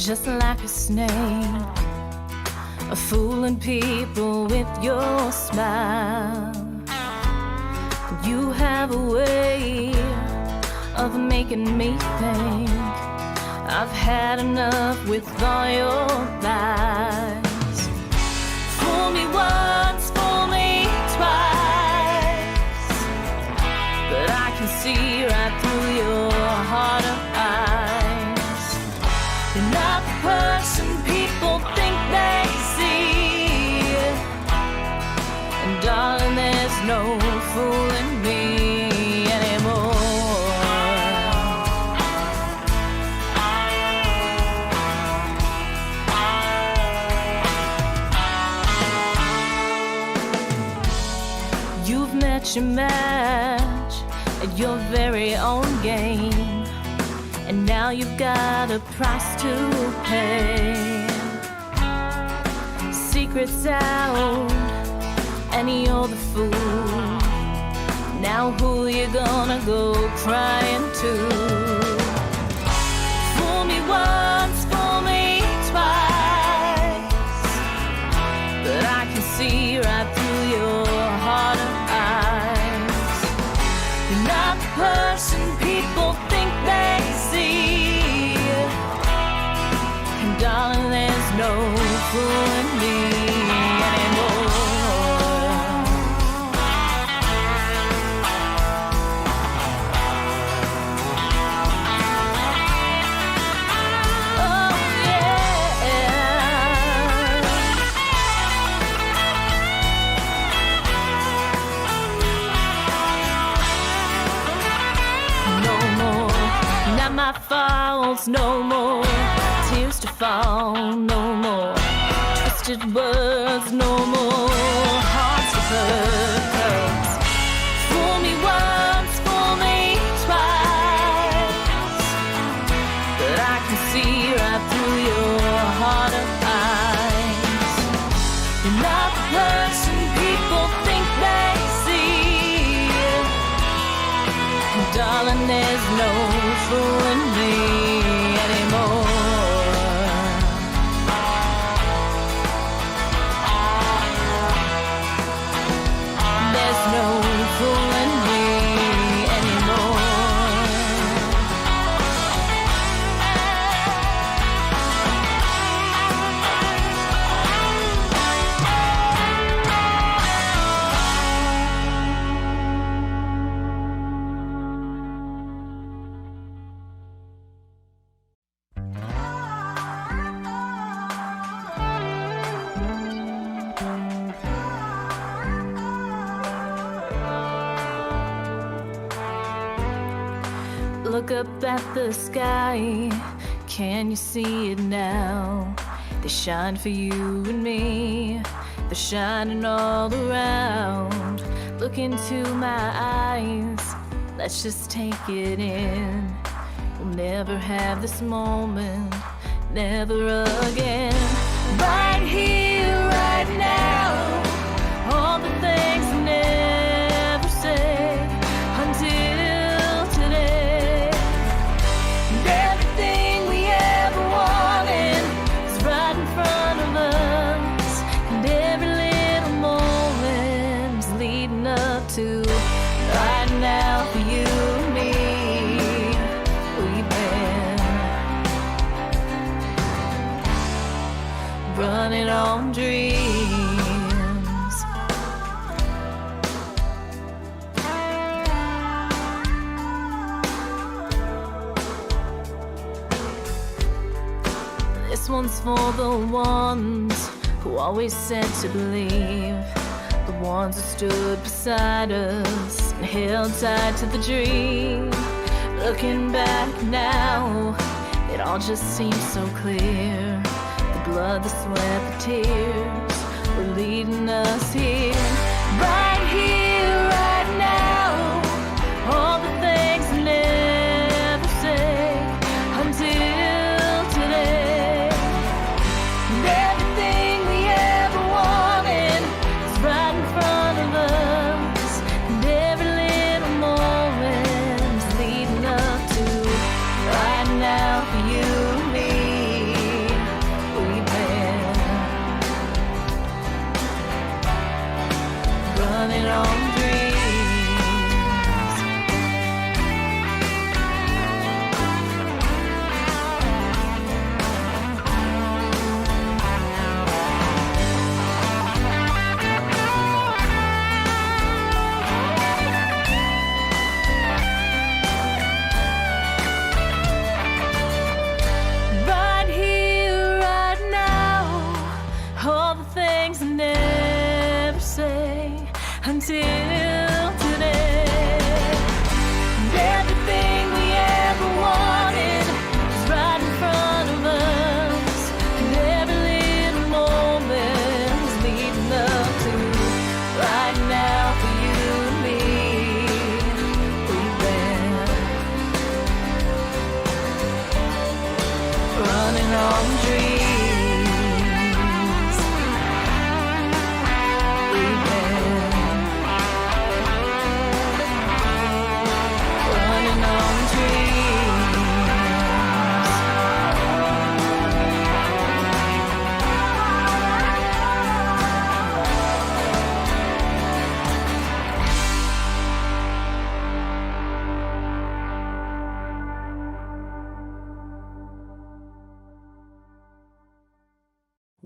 just like a snake, fooling people with your smile. You have a way of making me think I've had enough with all your lies. Fool me once, fool me twice, but I can see right through your heart of eyes. You're not the person people think they see, and darling, there's no fooling me anymore. You've met your match at your very own game, and now you've got a price to pay. Secrets out, and you're the fool. Now who you gonna go crying to? Fool me once, fool me twice, but I can see right through your heart of eyes. You're not the person people think they see, and darling, there's no fooling me anymore. My faults, no more tears to fall, no more twisted words, no more hearts to hurt. Fool me once, fool me twice, but I can see right through your heart of eyes. You're not the person people think they see, and darling, there's no fooling me anymore. There's no fooling me anymore. Look up at the sky, can you see it now? They shine for you and me, they're shining all around. Look into my eyes, let's just take it in. We'll never have this moment, never again. Right here, right now, all the things I never say until today. And everything we ever wanted is right in front of us, and every little moment is leading up to right now for you and me. We've been running on dreams. This one's for the ones who always said to believe, the ones who stood beside us and held tight to the dream. Looking back now, it all just seems so clear. The blood, the sweat, the tears were leading us here. Right here, right now, all the things I never say until today. And everything we ever wanted is right in front of us, and every little moment is leading up to right now for you and me.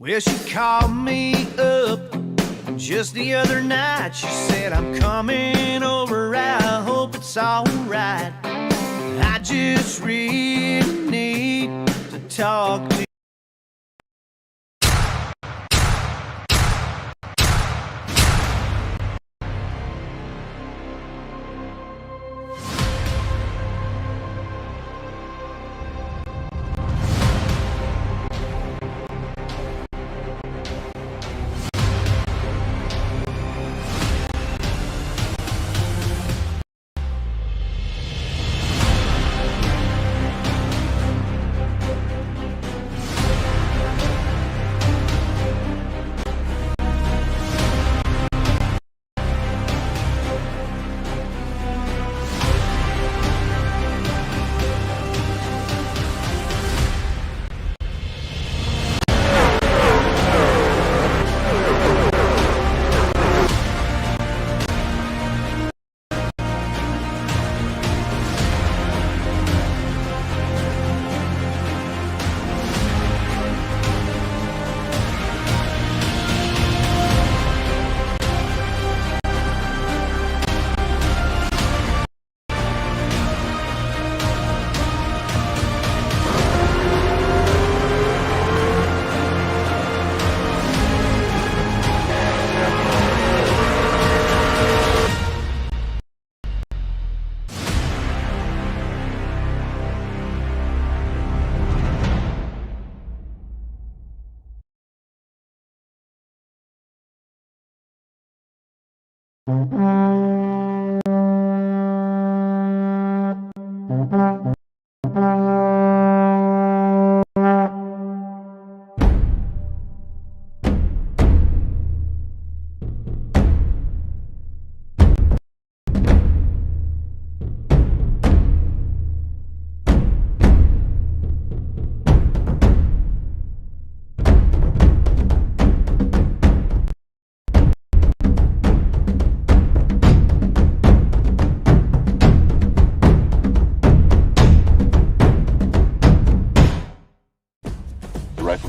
Well, she called me up just the other night. She said, I'm coming over, I hope it's all right. I just really need to talk to you.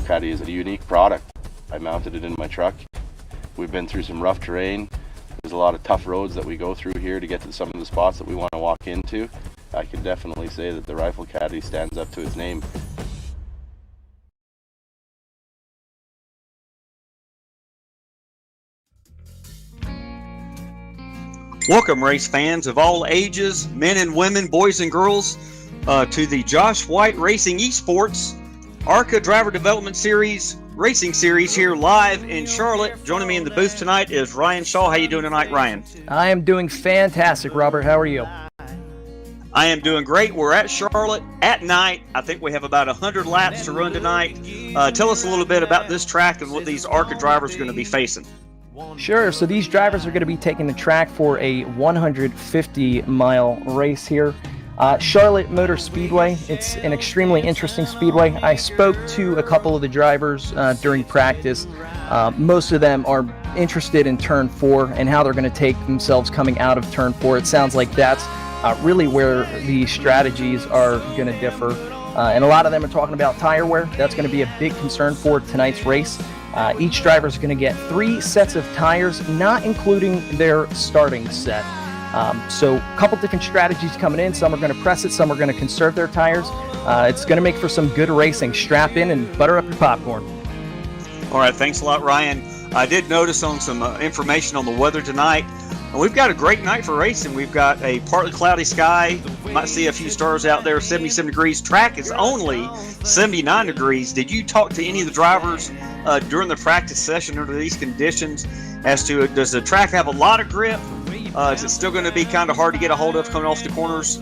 Caddy is a unique product. I mounted it in my truck. We've been through some rough terrain. There's a lot of tough roads that we go through here to get to some of the spots that we want to walk into. I can definitely say that the Rifle Caddy stands up to its name. Welcome, race fans of all ages, men and women, boys and girls, to the Josh White Racing Esports ARCA Driver Development Series Racing Series here live in Charlotte. Joining me in the booth tonight is Ryan Shaw. How you doing tonight, Ryan? I am doing fantastic, Robert. How are you? I am doing great. We're at Charlotte at night. I think we have about 100 laps to run tonight. Tell us a little bit about this track and what these ARCA drivers are going to be facing. Sure. So these drivers are going to be taking the track for a 150-mile race here. Charlotte Motor Speedway. It's an extremely interesting speedway. I spoke to a couple of the drivers during practice. Most of them are interested in Turn 4 and how they're going to take themselves coming out of Turn 4. It sounds like that's really where the strategies are going to differ. And a lot of them are talking about tire wear. That's going to be a big concern for tonight's race. Each driver is going to get 3 sets of tires, not including their starting set. So a couple different strategies coming in. Some are going to press it, some are going to conserve their tires. It's going to make for some good racing. Strap in and butter up your popcorn. All right, thanks a lot, Ryan. I did notice on some information on the weather tonight. We've got a great night for racing. We've got a partly cloudy sky. You might see a few stars out there, 77 degrees. Track is only 79 degrees. Did you talk to any of the drivers during the practice session under these conditions as to does the track have a lot of grip? Is it still going to be kind of hard to get a hold of coming off the corners?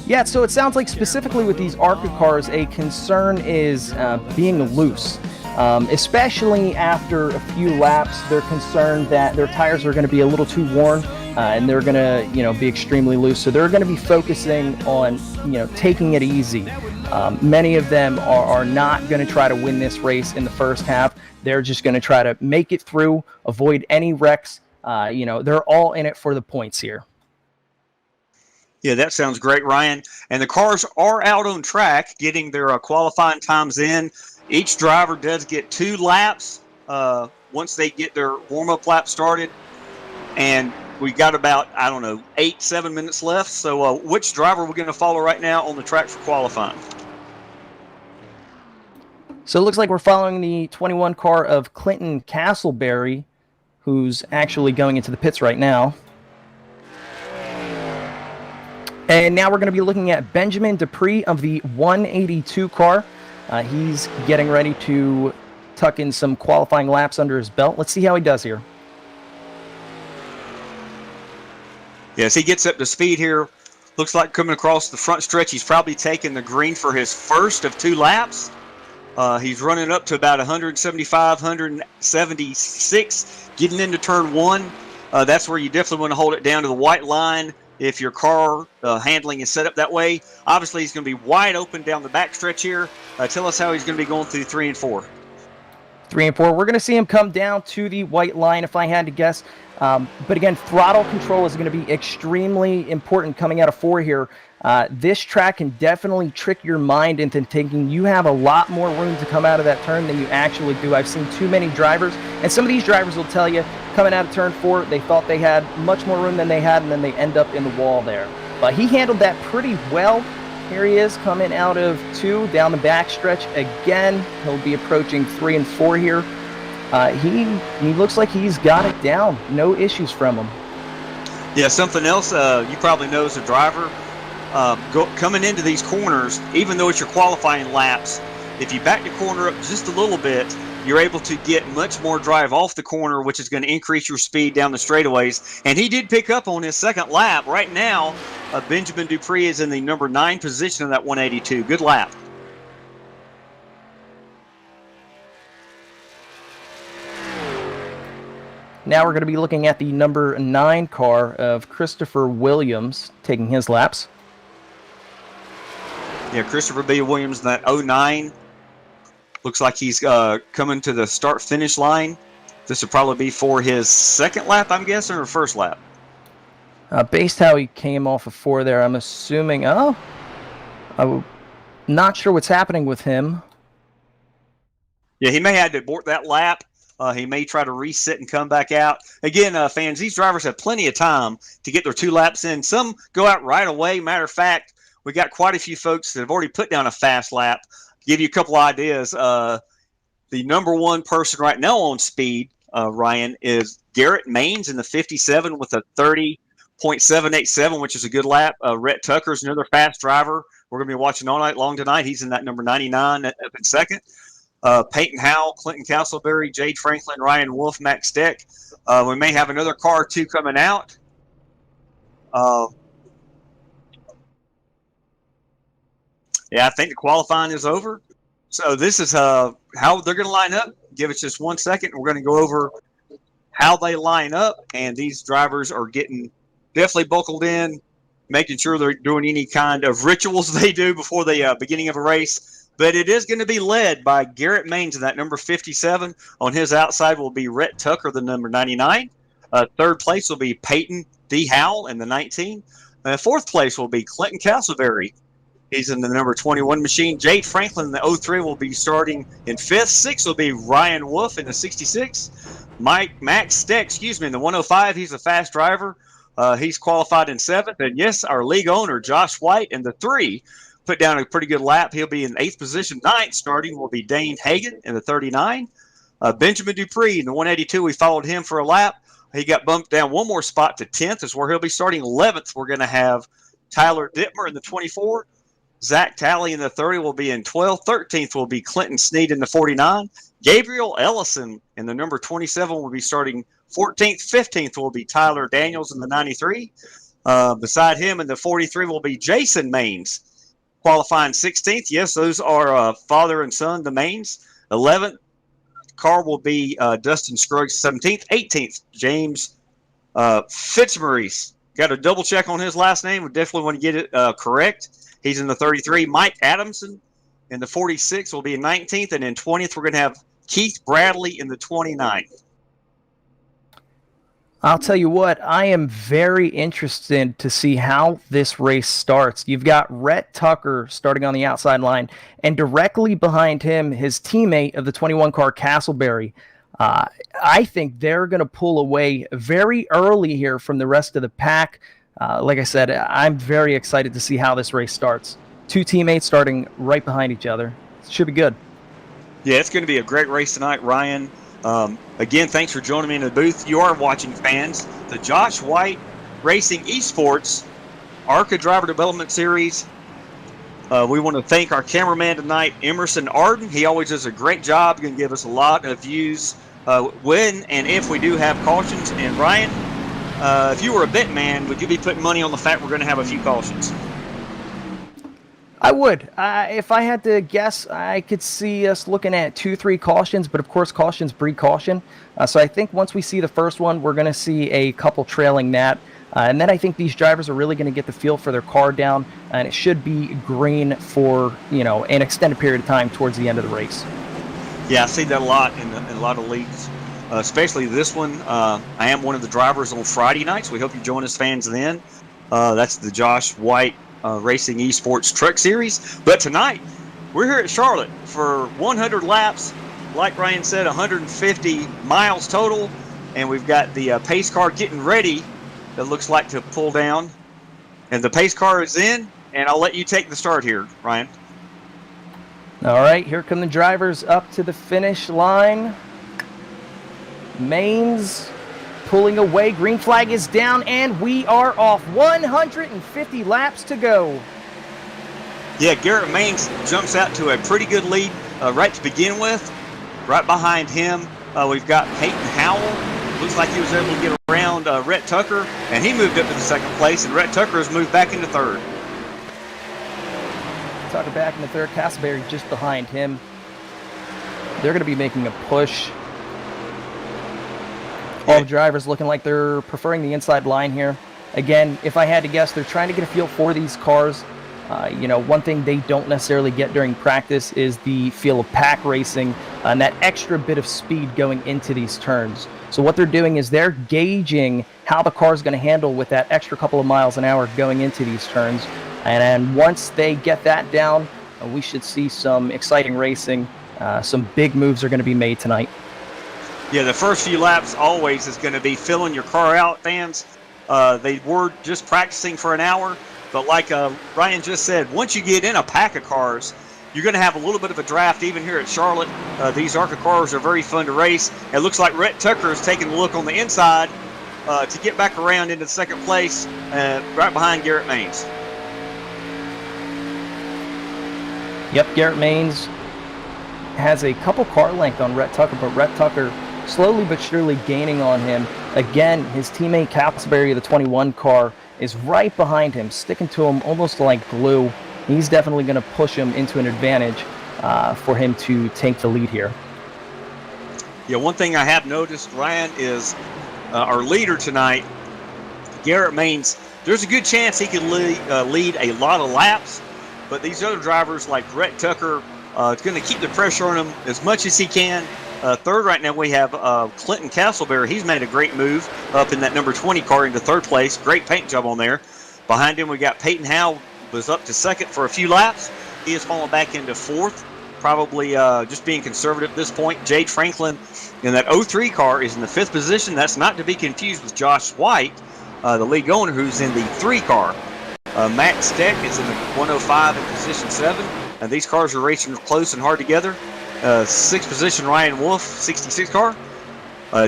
Yeah, so it sounds like specifically with these ARCA cars, a concern is being loose. Especially after a few laps, they're concerned that their tires are going to be a little too worn and they're going to, be extremely loose. So they're going to be focusing on, taking it easy. Many of them are not going to try to win this race in the first half. They're just going to try to make it through, avoid any wrecks. They're all in it for the points here. Yeah, that sounds great, Ryan. And the cars are out on track getting their qualifying times in. Each driver does get 2 laps once they get their warm-up lap started. And we got about, 7 minutes left. So which driver are we going to follow right now on the track for qualifying? So it looks like we're following the 21 car of Clinton Castleberry, who's actually going into the pits right now. And now we're going to be looking at Benjamin Dupree of the 182 car. He's getting ready to tuck in some qualifying laps under his belt. Let's see how he does here. Yes, he gets up to speed here. Looks like coming across the front stretch, he's probably taking the green for his first of 2 laps. He's running up to about 175, 176, getting into turn 1. That's where you definitely want to hold it down to the white line if your car handling is set up that way. Obviously, he's going to be wide open down the back stretch here. Tell us how he's going to be going through 3 and 4. 3 and 4. We're going to see him come down to the white line, if I had to guess. But again, throttle control is going to be extremely important coming out of 4 here. This track can definitely trick your mind into thinking you have a lot more room to come out of that turn than you actually do. I've seen too many drivers, and some of these drivers will tell you, coming out of turn 4, they thought they had much more room than they had, and then they end up in the wall there. But he handled that pretty well. Here he is coming out of 2 down the back stretch again. He'll be approaching 3 and 4 here. He looks like he's got it down. No issues from him. Yeah, something else you probably know as a driver, coming into these corners, even though it's your qualifying laps, if you back the corner up just a little bit, you're able to get much more drive off the corner, which is going to increase your speed down the straightaways. And he did pick up on his second lap. Right now, Benjamin Dupree is in the number 9 position of that 182. Good lap. Now we're going to be looking at the number 9 car of Christopher Williams taking his laps. Yeah, Christopher B. Williams in that 09. Looks like he's coming to the start-finish line. This would probably be for his second lap, I'm guessing, or first lap. Based how he came off of 4 there, I'm assuming... I'm not sure what's happening with him. Yeah, he may have to abort that lap. He may try to reset and come back out. Again, fans, these drivers have plenty of time to get their 2 laps in. Some go out right away. Matter of fact, we got quite a few folks that have already put down a fast lap. Give you a couple ideas. The number 1 person right now on speed, Ryan, is Garrett Maines in the 57 with a 30.787, which is a good lap. Rhett Tucker's another fast driver. We're going to be watching all night long tonight. He's in that number 99 up in second. Peyton Howell, Clinton Castleberry, Jade Franklin, Ryan Wolf, Max Steck. We may have another car or 2 coming out. Yeah, I think the qualifying is over. So this is how they're going to line up. Give us just 1 second. We're going to go over how they line up. And these drivers are getting definitely buckled in, making sure they're doing any kind of rituals they do before the beginning of a race. But it is going to be led by Garrett Maines in that number 57. On his outside will be Rhett Tucker, the number 99. Third place will be Peyton D. Howell in the 19. Fourth place will be Clinton Castleberry. He's in the number 21 machine. Jade Franklin in the 03 will be starting in 5th. 6th will be Ryan Wolf in the 66. Max Steck, in the 105. He's a fast driver. He's qualified in 7th. And yes, our league owner, Josh White, in the 3, put down a pretty good lap. He'll be in 8th position. 9th starting will be Dane Hagan in the 39. Benjamin Dupree in the 182. We followed him for a lap. He got bumped down 1 more spot to 10th is where he'll be starting. 11th, we're going to have Tyler Dittmer in the 24. Zach Talley in the 30 will be in 12th. 13th will be Clinton Sneed in the 49. Gabriel Ellison in the number 27 will be starting 14th. 15th will be Tyler Daniels in the 93. Beside him in the 43 will be Jason Maines, qualifying 16th. Yes, those are father and son, the Maines. 11th car will be Dustin Scruggs, 17th. 18th, James Fitzmaurice. Got to double check on his last name. We definitely want to get it correct. He's in the 33. Mike Adamson in the 46 will be in 19th. And in 20th, we're going to have Keith Bradley in the 29th. I'll tell you what, I am very interested to see how this race starts. You've got Rhett Tucker starting on the outside line, and directly behind him, his teammate of the 21 car, Castleberry. I think they're going to pull away very early here from the rest of the pack. Like I said, I'm very excited to see how this race starts. Two teammates starting right behind each other. It should be good. Yeah, it's going to be a great race tonight, Ryan. Again, thanks for joining me in the booth. You are watching, fans, the Josh White Racing Esports ARCA Driver Development Series. We want to thank our cameraman tonight, Emerson Arden. He always does a great job. Going to give us a lot of views when and if we do have cautions. And Ryan, if you were a bet man, would you be putting money on the fact we're going to have a few cautions? I would. If I had to guess, I could see us looking at 2-3 cautions, but of course cautions breed caution. So I think once we see the first one, we're going to see a couple trailing that. And then I think these drivers are really going to get the feel for their car down, and it should be green for, an extended period of time towards the end of the race. Yeah, I see that a lot in a lot of leagues, especially this one. I am one of the drivers on Friday nights. We hope you join us, fans, then. That's the Josh White Racing Esports Truck Series. But tonight, we're here at Charlotte for 100 laps. Like Ryan said, 150 miles total. And we've got the pace car getting ready, that looks like to pull down. And the pace car is in, and I'll let you take the start here, Ryan. All right, here come the drivers up to the finish line. Mains pulling away, green flag is down, and we are off. 150 laps to go. Yeah, Garrett Maines jumps out to a pretty good lead right to begin with. Right behind him, we've got Peyton Howell. Looks like he was able to get around Rhett Tucker, and he moved up to the second place, and Rhett Tucker has moved back into third. Tucker back in the third, Castleberry just behind him. They're going to be making a push. All the drivers looking like they're preferring the inside line here. Again, if I had to guess, they're trying to get a feel for these cars. One thing they don't necessarily get during practice is the feel of pack racing and that extra bit of speed going into these turns. So what they're doing is they're gauging how the car is going to handle with that extra couple of miles an hour going into these turns. And once they get that down, we should see some exciting racing. Some big moves are going to be made tonight. Yeah, the first few laps always is going to be filling your car out, fans. They were just practicing for an hour, but like Ryan just said, once you get in a pack of cars, you're going to have a little bit of a draft even here at Charlotte. These ARCA cars are very fun to race. It looks like Rhett Tucker is taking a look on the inside to get back around into second place, right behind Garrett Maines. Yep, Garrett Maines has a couple car length on Rhett Tucker, but Rhett Tucker slowly but surely gaining on him. Again, his teammate Castleberry of the 21 car is right behind him, sticking to him almost like glue. He's definitely going to push him into an advantage for him to take the lead here. Yeah, one thing I have noticed, Ryan, is our leader tonight, Garrett Maines. There's a good chance he could lead a lot of laps, but these other drivers like Rhett Tucker, it's going to keep the pressure on him as much as he can. Third right now we have Clinton Castleberry. He's made a great move up in that number 20 car into third place. Great paint job on there. Behind him we got Peyton Howell, was up to second for a few laps. He has fallen back into fourth, probably just being conservative at this point. Jade Franklin in that 03 car is in the fifth position. That's not to be confused with Josh White, the league owner, who's in the 3 car. Matt Steck is in the 105 in position 7. And these cars are racing close and hard together. Sixth position, Ryan Wolf, 66 car.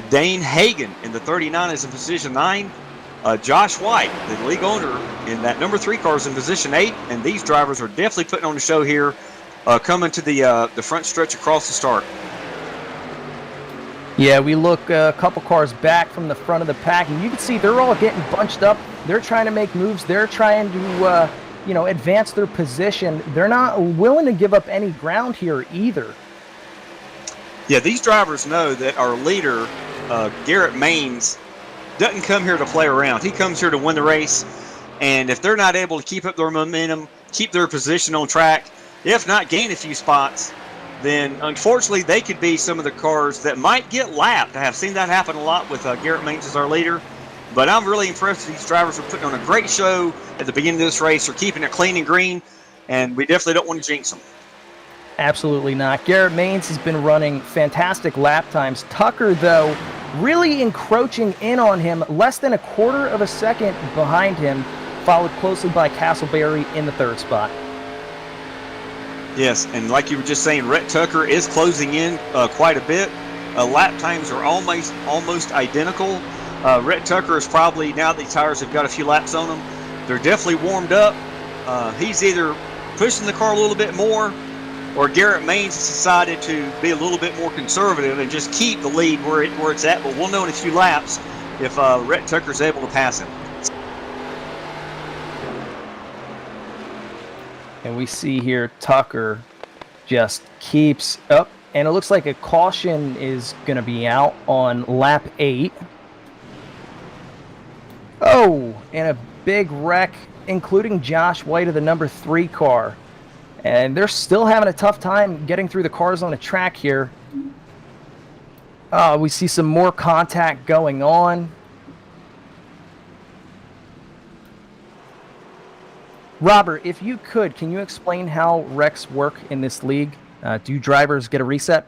Dane Hagan in the 39 is in position 9. Josh White, the league owner, in that number 3 car is in position 8. And these drivers are definitely putting on the show here, coming to the front stretch across the start. Yeah, we look a couple cars back from the front of the pack, and you can see they're all getting bunched up. They're trying to make moves. They're trying to, advance their position. They're not willing to give up any ground here either. Yeah, these drivers know that our leader, Garrett Maines, doesn't come here to play around. He comes here to win the race, and if they're not able to keep up their momentum, keep their position on track, if not gain a few spots, then unfortunately they could be some of the cars that might get lapped. I have seen that happen a lot with Garrett Maines as our leader. But I'm really impressed with these drivers. Are putting on a great show at the beginning of this race. They're keeping it clean and green, and we definitely don't want to jinx them. Absolutely not. Garrett Maines has been running fantastic lap times. Tucker, though, really encroaching in on him, less than a quarter of a second behind him, followed closely by Castleberry in the third spot. Yes, and like you were just saying, Rhett Tucker is closing in quite a bit. Lap times are almost identical. Rhett Tucker is probably, now that the tires have got a few laps on them, they're definitely warmed up. He's either pushing the car a little bit more, or Garrett Maines has decided to be a little bit more conservative and just keep the lead where it's at. But we'll know in a few laps if Rhett Tucker's able to pass him. And we see here Tucker just keeps up. And it looks like a caution is going to be out on lap 8. Oh, and a big wreck, including Josh White of the number 3 car. And they're still having a tough time getting through the cars on the track here. We see some more contact going on. Robert, if you could, can you explain how wrecks work in this league? Do drivers get a reset?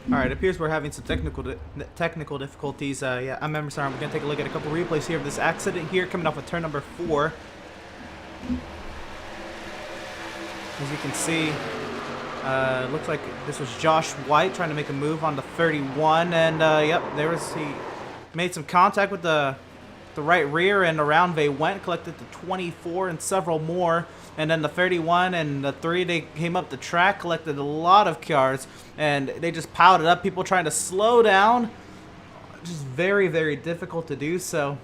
All right, it appears we're having some technical difficulties. Yeah, I'm Emerson. We're going to take a look at a couple replays here of this accident here coming off of turn number 4. As you can see, looks like this was Josh White trying to make a move on the 31, and yep, he made some contact with the right rear, and around they went, collected the 24 and several more. And then the 31 and the 3, they came up the track, collected a lot of cars, and they just piled it up. People trying to slow down, just very, very difficult to do so.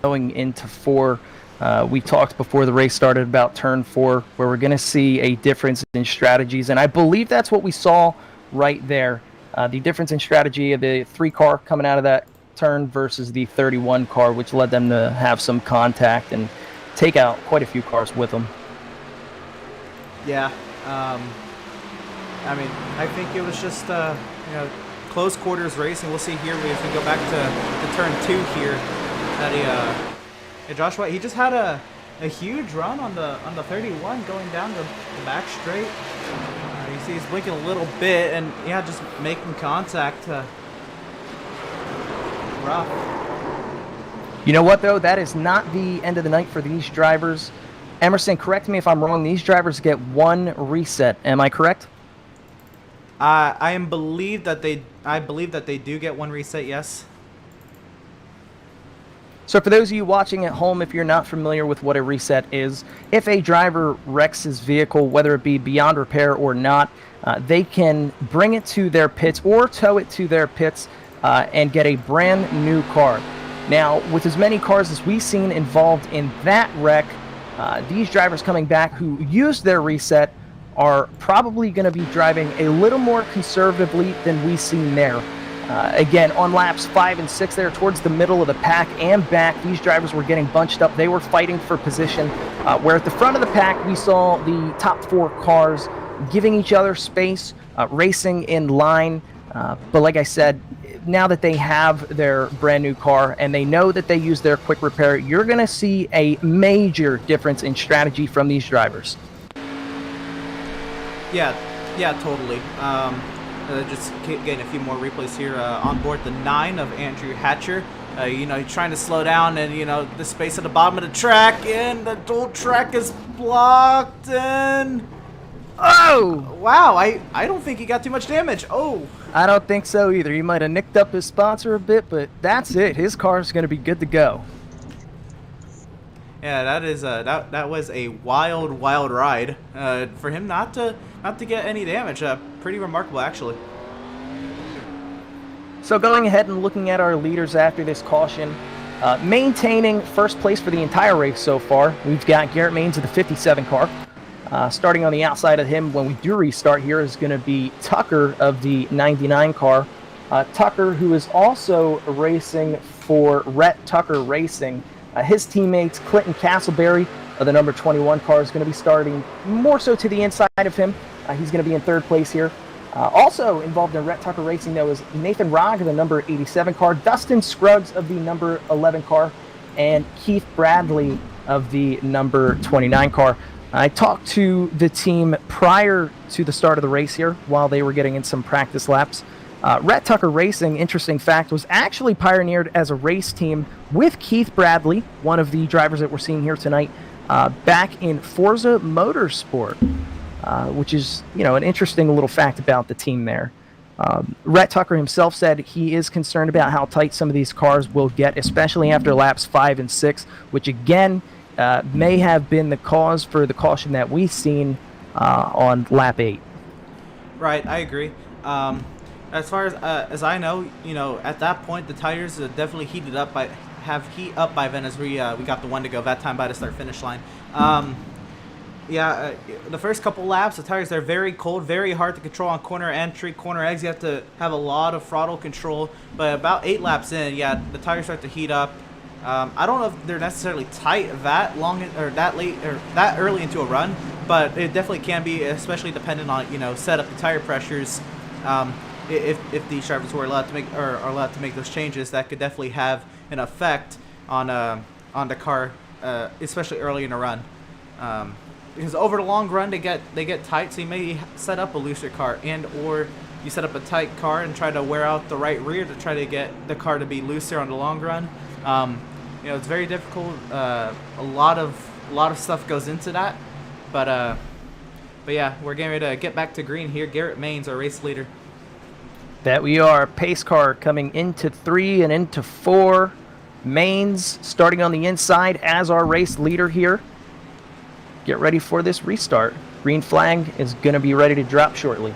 Going into 4, we talked before the race started about turn 4, where we're going to see a difference in strategies, and I believe that's what we saw right there. The difference in strategy of the 3 car coming out of that turn versus the 31 car, which led them to have some contact and take out quite a few cars with them. Yeah, I mean, I think it was just close quarters racing. We'll see here if we go back to turn 2 here. Josh White, he just had a huge run on the 31 going down the back straight. You see he's blinking a little bit, and yeah, just making contact. Rough. You know what, though? That is not the end of the night for these drivers. Emerson, correct me if I'm wrong. These drivers get 1 reset. Am I correct? I believe that they do get 1 reset. Yes. So for those of you watching at home, if you're not familiar with what a reset is, if a driver wrecks his vehicle, whether it be beyond repair or not, they can bring it to their pits or tow it to their pits and get a brand new car. Now, with as many cars as we've seen involved in that wreck, these drivers coming back who used their reset are probably going to be driving a little more conservatively than we've seen there. Again, on laps 5 and 6 there towards the middle of the pack and back, these drivers were getting bunched up. They were fighting for position, where at the front of the pack we saw the top 4 cars giving each other space, racing in line, But like I said, now that they have their brand new car and they know that they use their quick repair, you're going to see a major difference in strategy from these drivers. Yeah, totally. Just getting a few more replays here. On board the 9 of Andrew Hatcher. He's trying to slow down, and the space at the bottom of the track, and the dual track is blocked, and oh wow, I don't think he got too much damage. Oh, I don't think so either. He might have nicked up his sponsor a bit, but that's it. His car is going to be good to go. yeah, that is that was a wild ride for him not to get any damage. Pretty remarkable, actually. So going ahead and looking at our leaders after this caution, maintaining first place for the entire race so far, we've got Garrett Maines of the 57 car. Starting on the outside of him when we do restart here is going to be Tucker of the 99 car. Tucker, who is also racing for Rhett Tucker Racing. His teammates, Clinton Castleberry of the number 21 car, is going to be starting more so to the inside of him. He's going to be in third place here. Also involved in Rhett Tucker Racing, though, is Nathan Rogg of the number 87 car, Dustin Scruggs of the number 11 car, and Keith Bradley of the number 29 car. I talked to the team prior to the start of the race here while they were getting in some practice laps. Rhett Tucker Racing, interesting fact, was actually pioneered as a race team with Keith Bradley, one of the drivers that we're seeing here tonight, back in Forza Motorsport. Which is, an interesting little fact about the team there. Rhett Tucker himself said he is concerned about how tight some of these cars will get, especially after laps 5 and 6, which again may have been the cause for the caution that we've seen on lap 8. Right, I agree. As far as I know, at that point the tires definitely heated up by then as we got the one to go that time by the start finish line. The first couple laps, the tires are very cold, very hard to control on corner entry, corner exit. You have to have a lot of throttle control. But about 8 laps in, the tires start to heat up. I don't know if they're necessarily tight that long or that late or that early into a run, but it definitely can be, especially depending on set up the tire pressures. If these drivers were allowed to make those changes, that could definitely have an effect on the car, especially early in a run. Because over the long run they get tight, so you may set up a looser car, or you set up a tight car and try to wear out the right rear to try to get the car to be looser on the long run. It's very difficult. A lot of stuff goes into that, but yeah, we're getting ready to get back to green here. Garrett Maines, our race leader. That we are. Pace car coming into 3 and into 4. Maines starting on the inside as our race leader here. Get ready for this restart. Green flag is going to be ready to drop shortly.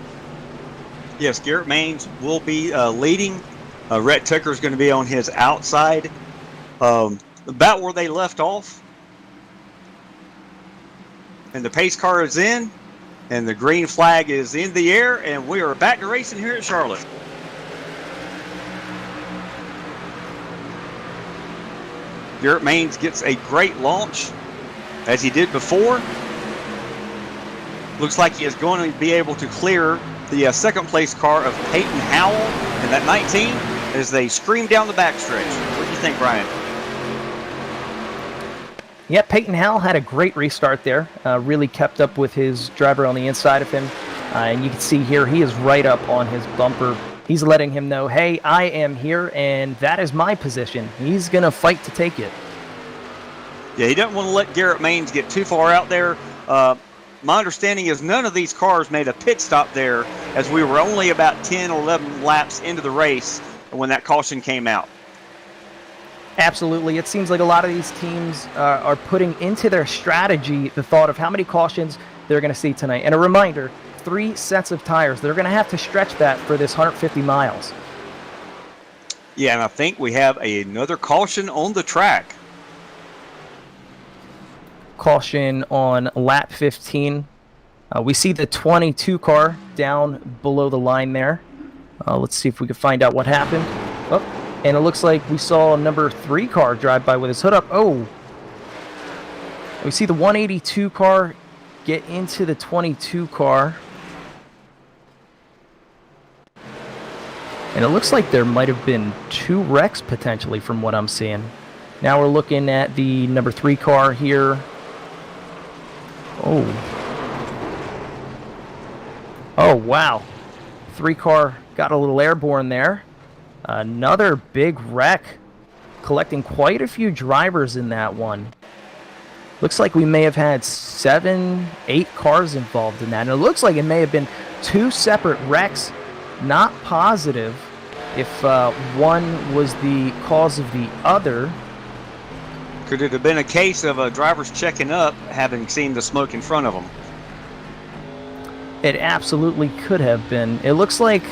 Yes, Garrett Maines will be leading. Rhett Tucker is going to be on his outside, about where they left off. And the pace car is in, and the green flag is in the air, and we are back to racing here at Charlotte. Garrett Maines gets a great launch, as he did before. Looks like he is going to be able to clear the second place car of Peyton Howell in that 19 as they scream down the backstretch. What do you think, Brian? Yeah, Peyton Howell had a great restart there. Really kept up with his driver on the inside of him. And you can see here, he is right up on his bumper. He's letting him know, hey, I am here, and that is my position. He's going to fight to take it. Yeah, he doesn't want to let Garrett Maines get too far out there. My understanding is none of these cars made a pit stop there, as we were only about 10 or 11 laps into the race when that caution came out. Absolutely. It seems like a lot of these teams are putting into their strategy the thought of how many cautions they're going to see tonight. And a reminder, 3 sets of tires. They're going to have to stretch that for this 150 miles. Yeah, and I think we have another caution on the track. Caution on lap 15. We see the 22 car down below the line there. Let's see if we can find out what happened. Oh, and it looks like we saw number 3 car drive by with his hood up. Oh, we see the 182 car get into the 22 car. And it looks like there might have been 2 wrecks potentially from what I'm seeing. Now we're looking at the number 3 car here. Oh, wow. 3 car got a little airborne there. Another big wreck, collecting quite a few drivers in that one. Looks like we may have had 7, 8 cars involved in that. And it looks like it may have been 2 separate wrecks. Not positive if one was the cause of the other. Could it have been a case of drivers checking up, having seen the smoke in front of them? It absolutely could have been. It looks like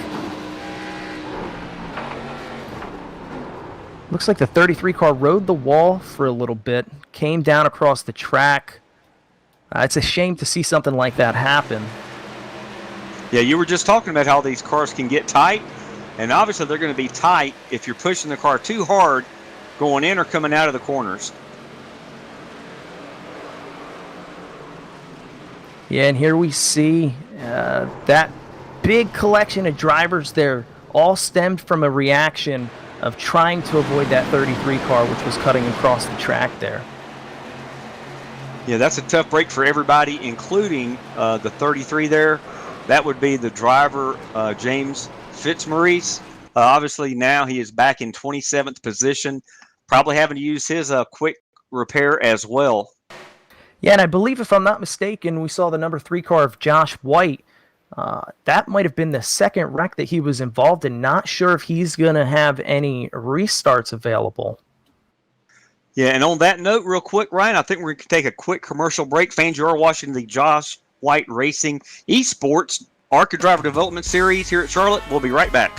the 33 car rode the wall for a little bit, came down across the track. It's a shame to see something like that happen. Yeah, you were just talking about how these cars can get tight, and obviously they're going to be tight if you're pushing the car too hard going in or coming out of the corners. Yeah, and here we see that big collection of drivers there all stemmed from a reaction of trying to avoid that 33 car, which was cutting across the track there. Yeah, that's a tough break for everybody, including the 33 there. That would be the driver, James Fitzmaurice. Obviously, now he is back in 27th position, probably having to use his quick repair as well. Yeah, and I believe, if I'm not mistaken, we saw the number 3 car of Josh White. That might have been the second wreck that he was involved in. Not sure if he's going to have any restarts available. Yeah, and on that note, real quick, Ryan, I think we're going to take a quick commercial break. Fans, you are watching the Josh White Racing Esports ARCA Driver Development Series here at Charlotte. We'll be right back.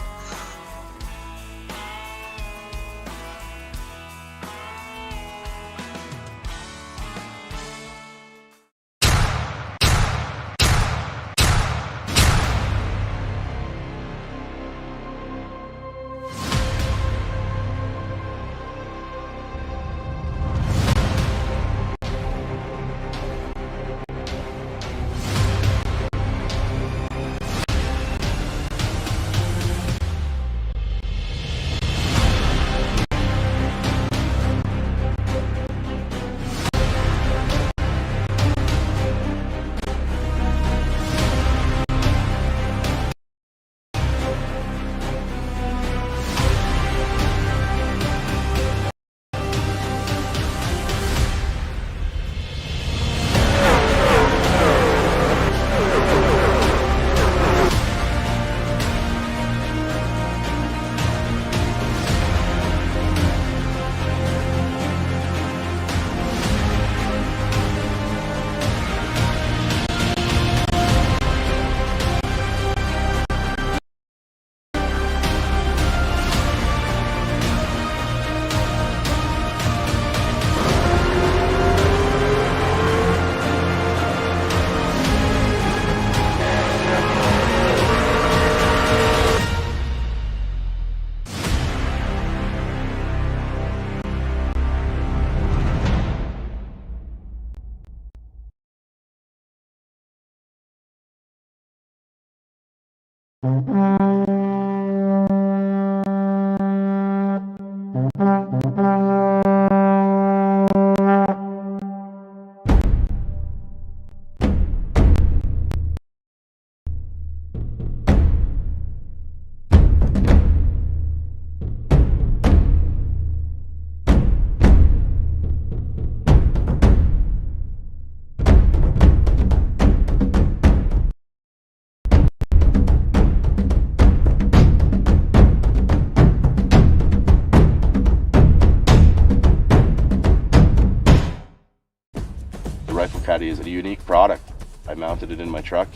Is a unique product. I mounted it in my truck.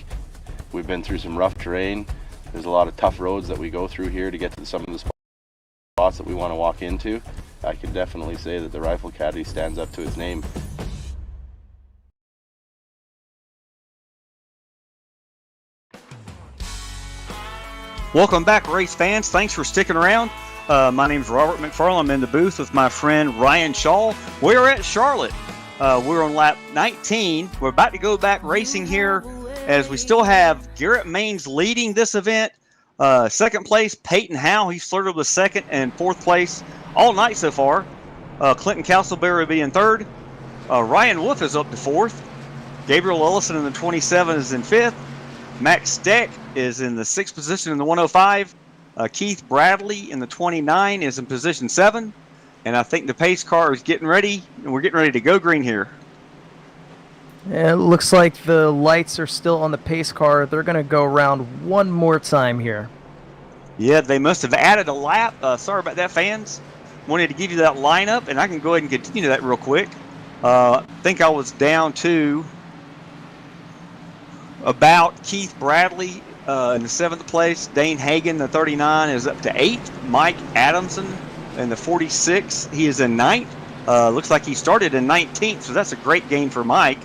We've been through some rough terrain. There's a lot of tough roads that we go through here to get to some of the spots that we want to walk into. I can definitely say that the Rifle Caddy stands up to its name. Welcome back, race fans. Thanks for sticking around. My name is Robert McFarland. I'm in the booth with my friend Ryan Shaw. We're at Charlotte. We're on lap 19. We're about to go back racing here as we still have Garrett Maines leading this event. Second place, Peyton Howe. He's flirted with second, and fourth place all night so far. Clinton Castleberry will be in third. Ryan Wolf is up to fourth. Gabriel Ellison in the 27 is in fifth. Max Steck is in the sixth position in the 105. Keith Bradley in the 29 is in position 7. And I think the pace car is getting ready, and we're getting ready to go green here. It looks like the lights are still on the pace car. They're going to go around one more time here. Yeah, they must have added a lap. Sorry about that, fans. Wanted to give you that lineup, and I can go ahead and continue that real quick. I think I was down to about Keith Bradley in the 7th place. Dane Hagan, the 39, is up to 8th. Mike Adamson in the 46, he is in 9th. Looks like he started in 19th, so that's a great gain for Mike.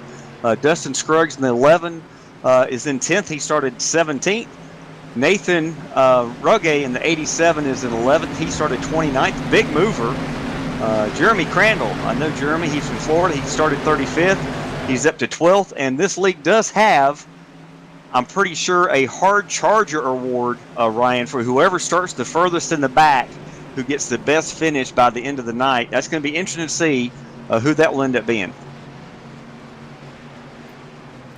Dustin Scruggs in the 11 is in 10th. He started 17th. Nathan Rugge in the 87 is in 11th. He started 29th. Big mover. Jeremy Crandall. I know Jeremy. He's from Florida. He started 35th. He's up to 12th. And this league does have, I'm pretty sure, a hard charger award, Ryan, for whoever starts the furthest in the back, who gets the best finish by the end of the night. That's going to be interesting to see who that will end up being.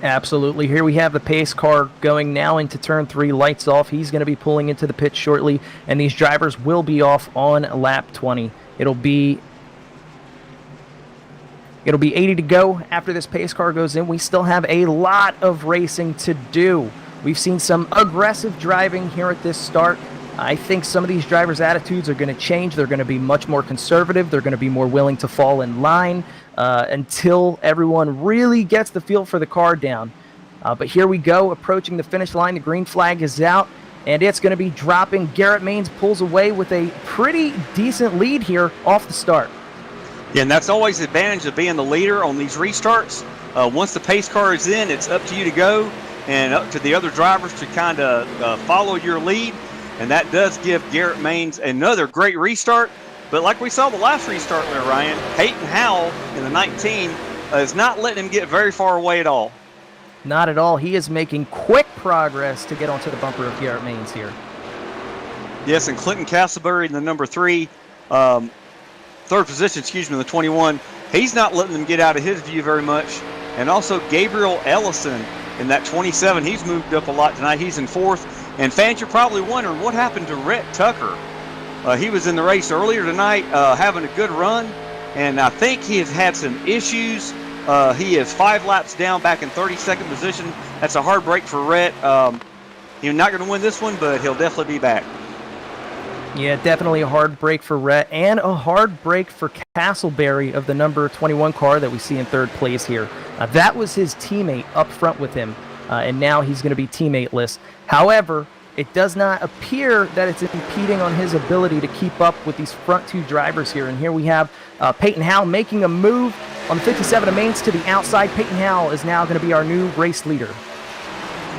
Absolutely. Here we have the pace car going now into turn 3, lights off. He's going to be pulling into the pit shortly, and these drivers will be off on lap 20. It'll be 80 to go after this pace car goes in. We still have a lot of racing to do. We've seen some aggressive driving here at this start. I think some of these drivers' attitudes are going to change. They're going to be much more conservative. They're going to be more willing to fall in line until everyone really gets the feel for the car down. But here we go, approaching the finish line. The green flag is out, and it's going to be dropping. Garrett Maines pulls away with a pretty decent lead here off the start. Yeah, and that's always the advantage of being the leader on these restarts. Once the pace car is in, it's up to you to go and up to the other drivers to kind of follow your lead. And that does give Garrett Maines another great restart. But like we saw the last restart there, Ryan, Peyton Howell in the 19 is not letting him get very far away at all. Not at all. He is making quick progress to get onto the bumper of Garrett Maines here. Yes, and Clinton Castleberry in the number 3, third position, in the 21. He's not letting them get out of his view very much. And also Gabriel Ellison in that 27. He's moved up a lot tonight. He's in 4th. And fans, you're probably wondering what happened to Rhett Tucker. He was in the race earlier tonight, having a good run, and I think he has had some issues. He is 5 laps down, back in 32nd position. That's a hard break for Rhett. He's not going to win this one, but he'll definitely be back. Yeah, definitely a hard break for Rhett, and a hard break for Castleberry of the number 21 car that we see in 3rd place here. That was his teammate up front with him, and now he's going to be teammateless. However, it does not appear that it's impeding on his ability to keep up with these front 2 drivers here. And here we have Peyton Howell making a move on the 57 of Maines to the outside. Peyton Howell is now going to be our new race leader.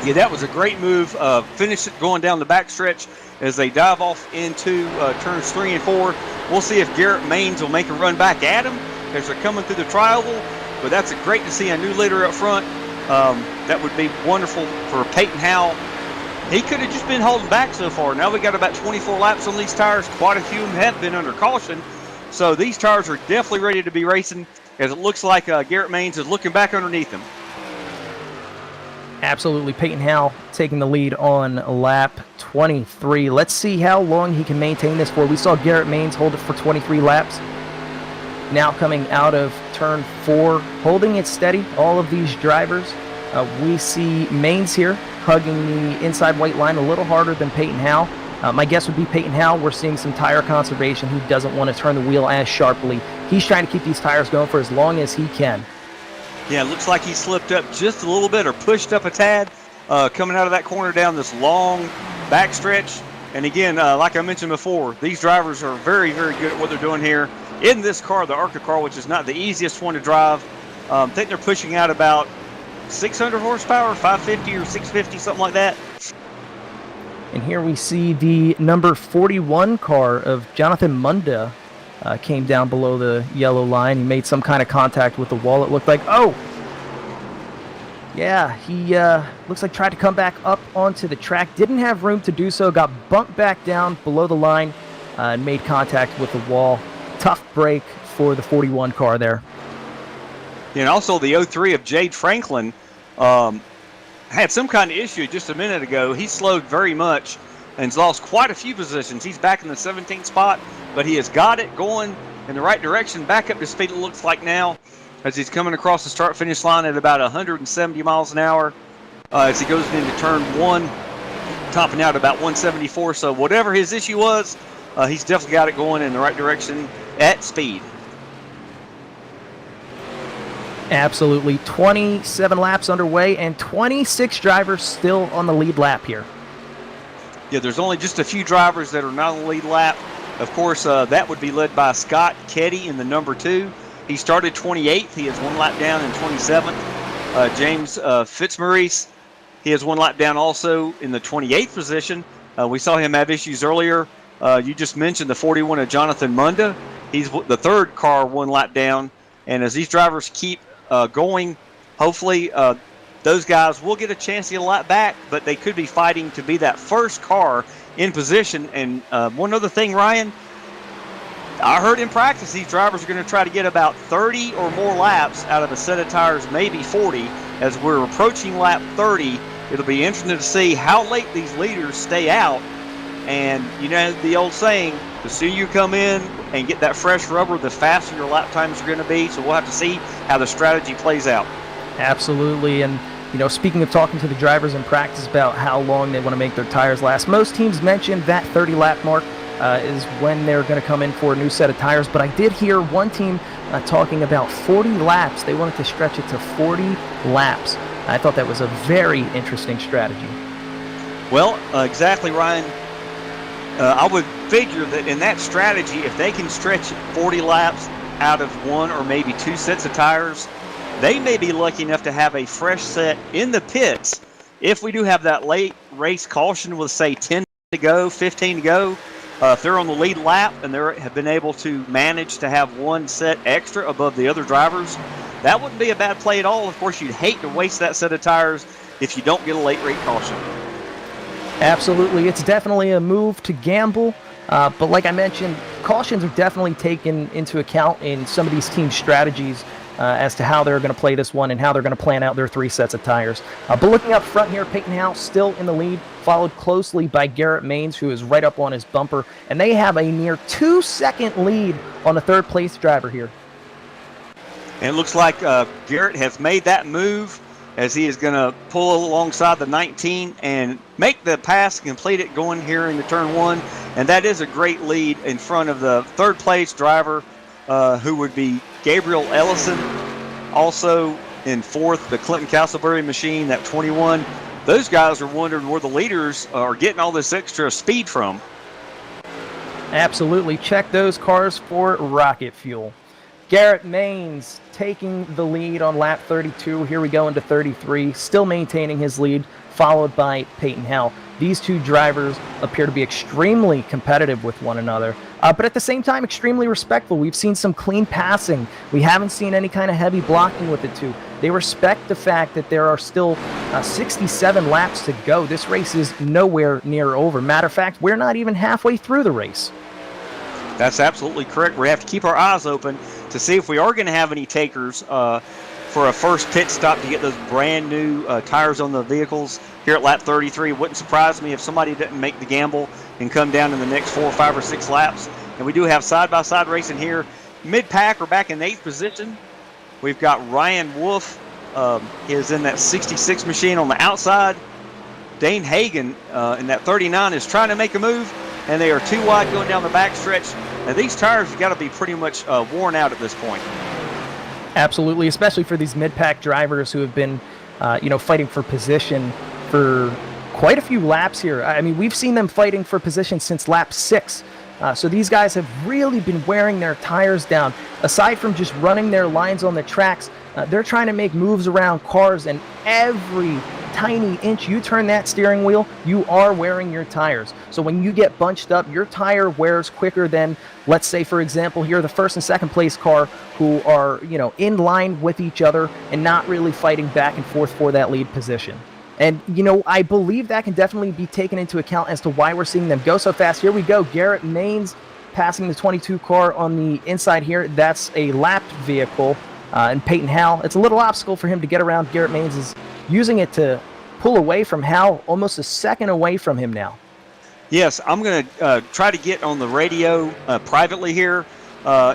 Yeah, that was a great move. Finish it going down the backstretch as they dive off into turns 3 and 4. We'll see if Garrett Maines will make a run back at him as they're coming through the tri-oval. But that's great to see a new leader up front. That would be wonderful for Peyton Howell. He could have just been holding back so far. Now we got about 24 laps on these tires. Quite a few of them have been under caution. So these tires are definitely ready to be racing, as it looks like Garrett Maines is looking back underneath them. Absolutely. Peyton Howell taking the lead on lap 23. Let's see how long he can maintain this for. We saw Garrett Maines hold it for 23 laps. Now coming out of turn 4, holding it steady, all of these drivers. We see Maines here hugging the inside white line a little harder than Peyton Howell. My guess would be Peyton Howell. We're seeing some tire conservation. He doesn't want to turn the wheel as sharply. He's trying to keep these tires going for as long as he can. Yeah, it looks like he slipped up just a little bit, or pushed up a tad, coming out of that corner down this long backstretch. And again, like I mentioned before, these drivers are very, very good at what they're doing here in this car, the ARCA car, which is not the easiest one to drive. I think they're pushing out about 600 horsepower, 550 or 650, something like that. And here we see the number 41 car of Jonathan Munda came down below the yellow line. He made some kind of contact with the wall, it looked like. Oh! Yeah, he looks like tried to come back up onto the track. Didn't have room to do so. Got bumped back down below the line and made contact with the wall. Tough break for the 41 car there. And also the 03 of Jade Franklin had some kind of issue just a minute ago. He slowed very much and's lost quite a few positions. He's back in the 17th spot, but he has got it going in the right direction. Back up to speed, it looks like now, as he's coming across the start-finish line at about 170 miles an hour as he goes into turn 1, topping out about 174. So whatever his issue was, he's definitely got it going in the right direction at speed. Absolutely. 27 laps underway and 26 drivers still on the lead lap here. Yeah, there's only just a few drivers that are not on the lead lap. Of course, that would be led by Scott Ketty in the number 2. He started 28th. He has 1 lap down in 27th. James Fitzmaurice, he has 1 lap down also in the 28th position. We saw him have issues earlier. You just mentioned the 41 of Jonathan Munda. He's the 3rd car 1 lap down. And as these drivers keep going, hopefully those guys will get a chance to get a lap back, but they could be fighting to be that first car in position. And one other thing, Ryan, I heard in practice these drivers are going to try to get about 30 or more laps out of a set of tires, maybe 40. As we're approaching lap 30, it'll be interesting to see how late these leaders stay out. And you know the old saying, the sooner you come in and get that fresh rubber, the faster your lap times are going to be. So we'll have to see how the strategy plays out. Absolutely. And you know, speaking of talking to the drivers in practice about how long they want to make their tires last, most teams mentioned that 30 lap mark is when they're going to come in for a new set of tires. But I did hear one team talking about 40 laps. They wanted to stretch it to 40 laps. I thought that was a very interesting strategy. Well, exactly, Ryan. I would figure that in that strategy, if they can stretch 40 laps out of 1 or maybe 2 sets of tires, they may be lucky enough to have a fresh set in the pits. If we do have that late race caution with, say, 10 to go, 15 to go, if they're on the lead lap and they have been able to manage to have 1 set extra above the other drivers, that wouldn't be a bad play at all. Of course, you'd hate to waste that set of tires if you don't get a late rate caution. Absolutely. It's definitely a move to gamble. But like I mentioned, cautions are definitely taken into account in some of these team strategies as to how they're going to play this one and how they're going to plan out their 3 sets of tires. But looking up front here, Peyton Howe still in the lead, followed closely by Garrett Maines, who is right up on his bumper. And they have a near 2-second lead on the 3rd place driver here. And it looks like Garrett has made that move as he is going to pull alongside the 19 and make the pass, complete it going here into turn 1. And that is a great lead in front of the 3rd place driver, who would be Gabriel Ellison. Also in 4th, the Clinton Castleberry machine, that 21. Those guys are wondering where the leaders are getting all this extra speed from. Absolutely. Check those cars for rocket fuel. Garrett Maines taking the lead on lap 32. Here we go into 33, still maintaining his lead, followed by Peyton Howe. These 2 drivers appear to be extremely competitive with one another, but at the same time, extremely respectful. We've seen some clean passing. We haven't seen any kind of heavy blocking with the 2. They respect the fact that there are still 67 laps to go. This race is nowhere near over. Matter of fact, we're not even halfway through the race. That's absolutely correct. We have to keep our eyes open to see if we are going to have any takers for a first pit stop to get those brand new tires on the vehicles here at lap 33. It wouldn't surprise me if somebody didn't make the gamble and come down in the next 4, 5, or 6 laps. And we do have side-by-side racing here. Mid-pack are back in 8th position. We've got Ryan Wolf. He is in that 66 machine on the outside. Dane Hagan in that 39 is trying to make a move, and they are too wide going down the backstretch. Now, these tires have got to be pretty much worn out at this point. Absolutely, especially for these mid-pack drivers who have been, fighting for position for quite a few laps here. I mean, we've seen them fighting for position since lap 6. So these guys have really been wearing their tires down. Aside from just running their lines on the tracks, They're trying to make moves around cars, and every tiny inch you turn that steering wheel, you are wearing your tires. So when you get bunched up, your tire wears quicker than, let's say, for example, here, the first and second place car, who are, in line with each other and not really fighting back and forth for that lead position. And, I believe that can definitely be taken into account as to why we're seeing them go so fast. Here we go. Garrett Maines passing the 22 car on the inside here. That's a lapped vehicle. And Peyton Howell, it's a little obstacle for him to get around. Garrett Maines is using it to pull away from Howell, almost a second away from him now. Yes, I'm going to try to get on the radio privately here,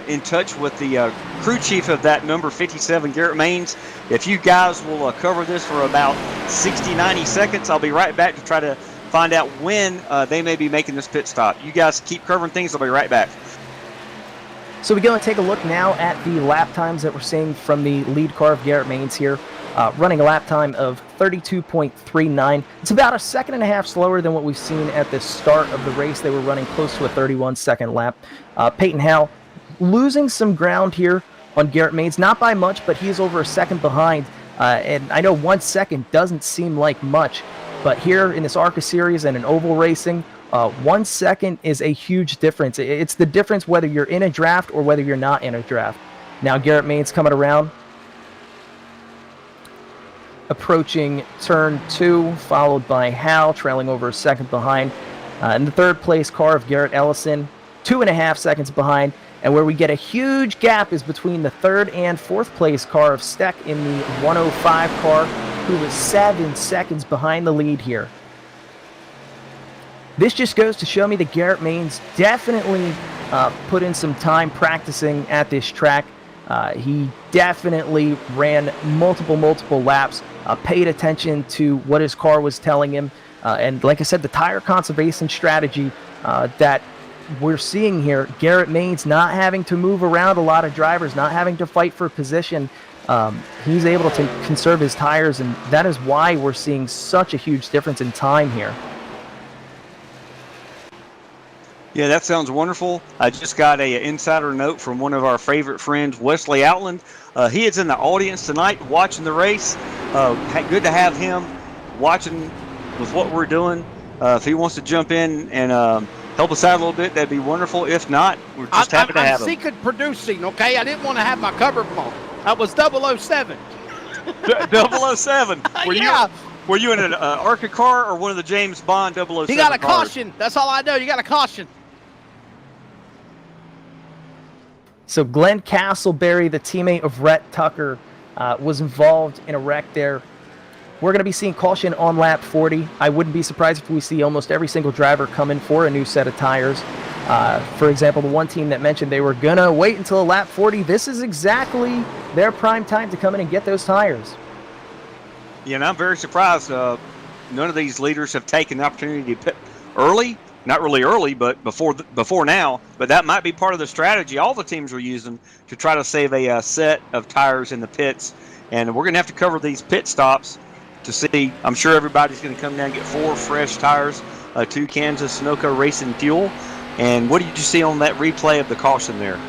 in touch with the crew chief of that number 57, Garrett Maines. If you guys will cover this for about 60, 90 seconds, I'll be right back to try to find out when they may be making this pit stop. You guys keep covering things. I'll be right back. So we go and take a look now at the lap times that we're seeing from the lead car of Garrett Maines here, running a lap time of 32.39. It's about a second and a half slower than what we've seen at the start of the race. They were running close to a 31-second lap. Peyton Howell losing some ground here on Garrett Maines, not by much, but he's over a second behind. And I know 1 second doesn't seem like much, but here in this ARCA series and in oval racing, 1 second is a huge difference. It's the difference whether you're in a draft or whether you're not in a draft. Now Garrett Maines coming around, approaching turn 2, followed by Hal, trailing over a second behind. And the third place car of Garrett Ellison, 2.5 seconds behind. And where we get a huge gap is between the third and fourth place car of Steck in the 105 car, who is 7 seconds behind the lead here. This just goes to show me that Garrett Maines definitely put in some time practicing at this track. He definitely ran multiple laps, paid attention to what his car was telling him. And like I said, the tire conservation strategy that we're seeing here, Garrett Maines not having to move around a lot of drivers, not having to fight for position, he's able to conserve his tires, and that is why we're seeing such a huge difference in time here. Yeah, that sounds wonderful. I just got a insider note from one of our favorite friends, Wesley Outland. He is in the audience tonight watching the race. Good to have him watching with what we're doing. If he wants to jump in and help us out a little bit, that'd be wonderful. If not, we're just happy to have him. I'm secret producing, okay? I didn't want to have my cover blown. I was 007. 007. Were you in an ARCA car or one of the James Bond 007 You got a cars? caution. That's all I know. You got a caution. So Glenn Castleberry, the teammate of Rhett Tucker, was involved in a wreck there. We're going to be seeing caution on lap 40. I wouldn't be surprised if we see almost every single driver come in for a new set of tires. For example, the one team that mentioned they were going to wait until lap 40, this is exactly their prime time to come in and get those tires. Yeah, and I'm very surprised none of these leaders have taken the opportunity to pit early. Not really early, but before now. But that might be part of the strategy all the teams are using to try to save a set of tires in the pits. And we're going to have to cover these pit stops to see. I'm sure everybody's going to come down and get 4 fresh tires, 2 cans of Sunoco Racing Fuel. And what did you see on that replay of the caution there?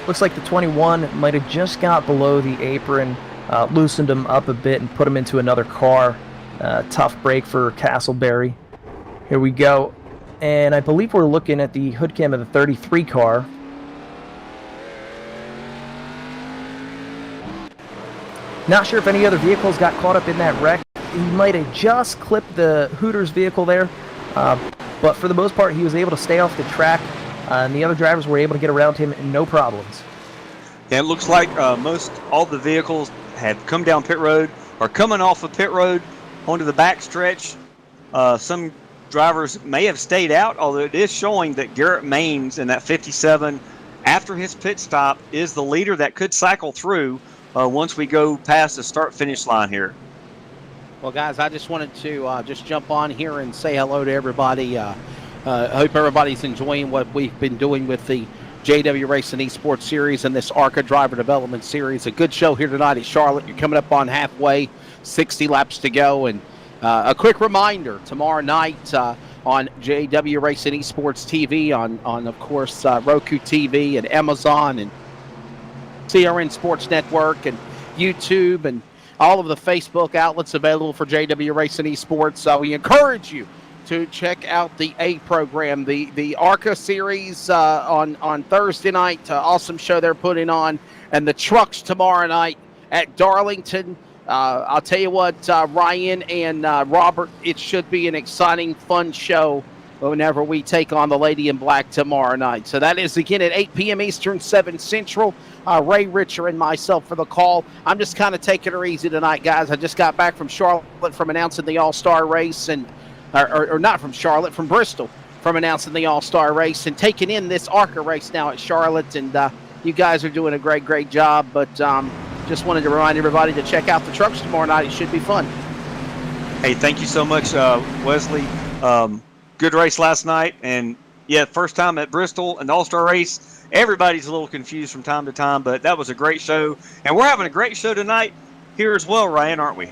Looks like the 21 might have just got below the apron, loosened him up a bit and put him into another car. Tough break for Castleberry. Here we go. And I believe we're looking at the hood cam of the 33 car. Not sure if any other vehicles got caught up in that wreck. He might have just clipped the Hooters vehicle there. But for the most part, he was able to stay off the track. And the other drivers were able to get around him, no problems. Yeah, it looks like most all the vehicles have come down pit road or coming off of pit road onto the back stretch. Some drivers may have stayed out, although it is showing that Garrett Maines in that 57, after his pit stop, is the leader that could cycle through once we go past the start-finish line here. Well, guys, I just wanted to just jump on here and say hello to everybody. I hope everybody's enjoying what we've been doing with the JW Racing Esports Series and this ARCA Driver Development Series. A good show here tonight at Charlotte. You're coming up on halfway, 60 laps to go. And a quick reminder, tomorrow night, on JW Racing Esports TV, on of course, Roku TV and Amazon and CRN Sports Network and YouTube and all of the Facebook outlets available for JW Racing Esports. So we encourage you to check out the A program, the ARCA series on Thursday night. Awesome show they're putting on. And the trucks tomorrow night at Darlington. I'll tell you what, Ryan and Robert, it should be an exciting, fun show whenever we take on the Lady in Black tomorrow night. So that is again at 8 p.m. Eastern, 7 Central. Ray Richer and myself for the call. I'm just kind of taking her easy tonight, guys. I just got back from Charlotte from announcing the All-Star race, and or not from Charlotte, from Bristol, from announcing the All-Star race and taking in this ARCA race now at Charlotte. And you guys are doing a great job. But just wanted to remind everybody to check out the trucks tomorrow night. It should be fun. Hey, thank you so much, Wesley. Good race last night. And, yeah, first time at Bristol, an all-star race. Everybody's a little confused from time to time, but that was a great show. And we're having a great show tonight here as well, Ryan, aren't we?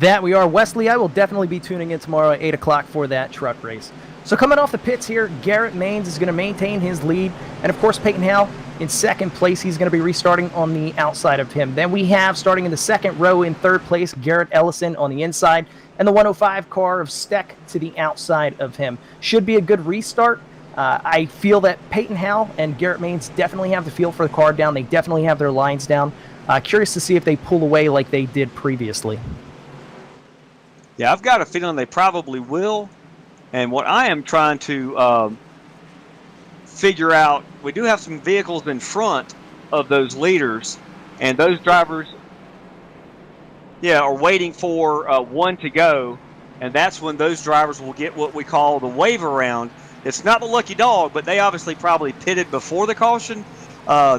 That we are. Wesley, I will definitely be tuning in tomorrow at 8 o'clock for that truck race. So coming off the pits here, Garrett Maines is going to maintain his lead. And, of course, Peyton Howell in second place. He's going to be restarting on the outside of him. Then we have, starting in the second row in third place, Garrett Ellison on the inside. And the 105 car of Steck to the outside of him. Should be a good restart. I feel that Peyton Howell and Garrett Maines definitely have the feel for the car down. They definitely have their lines down. Curious to see if they pull away like they did previously. Yeah, I've got a feeling they probably will. And what I am trying to figure out, we do have some vehicles in front of those leaders, and those drivers, are waiting for one to go, and that's when those drivers will get what we call the wave around. It's not the lucky dog, but they obviously probably pitted before the caution.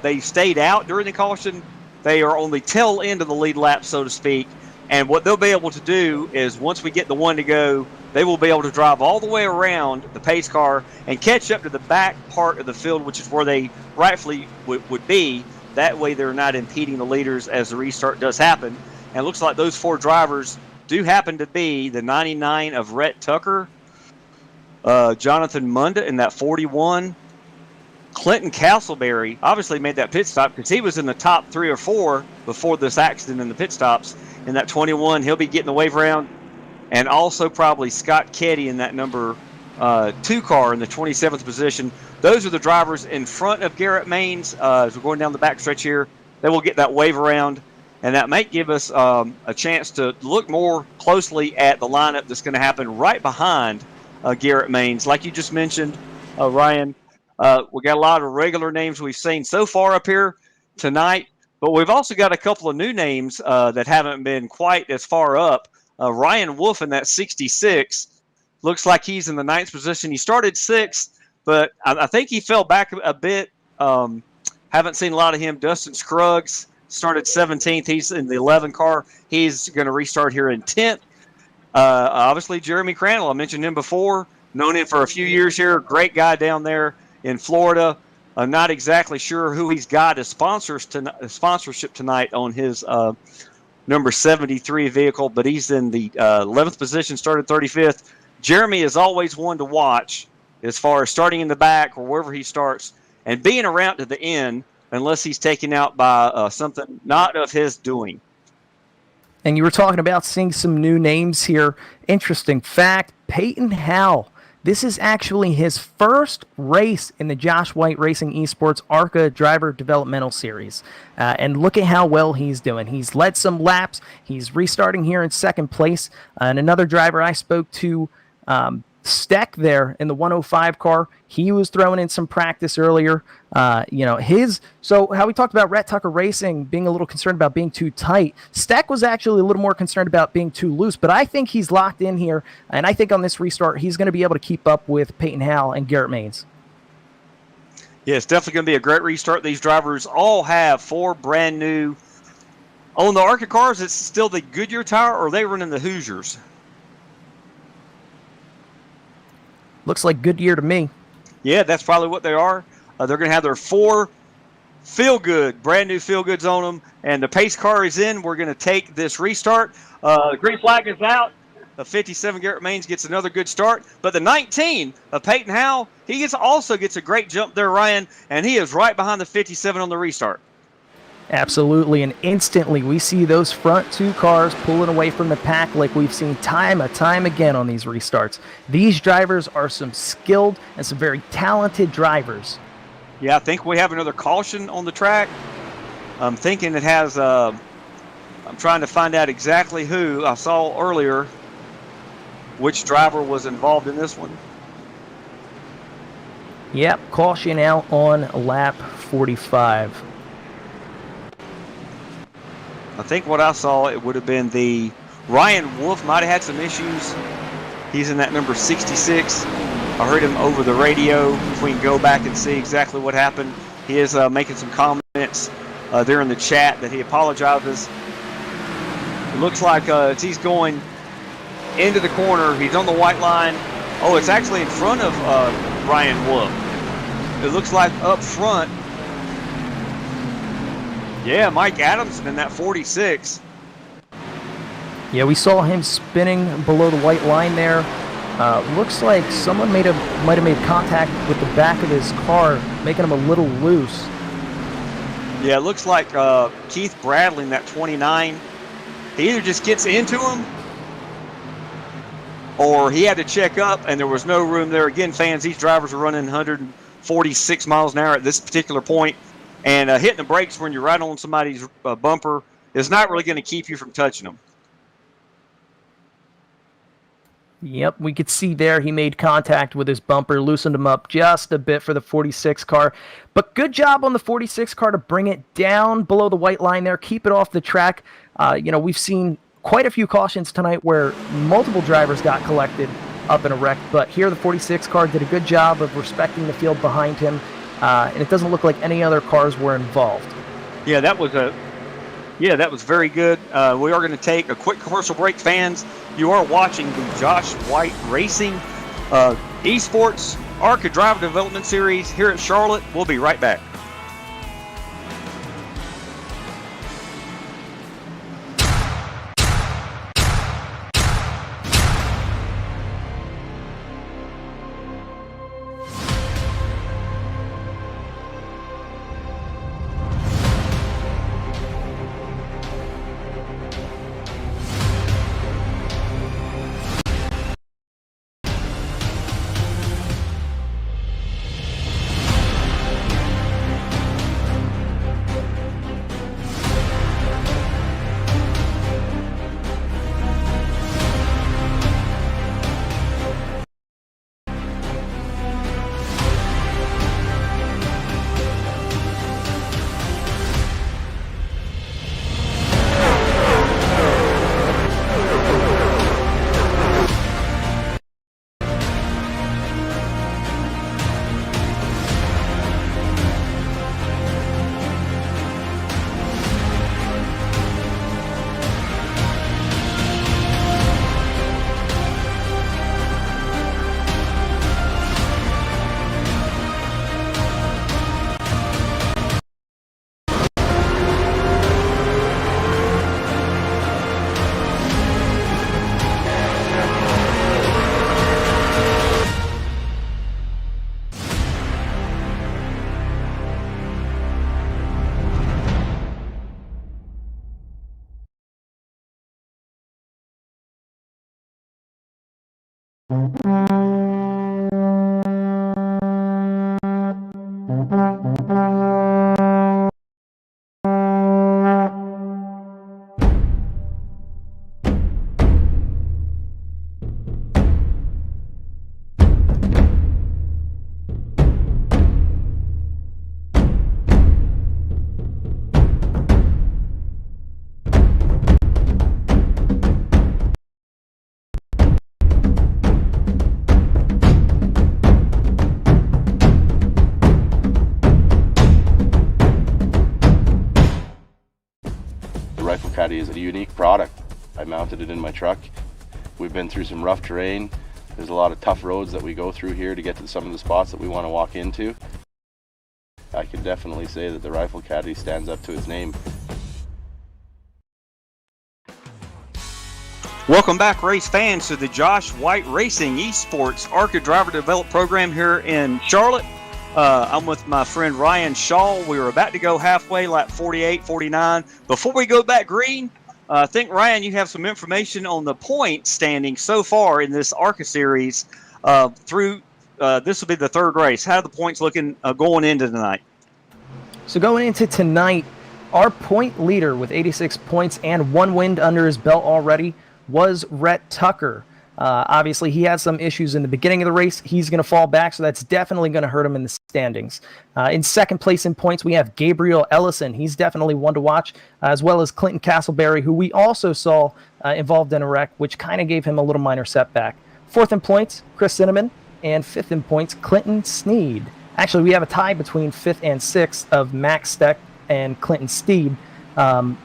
They stayed out during the caution. They are on the tail end of the lead lap, so to speak. And what they'll be able to do is once we get the one to go, they will be able to drive all the way around the pace car and catch up to the back part of the field, which is where they rightfully would be. That way they're not impeding the leaders as the restart does happen. And it looks like those four drivers do happen to be the 99 of Rhett Tucker, Jonathan Munda in that 41, Clinton Castleberry obviously made that pit stop because he was in the top 3 or 4 before this accident in the pit stops. In that 21, he'll be getting the wave around. And also probably Scott Ketty in that number 2 car in the 27th position. Those are the drivers in front of Garrett Maines as we're going down the backstretch here. They will get that wave around. And that might give us a chance to look more closely at the lineup that's going to happen right behind Garrett Maines. Like you just mentioned, Ryan, we got a lot of regular names we've seen so far up here tonight, but we've also got a couple of new names that haven't been quite as far up. Ryan Wolf in that 66 looks like he's in the 9th position. He started 6th, but I think he fell back a bit. Haven't seen a lot of him. Dustin Scruggs started 17th. He's in the 11 car. He's going to restart here in 10th. Obviously, Jeremy Crandall, I mentioned him before. Known him for a few years here. Great guy down there in Florida. I'm not exactly sure who he's got as sponsorship tonight on his number 73 vehicle, but he's in the 11th position, started 35th. Jeremy is always one to watch as far as starting in the back or wherever he starts and being around to the end unless he's taken out by something not of his doing. And you were talking about seeing some new names here. Interesting fact, Peyton Howell. This is actually his first race in the Josh White Racing Esports ARCA Driver Developmental Series. And look at how well he's doing. He's led some laps. He's restarting here in second place. And another driver I spoke to, Steck there in the 105 car, he was throwing in some practice earlier. So how we talked about Rhett Tucker Racing being a little concerned about being too tight, Steck was actually a little more concerned about being too loose, but I think he's locked in here, and I think on this restart he's going to be able to keep up with Peyton Howell and Garrett Maines. Yeah, it's definitely going to be a great restart. These drivers all have 4 brand new. On the ARCA cars, it's still the Goodyear tire, or are they running the Hoosiers? Looks like Goodyear to me. Yeah, that's probably what they are. They're going to have their 4 brand new feel goods on them, and the pace car is in. We're going to take this restart. The green flag is out. of 57, Garrett Maines, gets another good start. But the 19 of Peyton Howell, he also gets a great jump there, Ryan, and he is right behind the 57 on the restart. Absolutely, and instantly we see those front two cars pulling away from the pack like we've seen time and time again on these restarts. These drivers are some skilled and some very talented drivers. Yeah, I think we have another caution on the track. I'm thinking it has, I'm trying to find out exactly who. I saw earlier which driver was involved in this one. Yep, caution out on lap 45. I think what I saw, it would have been the Ryan Wolf might have had some issues. He's in that number 66. I heard him over the radio. If we can go back and see exactly what happened. He is making some comments there in the chat that he apologizes. It looks like as he's going into the corner, he's on the white line. Oh, it's actually in front of Ryan Wolf. It looks like up front. Yeah, Mike Adamson in that 46. Yeah, we saw him spinning below the white line there. Looks like someone might have made contact with the back of his car, making him a little loose. Yeah, it looks like Keith Bradley in that 29. He either just gets into him, or he had to check up, and there was no room there. Again, fans, these drivers are running 146 miles an hour at this particular point. And hitting the brakes when you're right on somebody's bumper is not really going to keep you from touching them. Yep, we could see there he made contact with his bumper, loosened him up just a bit for the 46 car. But good job on the 46 car to bring it down below the white line there, keep it off the track. We've seen quite a few cautions tonight where multiple drivers got collected up in a wreck. But here the 46 car did a good job of respecting the field behind him. And it doesn't look like any other cars were involved. Yeah, that was very good. We are going to take a quick commercial break, fans. You are watching the Josh White Racing Esports ARCA Driver Development Series here at Charlotte. We'll be right back. Rifle Caddy is a unique product. I mounted it in my truck. We've been through some rough terrain. There's a lot of tough roads that we go through here to get to some of the spots that we want to walk into. I can definitely say that the Rifle Caddy stands up to its name. Welcome back, race fans, to the Josh White Racing Esports ARCA Driver Develop Program here in Charlotte. I'm with my friend Ryan Shaw. We were about to go halfway, lap 48, 49. Before we go back green, I think, Ryan, you have some information on the point standing so far in this ARCA series through this will be the third race. How are the points looking going into tonight? So going into tonight, our point leader with 86 points and 1 win under his belt already was Rhett Tucker. Obviously, he had some issues in the beginning of the race. He's going to fall back, so that's definitely going to hurt him in the standings. In second place in points, we have Gabriel Ellison. He's definitely one to watch, as well as Clinton Castleberry, who we also saw involved in a wreck, which kind of gave him a little minor setback. Fourth in points, Chris Cinnamon, and fifth in points, Clinton Sneed. Actually, we have a tie between fifth and sixth of Max Steck and Clinton Steed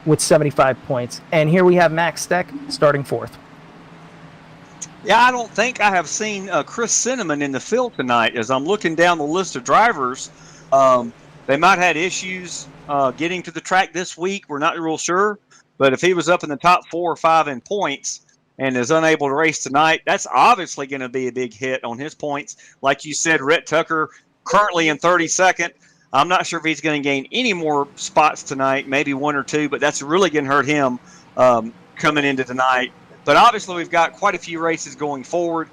with 75 points. And here we have Max Steck starting fourth. Yeah, I don't think I have seen Chris Cinnamon in the field tonight. As I'm looking down the list of drivers, they might have had issues getting to the track this week. We're not real sure. But if he was up in the top 4 or 5 in points and is unable to race tonight, that's obviously going to be a big hit on his points. Like you said, Rhett Tucker currently in 32nd. I'm not sure if he's going to gain any more spots tonight, maybe 1 or 2, but that's really going to hurt him coming into tonight. But obviously, we've got quite a few races going forward.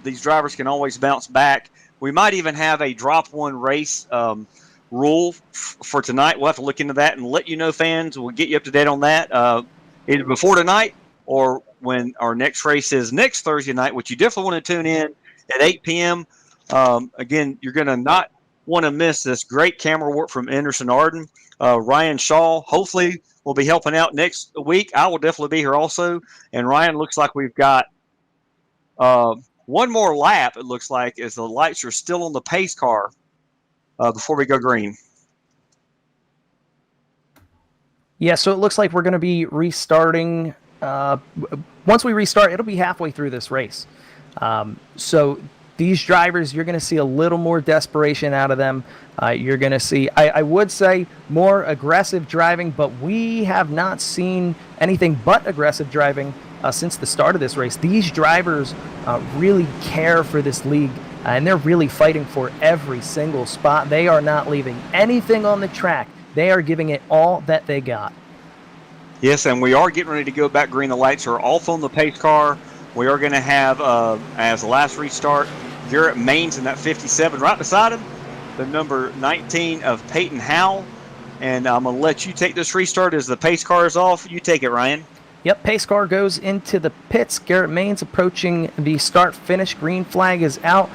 These drivers can always bounce back. We might even have a drop one race rule for tonight. We'll have to look into that and let you know, fans. We'll get you up to date on that either before tonight or when our next race is next Thursday night, which you definitely want to tune in at 8 p.m. Again, you're going to not want to miss this great camera work from Anderson Arden. Ryan Shaw, hopefully, will be helping out next week. I will definitely be here also. And Ryan, looks like we've got one more lap, it looks like, as the lights are still on the pace car before we go green. Yeah, so it looks like we're going to be restarting. Once we restart, it'll be halfway through this race. So these drivers, you're going to see a little more desperation out of them. You're going to see, I would say, more aggressive driving, but we have not seen anything but aggressive driving since the start of this race. These drivers really care for this league, and they're really fighting for every single spot. They are not leaving anything on the track. They are giving it all that they got. Yes, and we are getting ready to go back green. The lights are off on the pace car. We are going to have, as the last restart, Garrett Maines in that 57. Right beside him, the number 19 of Peyton Howell. And I'm going to let you take this restart as the pace car is off. You take it, Ryan. Yep, pace car goes into the pits. Garrett Maines approaching the start-finish. Green flag is out.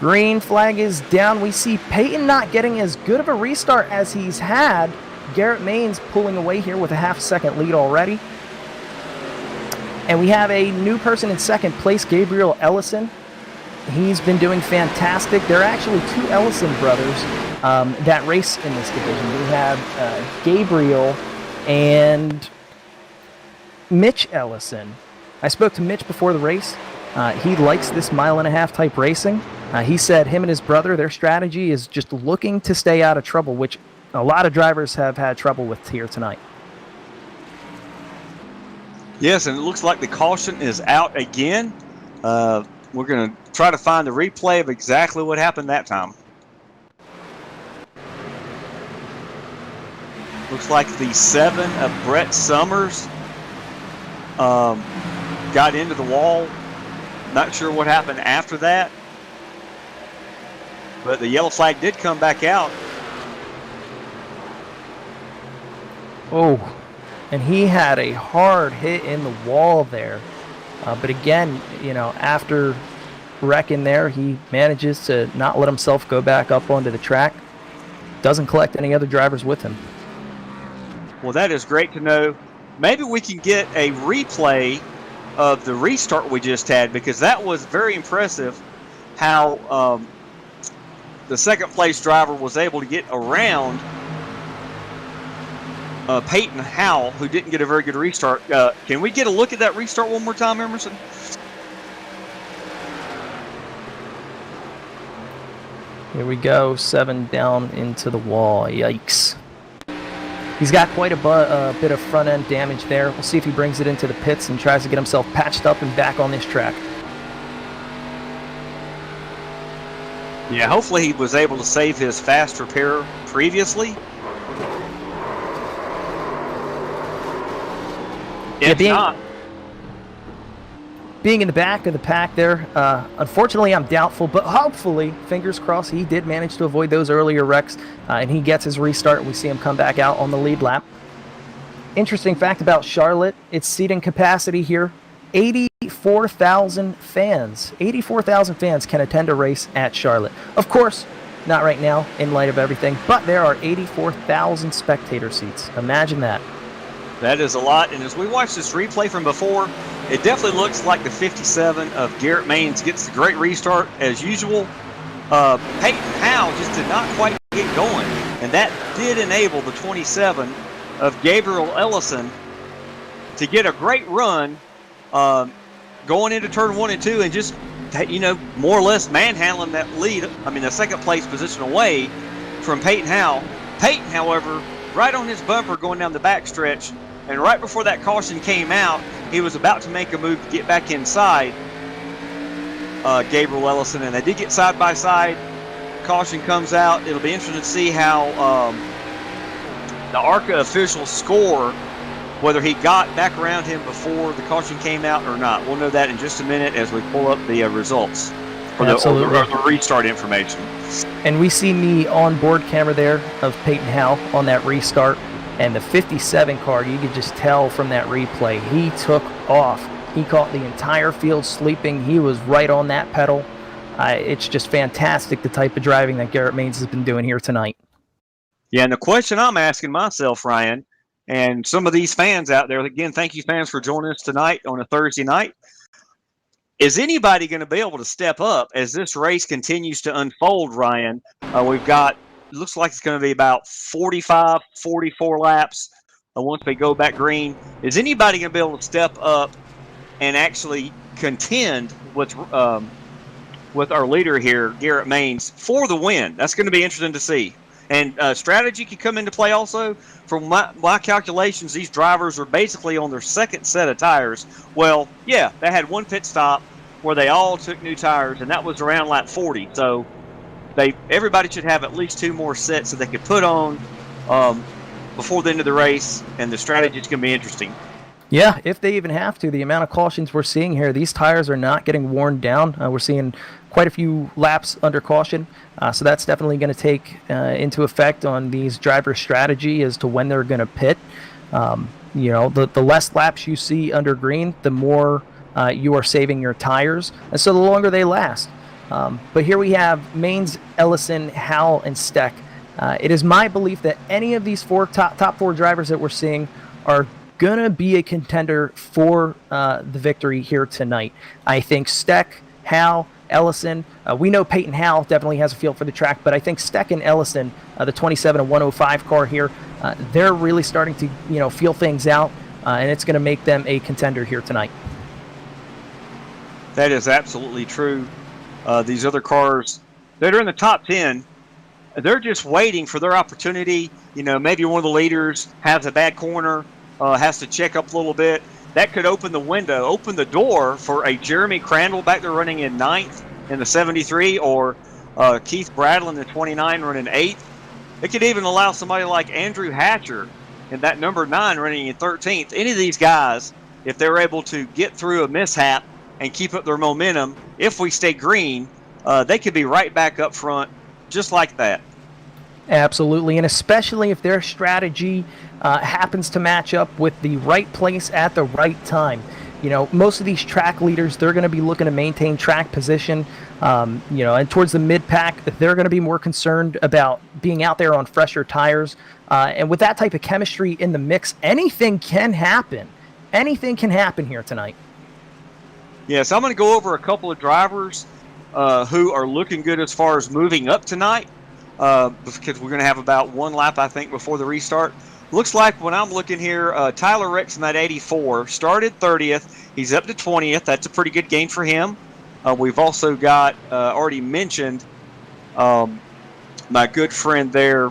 Green flag is down. We see Peyton not getting as good of a restart as he's had. Garrett Maines pulling away here with a half-second lead already. And we have a new person in second place, Gabriel Ellison. He's been doing fantastic. There are actually 2 Ellison brothers that race in this division. We have Gabriel and Mitch Ellison. I spoke to Mitch before the race. He likes this 1.5 mile type racing. He said him and his brother, their strategy is just looking to stay out of trouble, which a lot of drivers have had trouble with here tonight. Yes, and it looks like the caution is out again. We're going to try to find the replay of exactly what happened that time. Looks like the 7 of Brett Summers got into the wall. Not sure what happened after that. But the yellow flag did come back out. Oh, and he had a hard hit in the wall there. But again, after wrecking there, he manages to not let himself go back up onto the track. Doesn't collect any other drivers with him. Well, that is great to know. Maybe we can get a replay of the restart we just had, because that was very impressive how the second place driver was able to get around Peyton Howell, who didn't get a very good restart. Can we get a look at that restart one more time, Emerson? Here we go, 7 down into the wall. Yikes. He's got quite a bit of front end damage there. We'll see if he brings it into the pits and tries to get himself patched up and back on this track. Yeah, hopefully he was able to save his fast repair previously. If not, being in the back of the pack there, unfortunately I'm doubtful, but hopefully, fingers crossed, he did manage to avoid those earlier wrecks, and he gets his restart. We see him come back out on the lead lap. Interesting fact about Charlotte, its seating capacity here, 84,000 fans. 84,000 fans can attend a race at Charlotte. Of course, not right now in light of everything, but there are 84,000 spectator seats. Imagine that. That is a lot, and as we watch this replay from before, it definitely looks like the 57 of Garrett Maines gets the great restart as usual. Peyton Howe just did not quite get going, and that did enable the 27 of Gabriel Ellison to get a great run going into turn 1 and 2 and just, more or less manhandling that lead, the second place position away from Peyton Howe. Peyton, however, right on his bumper going down the backstretch, and right before that caution came out, he was about to make a move to get back inside Gabriel Ellison, and they did get side by side. Caution comes out. It'll be interesting to see how the ARCA officials score, whether he got back around him before the caution came out or not. We'll know that in just a minute as we pull up the results for the restart information. And we see the onboard camera there of Peyton Howe on that restart. And the 57 car, you could just tell from that replay, he took off. He caught the entire field sleeping. He was right on that pedal. It's just fantastic, the type of driving that Garrett Maines has been doing here tonight. Yeah, and the question I'm asking myself, Ryan, and some of these fans out there, again, thank you fans for joining us tonight on a Thursday night. Is anybody going to be able to step up as this race continues to unfold, Ryan? We've got, it looks like it's going to be about 45, 44 laps once they go back green. Is anybody going to be able to step up and actually contend with our leader here, Garrett Maines, for the win? That's going to be interesting to see. And strategy could come into play also. From my calculations, these drivers are basically on their second set of tires. Well, yeah, they had one pit stop where they all took new tires, and that was around lap 40. So everybody should have at least 2 more sets that they could put on before the end of the race, and the strategy is going to be interesting. Yeah, if they even have to. The amount of cautions we're seeing here, these tires are not getting worn down. We're seeing quite a few laps under caution, so that's definitely going to take into effect on these drivers' strategy as to when they're going to pit. The less laps you see under green, the more you are saving your tires, and so the longer they last. But here we have Maines, Ellison, Howell, and Steck. It is my belief that any of these top 4 drivers that we're seeing are going to be a contender for the victory here tonight. I think Steck, Howell, Ellison, we know Peyton Howe definitely has a feel for the track, but I think Steck and Ellison, the 27 and 105 car here, they're really starting to feel things out, and it's going to make them a contender here tonight. That is absolutely true. These other cars that are in the top 10, they're just waiting for their opportunity. Maybe one of the leaders has a bad corner, has to check up a little bit. That could open the door for a Jeremy Crandall back there running in 9th in the 73, or Keith Bradley in the 29 running 8th. It could even allow somebody like Andrew Hatcher in that number 9 running in 13th. Any of these guys, if they're able to get through a mishap and keep up their momentum, if we stay green, they could be right back up front just like that. Absolutely, and especially if their strategy happens to match up with the right place at the right time. Most of these track leaders, they're going to be looking to maintain track position, and towards the mid-pack, they're going to be more concerned about being out there on fresher tires. And with that type of chemistry in the mix, anything can happen. Anything can happen here tonight. Yes, I'm going to go over a couple of drivers who are looking good as far as moving up tonight. Because we're going to have about 1 lap, I think, before the restart. Looks like when I'm looking here, Tyler Ricks in that 84 started 30th. He's up to 20th. That's a pretty good gain for him. We've also got, already mentioned, my good friend there,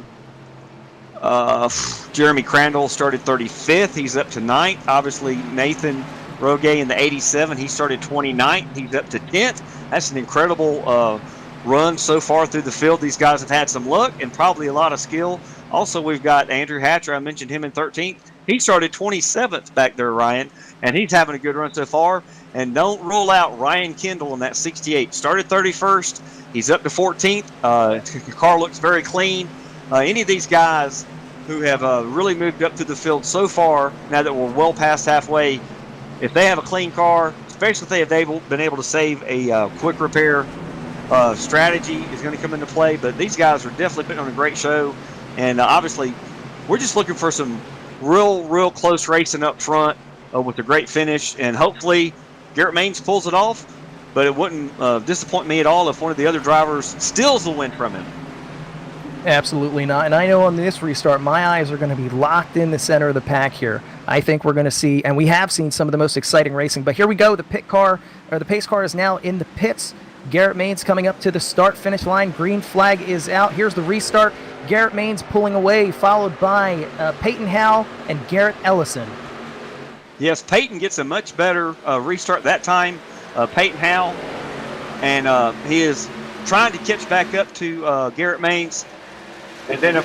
Jeremy Crandall started 35th. He's up to 9th. Obviously, Nathan Roge in the 87. He started 29th. He's up to 10th. That's an incredible run so far through the field. These guys have had some luck and probably a lot of skill. Also, we've got Andrew Hatcher. I mentioned him in 13th. He started 27th back there, Ryan, and he's having a good run so far. And don't rule out Ryan Kendall in that 68. Started 31st. He's up to 14th. The car looks very clean. Any of these guys who have really moved up through the field so far, now that we're well past halfway, if they have a clean car, especially if they have been able to save a quick repair strategy, is going to come into play. But these guys are definitely putting on a great show. And obviously, we're just looking for some real close racing up front with a great finish. And hopefully, Garrett Maines pulls it off. But it wouldn't disappoint me at all if one of the other drivers steals the win from him. Absolutely not. And I know on this restart, my eyes are going to be locked in the center of the pack here. I think we're going to see, and we have seen some of the most exciting racing. But here we go. The pace car is now in the pits. Garrett Maines coming up to the start-finish line. Green flag is out. Here's the restart. Garrett Maines pulling away, followed by Peyton Howe and Garrett Ellison. Yes, Peyton gets a much better restart that time. Peyton Howe, and he is trying to catch back up to Garrett Maines. And then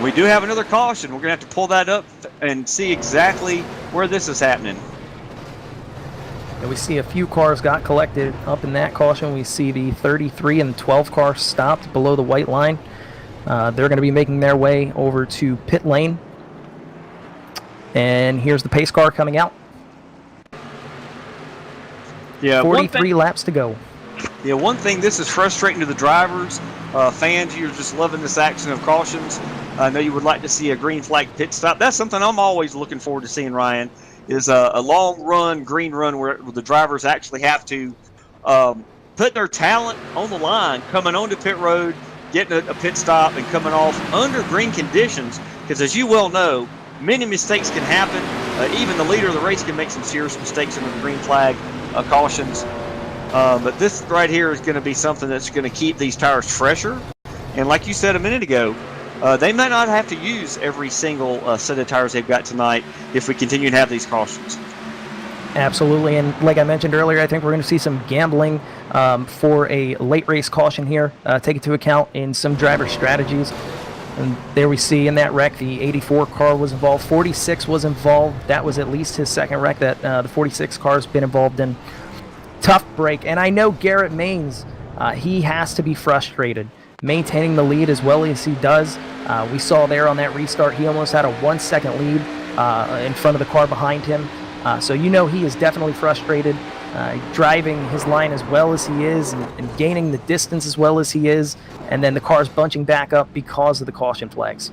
we do have another caution. We're going to have to pull that up and see exactly where this is happening. And we see a few cars got collected up in that caution. We see the 33 and the 12 car stopped below the white line. They're going to be making their way over to pit lane. And here's the pace car coming out. Yeah, 43 laps to go. Yeah, one thing, this is frustrating to the drivers. Fans, you're just loving this action of cautions. I know you would like to see a green flag pit stop. That's something I'm always looking forward to seeing, Ryan, is a long run, green run where the drivers actually have to put their talent on the line, coming onto pit road, getting a pit stop, and coming off under green conditions. Because as you well know, many mistakes can happen. Even the leader of the race can make some serious mistakes under the green flag cautions. But this right here is going to be something that's going to keep these tires fresher. And like you said a minute ago, they might not have to use every single set of tires they've got tonight if we continue to have these cautions. Absolutely, and like I mentioned earlier, I think we're going to see some gambling for a late race caution here, take into account in some driver strategies. And there we see in that wreck, the 84 car was involved, 46 was involved. That was at least his second wreck that the 46 car has been involved in. Tough break, and I know Garrett Maines, he has to be frustrated maintaining the lead as well as he does. We saw there on that restart, he almost had a 1 second lead in front of the car behind him. So you know he is definitely frustrated, driving his line as well as he is and gaining the distance as well as he is, and then the car's bunching back up because of the caution flags.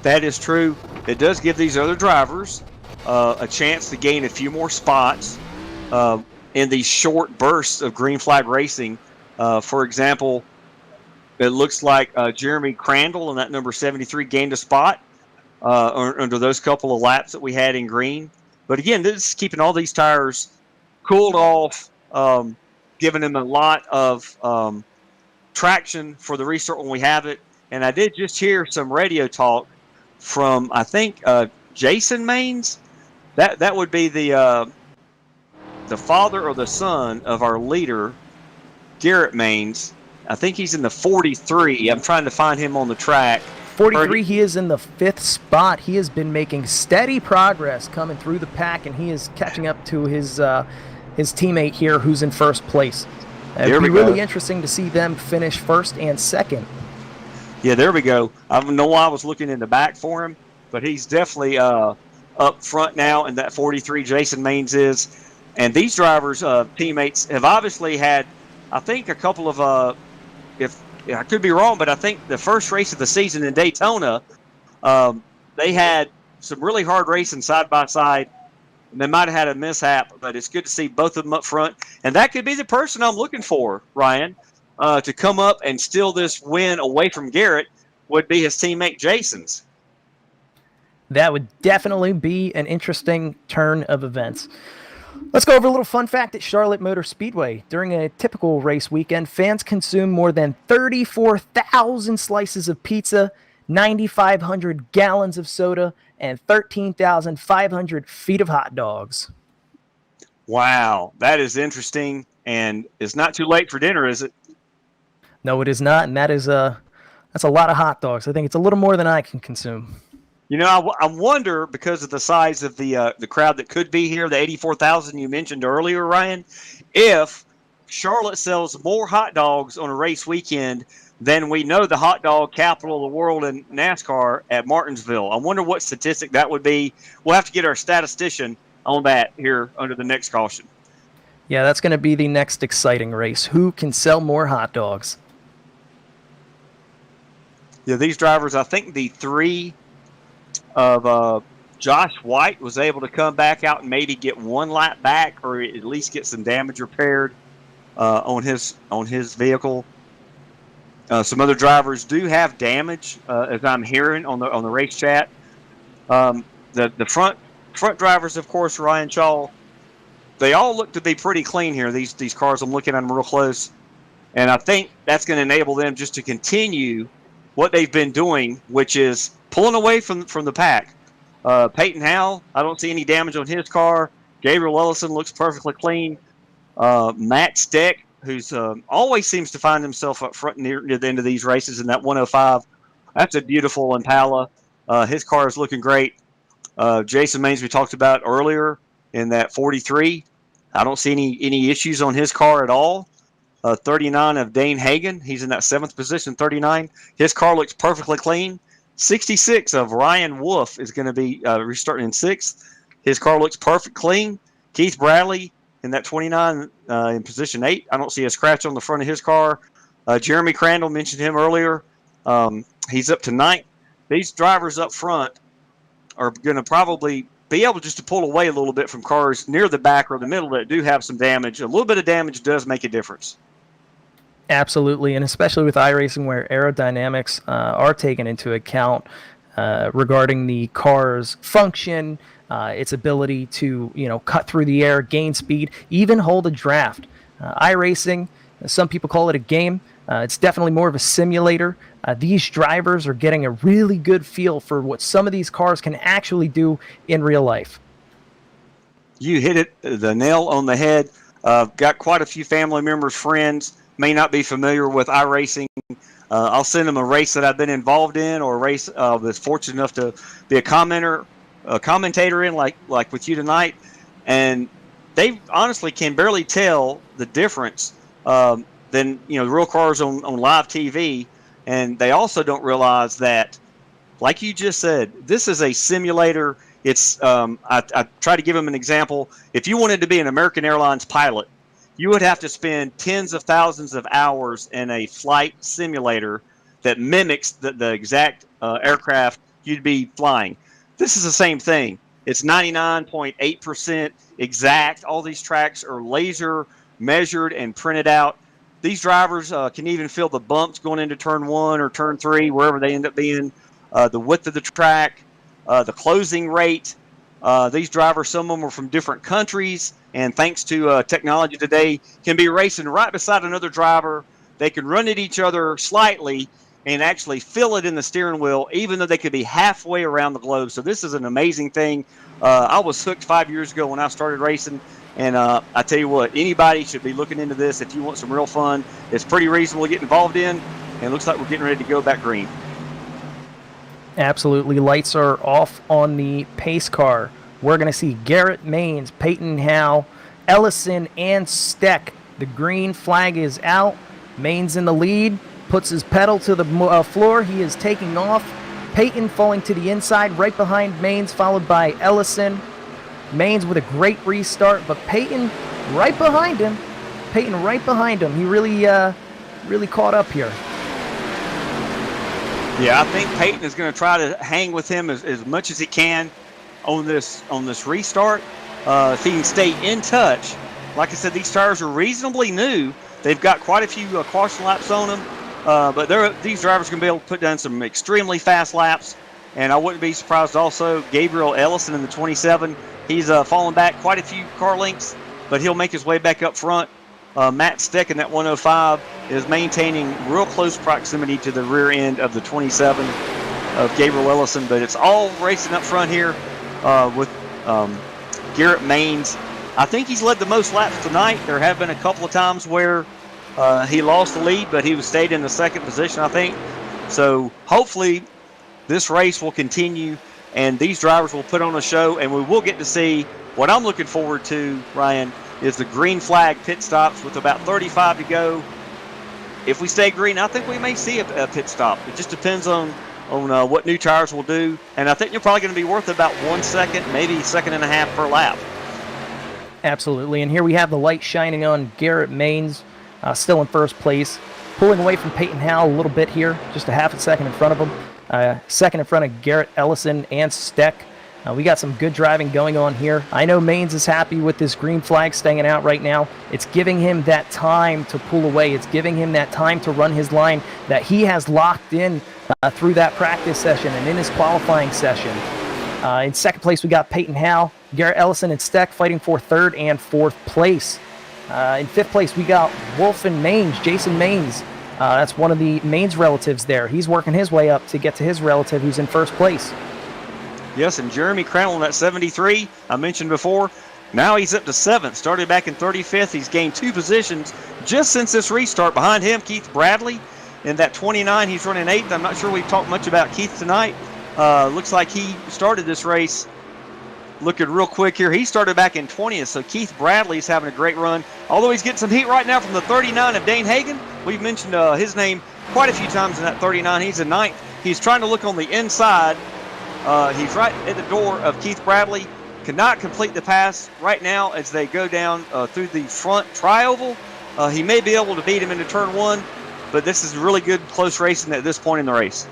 That is true. It does give these other drivers a chance to gain a few more spots in these short bursts of green flag racing. For example, it looks like Jeremy Crandall in that number 73 gained a spot under those couple of laps that we had in green. But again, this is keeping all these tires cooled off, giving them a lot of traction for the restart when we have it. And I did just hear some radio talk from, I think, Jason Maines. That would be the father or the son of our leader, Garrett Maines. I think he's in the 43. I'm trying to find him on the track. 43, he is in the 5th spot. He has been making steady progress coming through the pack, and he is catching up to his teammate here who's in first place. It would be really interesting to see them finish first and second. Yeah, there we go. I don't know why I was looking in the back for him, but he's definitely up front now, and that 43 Jason Maines is. And these drivers, teammates, have obviously had, I think, a couple of, if I could be wrong, but I think the first race of the season in Daytona, they had some really hard racing side by side. And they might have had a mishap, but it's good to see both of them up front. And that could be the person I'm looking for, Ryan, to come up and steal this win away from Garrett would be his teammate Jason's. That would definitely be an interesting turn of events. Let's go over a little fun fact at Charlotte Motor Speedway. During a typical race weekend, fans consume more than 34,000 slices of pizza, 9,500 gallons of soda, and 13,500 feet of hot dogs. Wow, that is interesting, and it's not too late for dinner, is it? No, it is not, and that's a lot of hot dogs. I think it's a little more than I can consume. You know, I wonder, because of the size of the crowd that could be here, the 84,000 you mentioned earlier, Ryan, if Charlotte sells more hot dogs on a race weekend than we know the hot dog capital of the world in NASCAR at Martinsville. I wonder what statistic that would be. We'll have to get our statistician on that here under the next caution. Yeah, that's going to be the next exciting race. Who can sell more hot dogs? Yeah, these drivers, I think the three of Josh White was able to come back out and maybe get one lap back, or at least get some damage repaired on his vehicle. Some other drivers do have damage, as I'm hearing on the race chat. The front drivers, of course, Ryan Shaw, they all look to be pretty clean here. These cars, I'm looking at them real close, and I think that's going to enable them just to continue what they've been doing, which is pulling away from the pack. Peyton Howell, I don't see any damage on his car. Gabriel Ellison looks perfectly clean. Matt Steck, who's always seems to find himself up front near the end of these races in that 105. That's a beautiful Impala. His car is looking great. Jason Maines, we talked about earlier in that 43. I don't see any issues on his car at all. 39 of Dane Hagen. He's in that 7th position, 39. His car looks perfectly clean. 66 of Ryan Wolf is going to be restarting in 6th. His car looks perfect clean. Keith Bradley in that 29 in position 8. I don't see a scratch on the front of his car. Jeremy Crandall, mentioned him earlier. He's up to 9th. These drivers up front are going to probably be able just to pull away a little bit from cars near the back or the middle that do have some damage. A little bit of damage does make a difference. Absolutely, and especially with iRacing, where aerodynamics are taken into account regarding the car's function, its ability to cut through the air, gain speed, even hold a draft. iRacing, some people call it a game. It's definitely more of a simulator. These drivers are getting a really good feel for what some of these cars can actually do in real life. You hit the nail on the head. Got quite a few family members, friends, may not be familiar with iRacing. I'll send them a race that I've been involved in, or a race that's fortunate enough to be a commentator in, like with you tonight, and they honestly can barely tell the difference than the real cars on live TV, and they also don't realize that, like you just said, this is a simulator. It's I try to give them an example. If you wanted to be an American Airlines pilot, you would have to spend tens of thousands of hours in a flight simulator that mimics the exact aircraft you'd be flying. This is the same thing. It's 99.8% exact. All these tracks are laser measured and printed out. These drivers can even feel the bumps going into turn 1 or turn 3, wherever they end up being, the width of the track, the closing rate. These drivers, some of them are from different countries, and thanks to technology today, can be racing right beside another driver. They can run at each other slightly and actually feel it in the steering wheel, even though they could be halfway around the globe. So this is an amazing thing. I was hooked 5 years ago when I started racing, and I tell you what, anybody should be looking into this if you want some real fun. It's pretty reasonable to get involved in, and it looks like we're getting ready to go back green. Absolutely. Lights are off on the pace car. We're going to see Garrett Maines, Peyton Howell, Ellison, and Steck. The green flag is out. Maines in the lead, puts his pedal to the floor. He is taking off. Peyton falling to the inside, right behind Maines, followed by Ellison. Maines with a great restart, but Peyton right behind him. He really caught up here. Yeah, I think Peyton is going to try to hang with him as much as he can on this restart. If he can stay in touch. Like I said, these tires are reasonably new. They've got quite a few caution laps on them, but these drivers are going to be able to put down some extremely fast laps. And I wouldn't be surprised also, Gabriel Ellison in the 27. He's fallen back quite a few car lengths, but he'll make his way back up front. Matt Steck in that 105 is maintaining real close proximity to the rear end of the 27 of Gabriel Ellison, but it's all racing up front here with Garrett Maines. I think he's led the most laps tonight. There have been a couple of times where he lost the lead, but he stayed in the second position, I think. So hopefully this race will continue, and these drivers will put on a show, and we will get to see what I'm looking forward to, Ryan, is the green flag pit stops with about 35 to go. If we stay green, I think we may see a pit stop. It just depends on what new tires will do, and I think you're probably going to be worth about 1 second, maybe second and a half per lap. Absolutely, and here we have the light shining on Garrett Maines, still in first place, pulling away from Peyton Howell a little bit here, just a half a second in front of him. Second in front of Garrett Ellison and Steck. We got some good driving going on here. I know Maines is happy with this green flag staying out right now. It's giving him that time to pull away. It's giving him that time to run his line that he has locked in through that practice session and in his qualifying session. In second place, we got Peyton Howell, Garrett Ellison, and Steck fighting for third and fourth place. In fifth place, we got Wolf and Maines, Jason Maines. That's one of the Maines relatives there. He's working his way up to get to his relative who's in first place. Yes, and Jeremy Crandall in that 73, I mentioned before. Now he's up to 7th. Started back in 35th. He's gained 2 positions just since this restart. Behind him, Keith Bradley in that 29. He's running 8th. I'm not sure we've talked much about Keith tonight. Looks like he started this race. Looking real quick here, he started back in 20th, so Keith Bradley's having a great run. Although he's getting some heat right now from the 39 of Dane Hagan. We've mentioned his name quite a few times in that 39. He's in 9th. He's trying to look on the inside. He's right at the door of Keith Bradley. Cannot complete the pass right now as they go down through the front tri-oval. He may be able to beat him into turn 1, but this is really good close racing at this point in the race.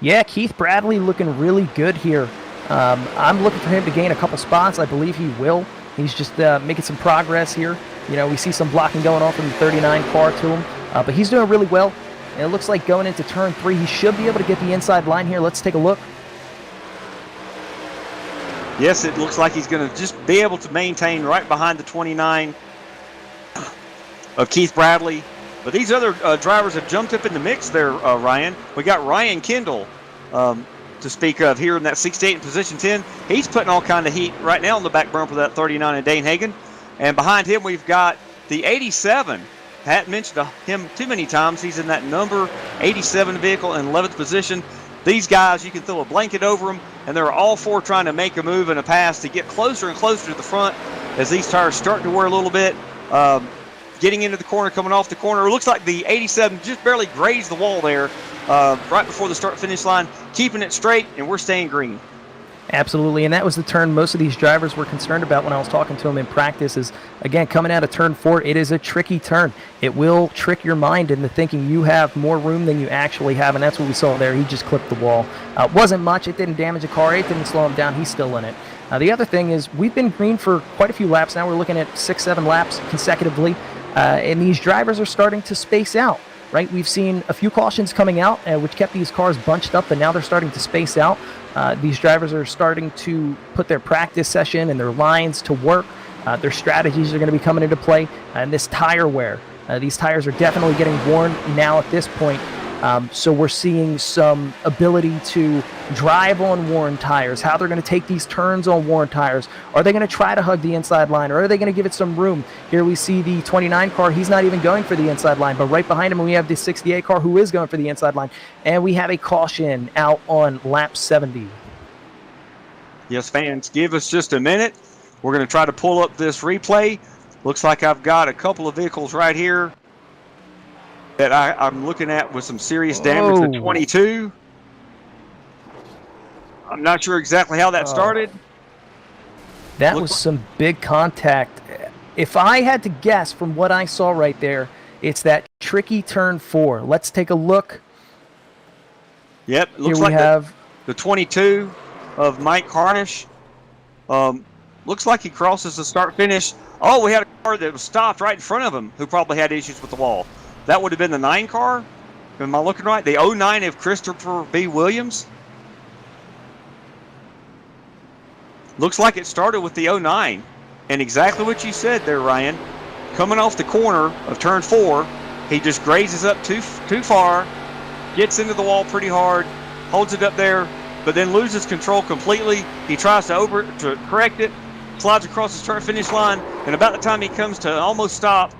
Yeah, Keith Bradley looking really good here. I'm looking for him to gain a couple spots. I believe he will. He's just making some progress here. You know, we see some blocking going on from the 39 car to him, but he's doing really well. And it looks like going into turn 3, he should be able to get the inside line here. Let's take a look. Yes, it looks like he's going to just be able to maintain right behind the 29 of Keith Bradley. But these other drivers have jumped up in the mix there, Ryan. We got Ryan Kendall to speak of here in that 68 in position 10. He's putting all kind of heat right now on the back bumper of that 39 of Dane Hagan. And behind him, we've got the 87. Hadn't mentioned him too many times. He's in that number 87 vehicle in 11th position. These guys, you can throw a blanket over them, and they're all 4 trying to make a move and a pass to get closer and closer to the front as these tires start to wear a little bit. Getting into the corner, coming off the corner. It looks like the 87 just barely grazed the wall there right before the start-finish line, keeping it straight, and we're staying green. Absolutely, and that was the turn most of these drivers were concerned about when I was talking to them in practice is, again, coming out of turn 4, it is a tricky turn. It will trick your mind into thinking you have more room than you actually have, and that's what we saw there. He just clipped the wall. Wasn't much. It didn't damage the car. It didn't slow him down. He's still in it. The other thing is we've been green for quite a few laps now. We're looking at 6-7 laps consecutively, and these drivers are starting to space out. Right, we've seen a few cautions coming out, which kept these cars bunched up, but now they're starting to space out. These drivers are starting to put their practice session and their lines to work. Their strategies are going to be coming into play. And this tire wear, these tires are definitely getting worn now at this point. So we're seeing some ability to drive on worn tires, how they're going to take these turns on worn tires. Are they going to try to hug the inside line, or are they going to give it some room? Here we see the 29 car. He's not even going for the inside line, but right behind him we have the 68 car who is going for the inside line. And we have a caution out on lap 70. Yes, fans, give us just a minute. We're going to try to pull up this replay. Looks like I've got a couple of vehicles right here that I'm looking at with some serious damage. The 22. I'm not sure exactly how that started. That was some big contact. If I had to guess from what I saw right there, it's that tricky turn 4. Let's take a look. Yep, it looks Here we like have the 22 of Mike Harnish. Looks like he crosses the start-finish. Oh, we had a car that was stopped right in front of him who probably had issues with the wall. That would have been the 9 car. Am I looking right? The 09 of Christopher B. Williams. Looks like it started with the 09. And exactly what you said there, Ryan. Coming off the corner of turn 4, he just grazes up too far, gets into the wall pretty hard, holds it up there, but then loses control completely. He tries to correct it, slides across the start finish line, and about the time he comes to almost stop,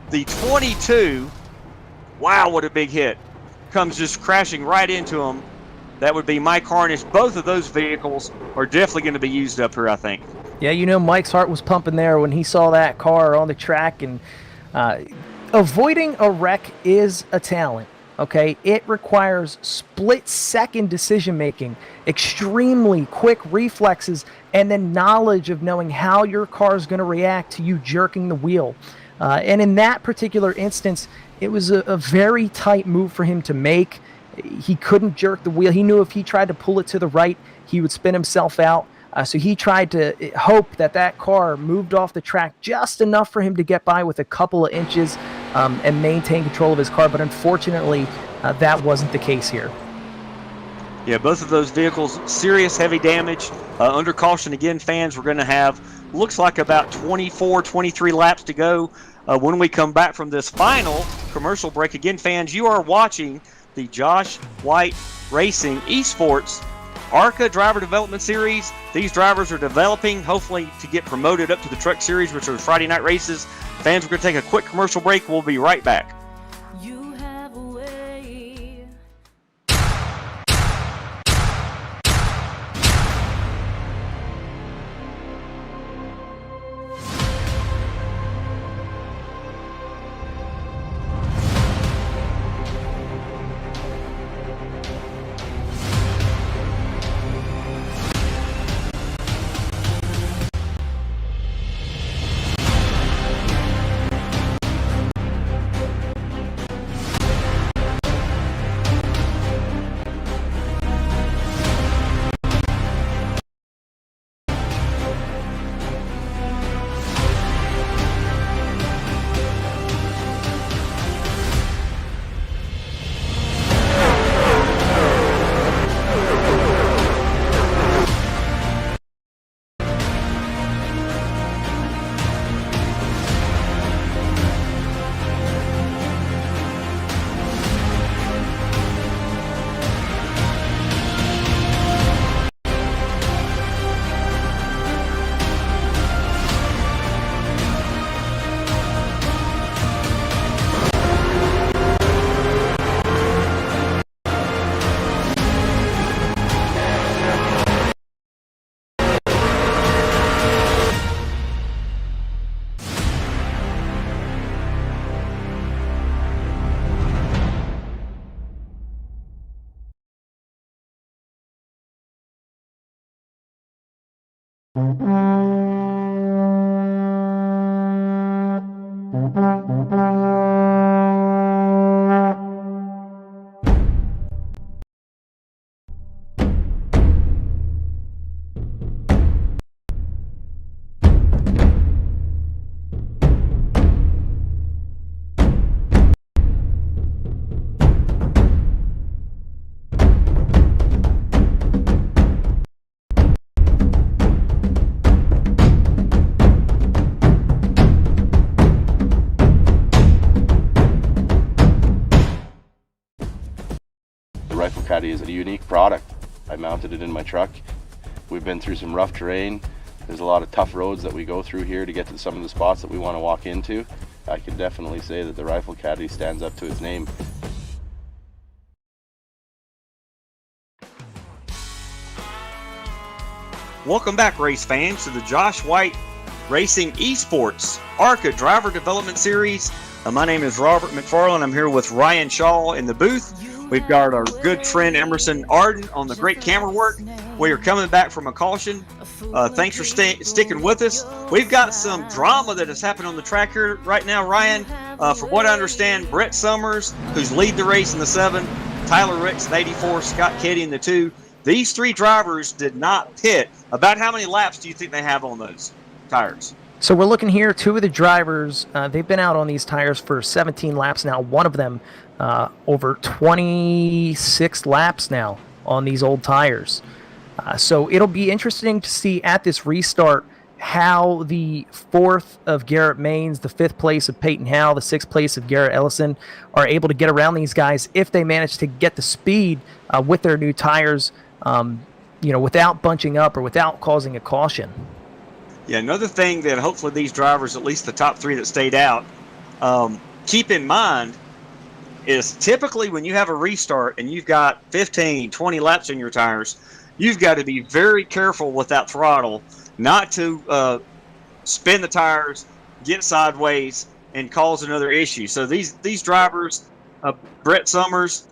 the 22, wow, what a big hit, comes just crashing right into him. That would be Mike Harnish. Both of those vehicles are definitely going to be used up here, I think. Yeah, you know, Mike's heart was pumping there when he saw that car on the track, and avoiding a wreck is a talent. Okay, it requires split-second decision-making, extremely quick reflexes, and then knowledge of knowing how your car is going to react to you jerking the wheel. And in that particular instance, it was a very tight move for him to make. He couldn't jerk the wheel. He knew if he tried to pull it to the right, he would spin himself out. So he tried to hope that car moved off the track just enough for him to get by with a couple of inches and maintain control of his car. But unfortunately, that wasn't the case here. Yeah, both of those vehicles, serious heavy damage. Under caution again, fans, we're going to have, looks like about 24, 23 laps to go. When we come back from this final commercial break, again, fans, you are watching the Josh White Racing Esports ARCA Driver Development Series. These drivers are developing, hopefully, to get promoted up to the Truck Series, which are Friday night races. Fans, we're going to take a quick commercial break. We'll be right back. You have a way. Rifle Caddy is a unique product. I mounted it in my truck. We've been through some rough terrain. There's a lot of tough roads that we go through here to get to some of the spots that we want to walk into. I can definitely say that the Rifle Caddy stands up to its name. Welcome back, race fans, to the Josh White Racing Esports ARCA Driver Development Series. My name is Robert McFarland. I'm here with Ryan Shaw in the booth. We've got our good friend Emerson Arden on the great camera work. We are coming back from a caution. Thanks for sticking with us. We've got some drama that has happened on the track here right now, Ryan. From what I understand, Brett Summers, who's lead the race in the 7, Tyler Ricks in the 84, Scott Keddy in the 2. These 3 drivers did not pit. About how many laps do you think they have on those tires? So we're looking here, 2 of the drivers, they've been out on these tires for 17 laps now. One of them over 26 laps now on these old tires. So it'll be interesting to see at this restart how the 4th of Garrett Maines, the 5th place of Peyton Howe, the 6th place of Garrett Ellison are able to get around these guys if they manage to get the speed with their new tires, without bunching up or without causing a caution. Yeah, another thing that hopefully these drivers, at least the top 3 that stayed out, keep in mind is typically when you have a restart and you've got 15, 20 laps in your tires, you've got to be very careful with that throttle not to spin the tires, get sideways, and cause another issue. So these drivers, Brett Summers,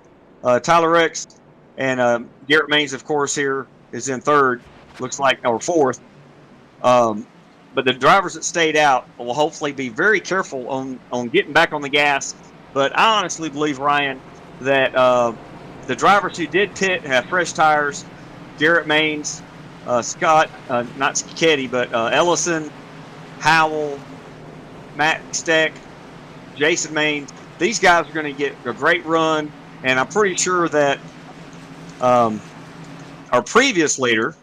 Tyler Rex, and Garrett Maines, of course, here is in 3rd, looks like, or 4th. But the drivers that stayed out will hopefully be very careful on getting back on the gas. But I honestly believe, Ryan, that the drivers who did pit have fresh tires, Garrett Maines, Scott, not Sketty, but Ellison, Howell, Matt Steck, Jason Maines. These guys are going to get a great run, and I'm pretty sure that our previous leader,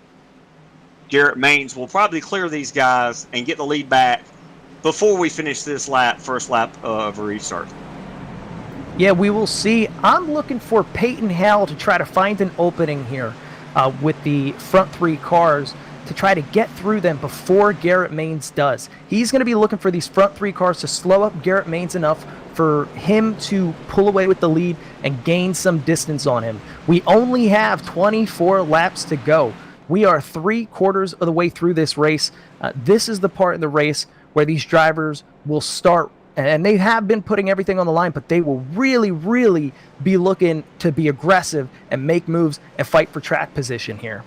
Garrett Maines, will probably clear these guys and get the lead back before we finish this first lap of a restart. Yeah, we will see. I'm looking for Peyton Howe to try to find an opening here with the front 3 cars to try to get through them before Garrett Maines does. He's going to be looking for these front 3 cars to slow up Garrett Maines enough for him to pull away with the lead and gain some distance on him. We only have 24 laps to go. We are 3/4 of the way through this race. This is the part of the race where these drivers will start, and they have been putting everything on the line, but they will really, really be looking to be aggressive and make moves and fight for track position here.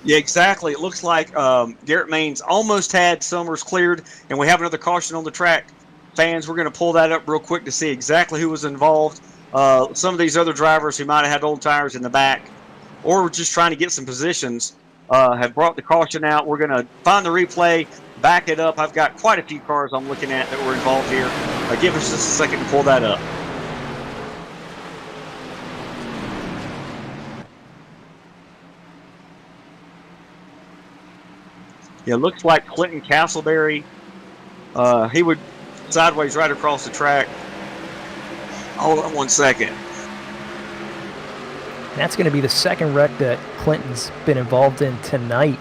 Yeah, exactly. It looks like Garrett Maines almost had Summers cleared, and we have another caution on the track. Fans, we're going to pull that up real quick to see exactly who was involved. Some of these other drivers who might have had old tires in the back or were just trying to get some positions have brought the caution out. We're going to find the replay, back it up. I've got quite a few cars I'm looking at that were involved here. Give us just a second to pull that up. Yeah, it looks like Clinton Castleberry. He would sideways right across the track. Hold on one second. That's going to be the second wreck that Clinton's been involved in tonight.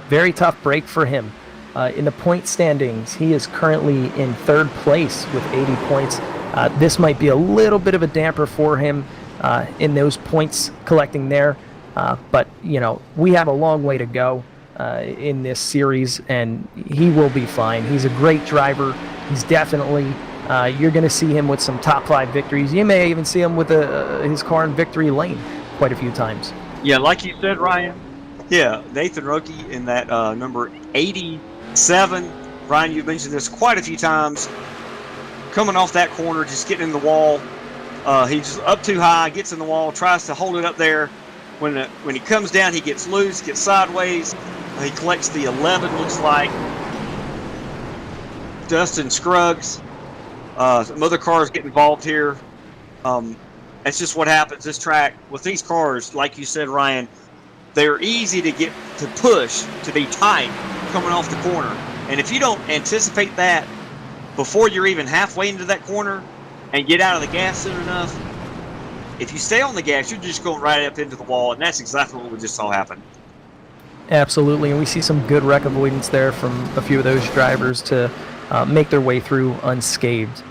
Very tough break for him. In the point standings, he is currently in 3rd place with 80 points. This might be a little bit of a damper for him in those points collecting there. But, we have a long way to go in this series, and he will be fine. He's a great driver. He's definitely, you're going to see him with some top 5 victories. You may even see him with his car in victory lane quite a few times. Yeah, like you said, Ryan. Yeah, Nathan Roki in that number 87. Ryan, you've mentioned this quite a few times. Coming off that corner, just getting in the wall. He's just up too high, gets in the wall, tries to hold it up there. When he comes down, he gets loose, gets sideways. He collects the 11, looks like. Dustin Scruggs. Some other cars get involved here. That's just what happens. This track, with these cars, like you said, Ryan, they're easy to push, to be tight coming off the corner. And if you don't anticipate that before you're even halfway into that corner and get out of the gas soon enough, if you stay on the gas, you're just going right up into the wall, and that's exactly what we just saw happen. Absolutely, and we see some good wreck avoidance there from a few of those drivers to make their way through unscathed.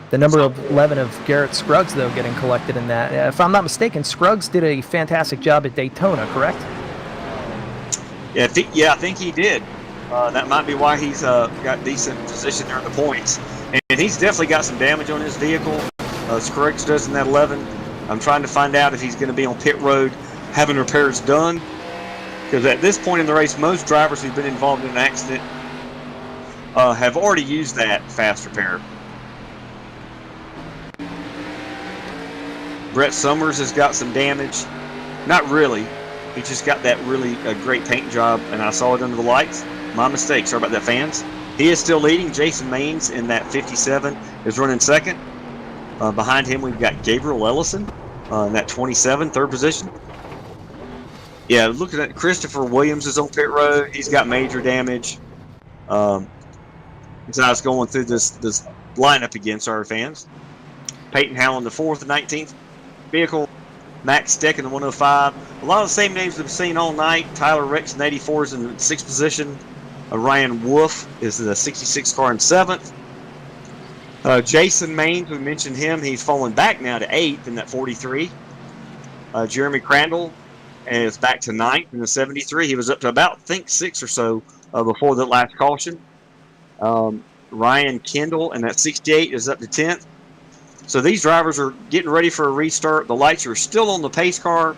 The number 11 of Garrett Scruggs, though, getting collected in that. If I'm not mistaken, Scruggs did a fantastic job at Daytona, correct? Yeah, I think he did. That might be why he's got decent position there in the points. And he's definitely got some damage on his vehicle. Scruggs does in that 11. I'm trying to find out if he's going to be on pit road having repairs done. Because at this point in the race, most drivers who've been involved in an accident have already used that fast repair. Brett Summers has got some damage. Not really. He just got that really great paint job, and I saw it under the lights. My mistake. Sorry about that, fans. He is still leading. Jason Maines in that 57 is running second. Behind him, we've got Gabriel Ellison in that 27, 3rd position. Yeah, looking at Christopher Williams is on pit road. He's got major damage. As I was going through this lineup again, sorry fans. Peyton Howell in the 4th and 19th vehicle. Max Steck in the 105. A lot of the same names we've seen all night. Tyler Ricks in 84 is in the 6th position. Ryan Wolf is in the 66 car in 7th. Jason Maines, we mentioned him. He's fallen back now to 8th in that 43. Jeremy Crandall is back to 9th in the 73. He was up to about, I think, 6 or so before the last caution. Ryan Kendall in that 68 is up to 10th. So these drivers are getting ready for a restart. The lights are still on the pace car.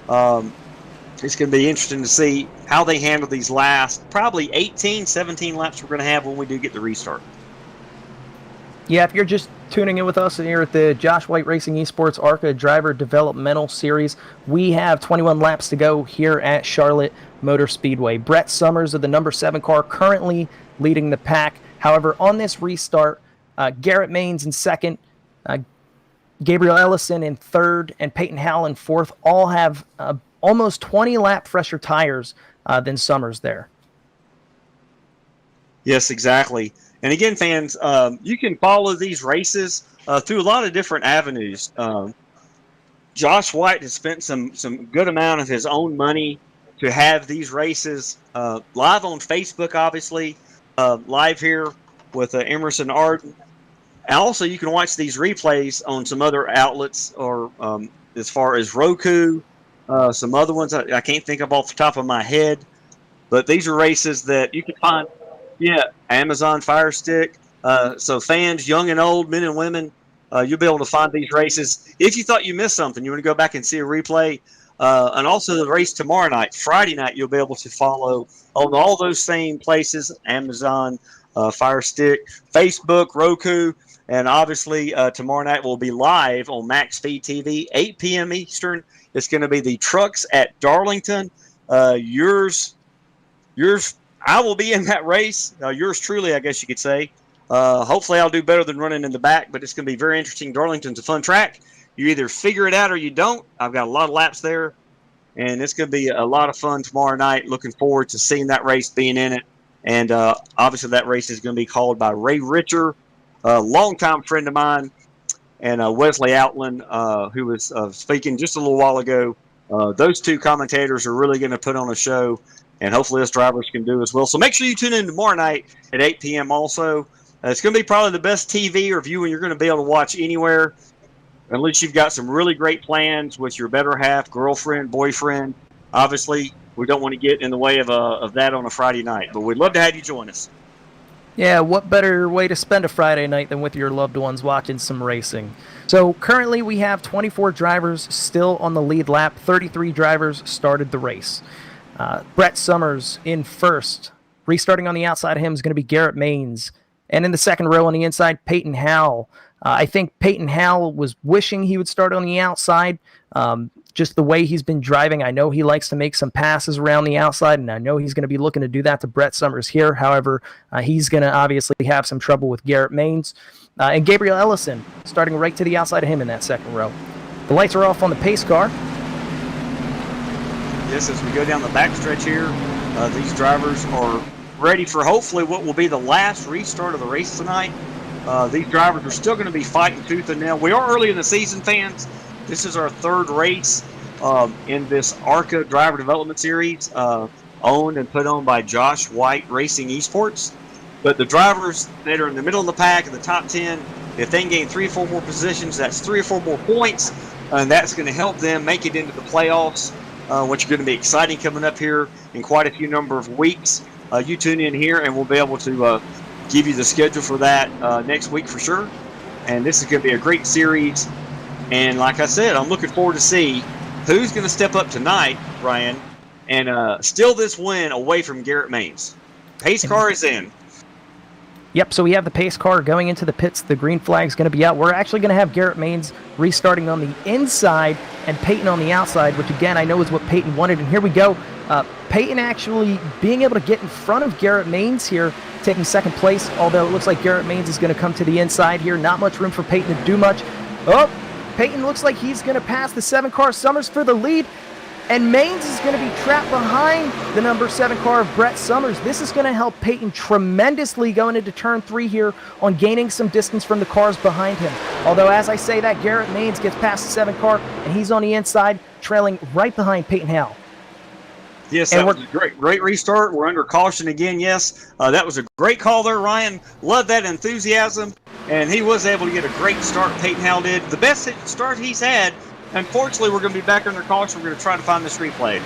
It's going to be interesting to see how they handle these last probably 18, 17 laps we're going to have when we do get the restart. Yeah, if you're just tuning in with us here at the Josh White Racing Esports ARCA Driver Developmental Series, we have 21 laps to go here at Charlotte Motor Speedway. Brett Summers of the number 7 car currently leading the pack. However, on this restart, Garrett Maines in 2nd, Gabriel Ellison in 3rd, and Peyton Howell in 4th all have almost 20 lap fresher tires than Summers there. Yes, exactly. And again, fans, you can follow these races through a lot of different avenues. Josh White has spent some good amount of his own money to have these races live on Facebook, obviously, live here with Emerson Arden. And also, you can watch these replays on some other outlets, or as far as Roku, some other ones I can't think of off the top of my head. But these are races that you can find, Amazon Fire Stick. So fans, young and old, men and women, you'll be able to find these races. If you thought you missed something, you want to go back and see a replay. And also the race tomorrow night, Friday night, you'll be able to follow on all those same places, Amazon, Fire Stick, Facebook, Roku. And obviously, tomorrow night will be live on Max Speed TV, 8 p.m. Eastern. It's going to be the trucks at Darlington. Yours, I will be in that race. Yours truly, I guess you could say. Hopefully, I'll do better than running in the back, but it's going to be very interesting. Darlington's a fun track. You either figure it out or you don't. I've got a lot of laps there, and it's going to be a lot of fun tomorrow night. Looking forward to seeing that race, being in it. And obviously, that race is going to be called by Ray Richer, a longtime friend of mine, and Wesley Outland, who was speaking just a little while ago. Those two commentators are really going to put on a show, and hopefully us drivers can do as well. So make sure you tune in tomorrow night at 8 p.m. also. It's going to be probably the best TV or viewing you're going to be able to watch anywhere, unless you've got some really great plans with your better half, girlfriend, boyfriend. Obviously, we don't want to get in the way of that on a Friday night, but we'd love to have you join us. Yeah, what better way to spend a Friday night than with your loved ones watching some racing? So currently we have 24 drivers still on the lead lap. 33 drivers started the race. Brett Summers in 1st. Restarting on the outside of him is going to be Garrett Maines. And in the 2nd row on the inside, Peyton Howell. I think Peyton Howell was wishing he would start on the outside. Just the way he's been driving, I know he likes to make some passes around the outside, and I know he's going to be looking to do that to Brett Summers here. However, he's going to obviously have some trouble with Garrett Maines. And Gabriel Ellison starting right to the outside of him in that 2nd row. The lights are off on the pace car. Yes, as we go down the backstretch here, these drivers are ready for hopefully what will be the last restart of the race tonight. These drivers are still going to be fighting tooth and nail. We are early in the season, fans. This is our 3rd race in this ARCA Driver Development Series, owned and put on by Josh White Racing Esports. But the drivers that are in the middle of the pack, in the top 10, if they can gain 3 or 4 more positions, that's 3 or 4 more points, and that's going to help them make it into the playoffs, which are going to be exciting coming up here in quite a few number of weeks. You tune in here, and we'll be able to give you the schedule for that next week for sure. And this is going to be a great series. And like I said, I'm looking forward to see who's going to step up tonight, Ryan, and steal this win away from Garrett Maines. Pace car is in. Yep, so we have the pace car going into the pits. The green flag's going to be out. We're actually going to have Garrett Maines restarting on the inside and Peyton on the outside, which again, I know is what Peyton wanted. And here we go. Peyton actually being able to get in front of Garrett Maines here, taking 2nd place, although it looks like Garrett Maines is going to come to the inside here. Not much room for Peyton to do much. Oh, Peyton looks like he's going to pass the 7 car Summers for the lead. And Maines is going to be trapped behind the number 7 car of Brett Summers. This is going to help Peyton tremendously going into turn 3 here on gaining some distance from the cars behind him. Although, as I say that, Garrett Maines gets past the 7 car, and he's on the inside, trailing right behind Peyton Howell. Yes, that was a great restart. We're under caution again, yes. That was a great call there, Ryan. Loved that enthusiasm, and he was able to get a great start, Peyton Howell did. The best start he's had. Unfortunately, we're going to be back under caution. We're going to try to find this replay.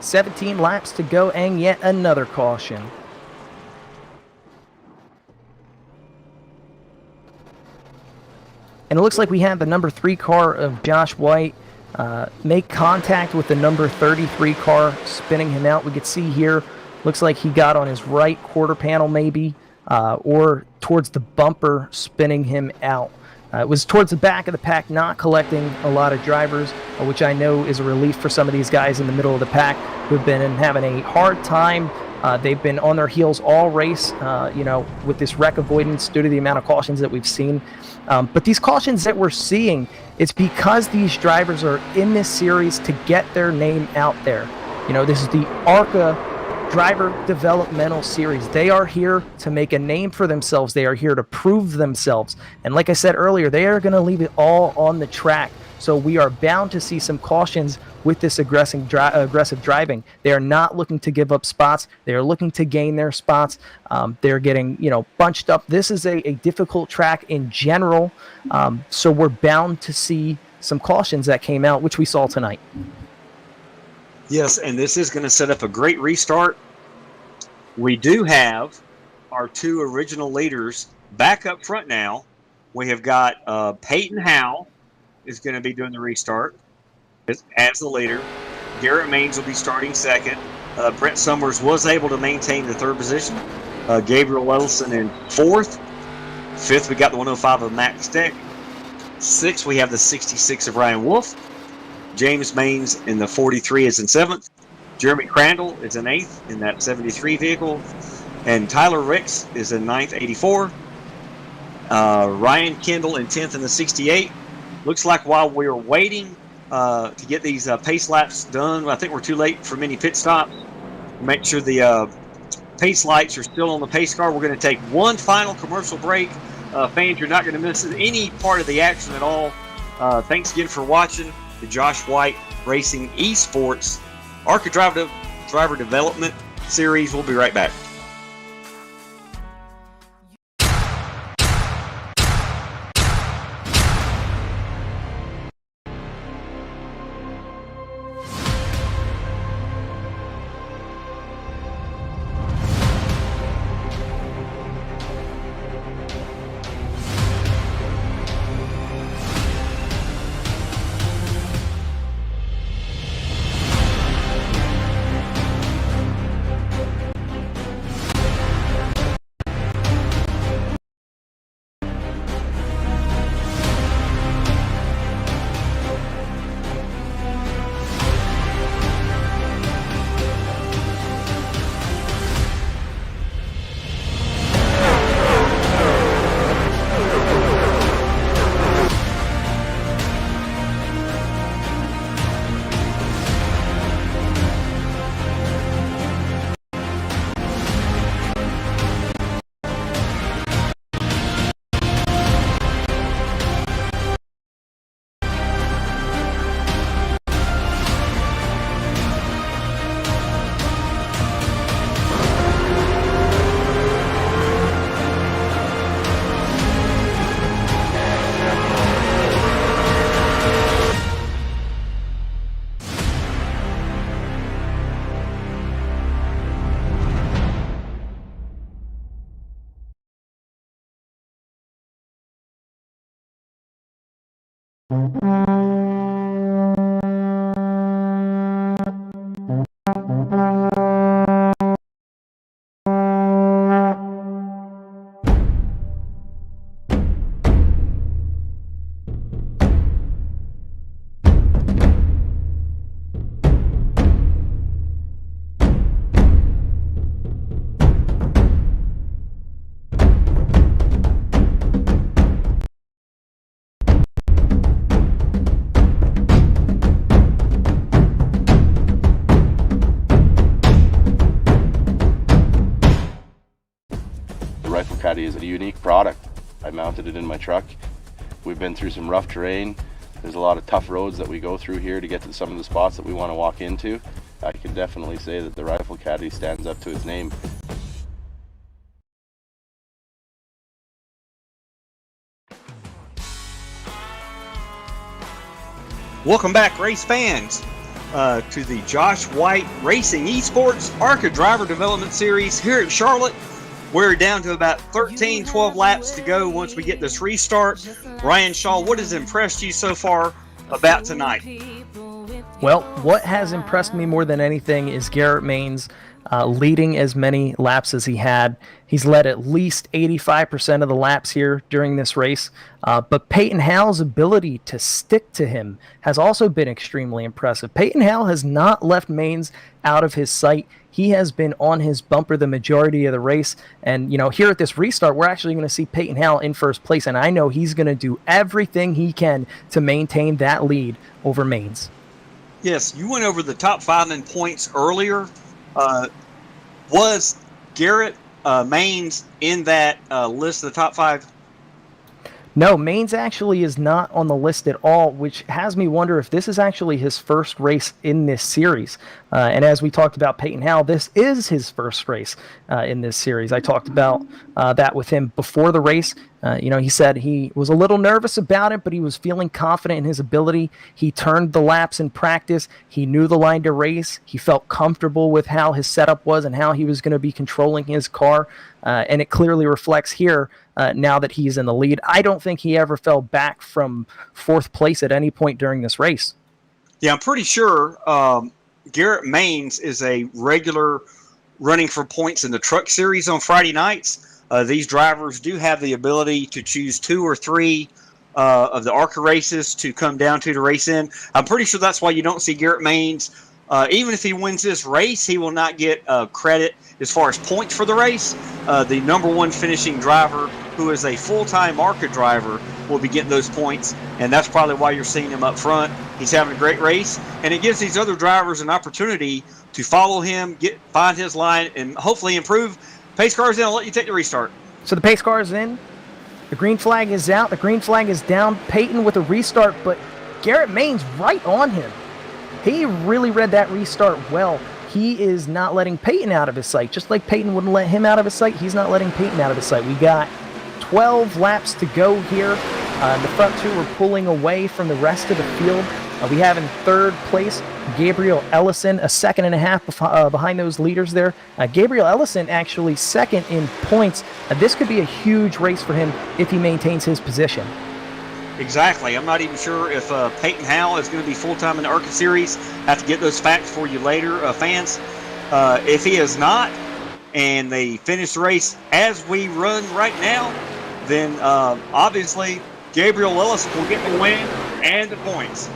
17 laps to go and yet another caution. And it looks like we have the number 3 car of Josh White make contact with the number 33 car, spinning him out. We could see here, looks like he got on his right quarter panel maybe, or towards the bumper, spinning him out. It was towards the back of the pack, not collecting a lot of drivers, which I know is a relief for some of these guys in the middle of the pack who have been having a hard time. They've been on their heels all race, with this wreck avoidance due to the amount of cautions that we've seen. But these cautions that we're seeing, it's because these drivers are in this series to get their name out there. This is the ARCA Driver Developmental Series. They are here to make a name for themselves. They are here to prove themselves. And like I said earlier, they are going to leave it all on the track. So we are bound to see some cautions with this aggressive driving. They are not looking to give up spots. They are looking to gain their spots. They're getting, bunched up. This is a difficult track in general. So we're bound to see some cautions that came out, which we saw tonight. Yes, and this is going to set up a great restart. We do have our 2 original leaders back up front now. We have got Peyton Howell is going to be doing the restart as the leader. Garrett Maines will be starting second. Brett Summers was able to maintain the 3rd position. Gabriel Ellison in 4th. 5th, we got the 105 of Max Steck. 6th, we have the 66 of Ryan Wolf. James Maines in the 43 is in 7th. Jeremy Crandall is in 8th in that 73 vehicle. And Tyler Ricks is in 9th, 84. Ryan Kendall in 10th in the 68. Looks like while we're waiting to get these pace laps done, I think we're too late for many pit stops. Make sure the pace lights are still on the pace car. We're going to take one final commercial break. Fans, you're not going to miss any part of the action at all. Thanks again for watching the Josh White Racing Esports ARCA Driver Development Series. We'll be right back. Caddy is a unique product. I mounted it in my truck. We've been through some rough terrain. There's a lot of tough roads that we go through here to get to some of the spots that we want to walk into. I can definitely say that the Rifle Caddy stands up to its name. Welcome back, race fans, to the Josh White Racing Esports ARCA Driver Development Series here at Charlotte. We're down to about 12 laps to go once we get this restart. Ryan Shaw, what has impressed you so far about tonight? Well, what has impressed me more than anything is Garrett Maines leading as many laps as he had. He's led at least 85% of the laps here during this race. But Peyton Howell's ability to stick to him has also been extremely impressive. Peyton Howell has not left Maines out of his sight. He has been on his bumper the majority of the race. And, you know, here at this restart, we're actually going to see Peyton Howell in first place. And I know he's going to do everything he can to maintain that lead over Maines. Yes, you went over the top 5 in points earlier. Was Garrett Maines in that list of the top 5? No, Maines actually is not on the list at all, which has me wonder if this is actually his first race in this series. And as we talked about Peyton Howell, this is his first race in this series. I talked about that with him before the race. You know, he said he was a little nervous about it, but he was feeling confident in his ability. He turned the laps in practice. He knew the line to race. He felt comfortable with how his setup was and how he was going to be controlling his car. And it clearly reflects here now that he's in the lead. I don't think he ever fell back from 4th place at any point during this race. Yeah, I'm pretty sure Garrett Maines is a regular running for points in the truck series on Friday nights. These drivers do have the ability to choose 2 or 3 of the ARCA races to come down to race in. I'm pretty sure that's why you don't see Garrett Maines. Even if he wins this race, he will not get credit as far as points for the race. The number 1 finishing driver, who is a full-time ARCA driver, will be getting those points, and that's probably why you're seeing him up front. He's having a great race, and it gives these other drivers an opportunity to follow him, find his line, and hopefully improve. Pace car's in. I'll let you take the restart. So the pace car is in. The green flag is out. The green flag is down. Peyton with a restart, but Garrett Maines right on him. He really read that restart well. He is not letting Peyton out of his sight. Just like Peyton wouldn't let him out of his sight, he's not letting Peyton out of his sight. We got 12 laps to go here. The front 2 are pulling away from the rest of the field. We have in 3rd place Gabriel Ellison, a 2.5 behind those leaders there. Gabriel Ellison actually 2nd in points. This could be a huge race for him if he maintains his position. Exactly. I'm not even sure if Peyton Howell is going to be full-time in the ARCA Series. I have to get those facts for you later, fans. If he is not, and they finish the race as we run right now, then obviously Gabriel Ellison will get the win and the points.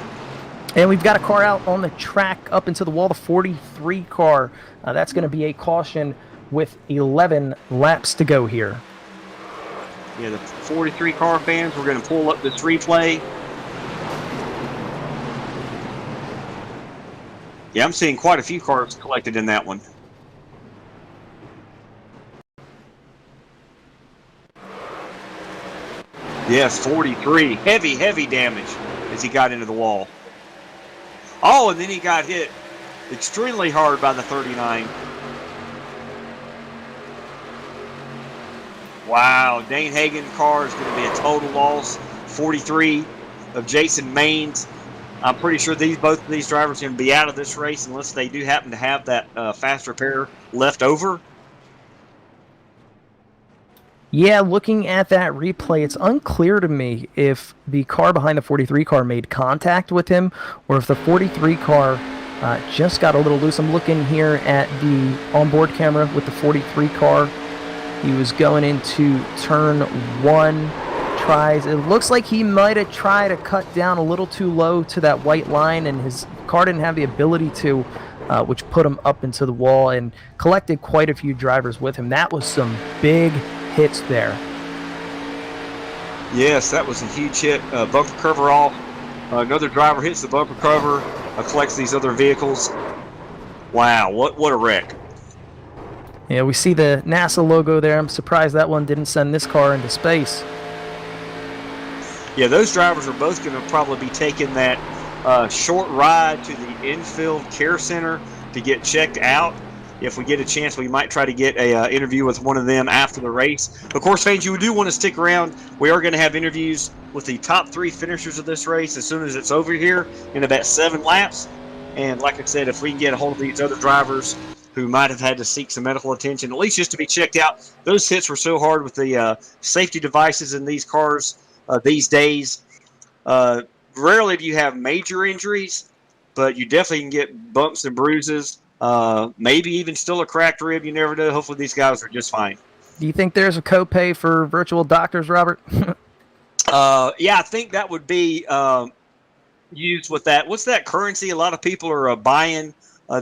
And we've got a car out on the track up into the wall, the 43 car. That's going to be a caution with 11 laps to go here. Yeah, the 43 car fans, we're going to pull up this replay. Yeah, I'm seeing quite a few cars collected in that one. Yes, 43. Heavy, heavy damage as he got into the wall. Oh, and then he got hit extremely hard by the 39. Wow, Dane Hagen's car is going to be a total loss. 43 of Jason Maines. I'm pretty sure both of these drivers are going to be out of this race unless they do happen to have that fast repair left over. Yeah, looking at that replay, it's unclear to me if the car behind the 43 car made contact with him or if the 43 car just got a little loose. I'm looking here at the onboard camera with the 43 car. He was going into turn 1 tries. It looks like he might have tried to cut down a little too low to that white line, and his car didn't have the ability to, which put him up into the wall and collected quite a few drivers with him. That was some big hits there. Yes, that was a huge hit. Bumper cover off. Another driver hits the bumper cover, collects these other vehicles. Wow, what a wreck. Yeah, we see the NASA logo there. I'm surprised that one didn't send this car into space. Yeah, those drivers are both going to probably be taking that short ride to the infield care center to get checked out. If we get a chance, we might try to get a interview with one of them after the race. Of course, fans, you do want to stick around. We are going to have interviews with the top 3 finishers of this race as soon as it's over here in about 7 laps. And like I said, if we can get a hold of these other drivers who might have had to seek some medical attention, at least just to be checked out. Those hits were so hard with the safety devices in these cars these days. Rarely do you have major injuries, but you definitely can get bumps and bruises. Maybe even still a cracked rib. You never know. Hopefully these guys are just fine. Do you think there's a copay for virtual doctors, Robert? Yeah, I think that would be used with that. What's that currency a lot of people are buying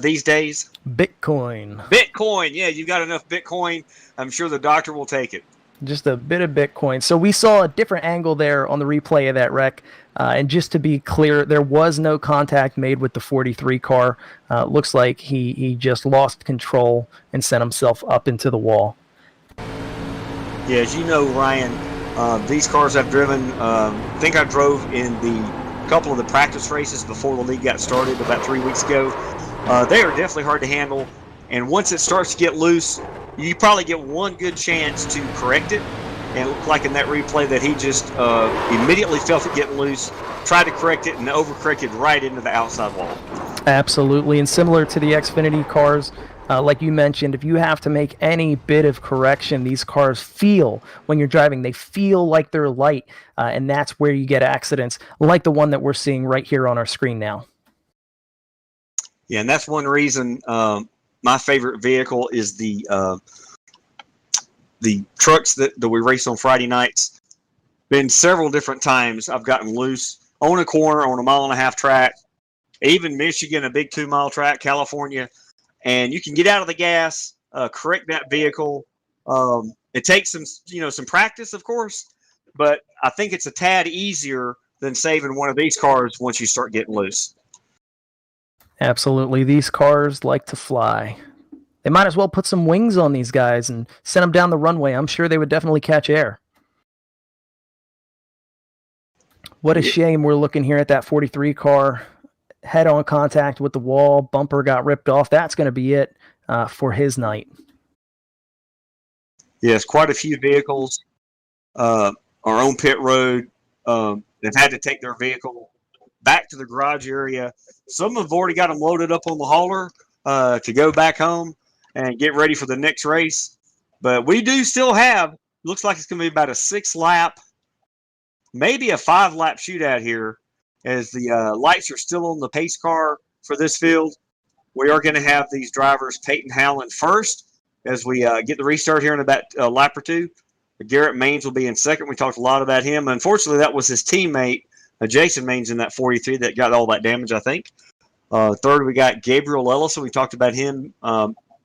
these days? Bitcoin. Bitcoin. Yeah, you've got enough Bitcoin. I'm sure the doctor will take it. Just a bit of Bitcoin. So we saw a different angle there on the replay of that wreck. And just to be clear, there was no contact made with the 43 car. Looks like he just lost control and sent himself up into the wall. Yeah, as you know, Ryan, these cars I've driven, I think I drove in the couple of the practice races before the league got started about 3 weeks ago. They are definitely hard to handle. And once it starts to get loose, you probably get one good chance to correct it. And it looked like in that replay that he just immediately felt it getting loose, tried to correct it, and overcorrected right into the outside wall. Absolutely. And similar to the Xfinity cars, like you mentioned, if you have to make any bit of correction, these cars feel, when you're driving, they feel like they're light. And that's where you get accidents, like the one that we're seeing right here on our screen now. Yeah, and that's one reason my favorite vehicle is the trucks that we race on Friday nights. Been several different times I've gotten loose on a corner on a 1.5-mile track, even Michigan, a big 2-mile track, California, and you can get out of the gas, correct that vehicle. It takes some practice, of course, but I think it's a tad easier than saving one of these cars once you start getting loose. Absolutely. These cars like to fly. They might as well put some wings on these guys and send them down the runway. I'm sure they would definitely catch air. What a shame we're looking here at that 43 car. Head-on contact with the wall. Bumper got ripped off. That's going to be it for his night. Yes, quite a few vehicles are on pit road. They've had to take their vehicle back to the garage area. Some have already got them loaded up on the hauler to go back home and get ready for the next race. But we do still have, looks like it's going to be about a 6-lap, maybe a 5-lap shootout here as the lights are still on the pace car for this field. We are going to have these drivers, Peyton Howland first as we get the restart here in about a lap or two. Garrett Maines will be in second. We talked a lot about him. Unfortunately, that was his teammate, Jason Maines, in that 43 that got all that damage, I think. Third, we got Gabriel Ellison. We talked about him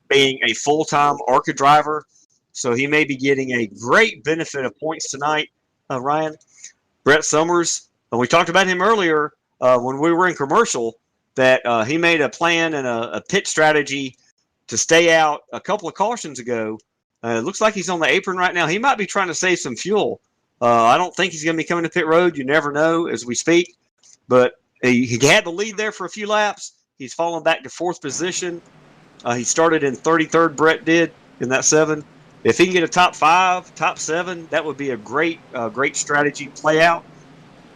being a full-time ARCA driver, so he may be getting a great benefit of points tonight, Ryan. Brett Summers, we talked about him earlier when we were in commercial, that he made a plan and a pit strategy to stay out a couple of cautions ago. It looks like he's on the apron right now. He might be trying to save some fuel. I don't think he's going to be coming to pit road. You never know as we speak. But he had the lead there for a few laps. He's fallen back to 4th position. He started in 33rd, Brett did, in that 7. If he can get a top 5, top 7, that would be a great strategy play out.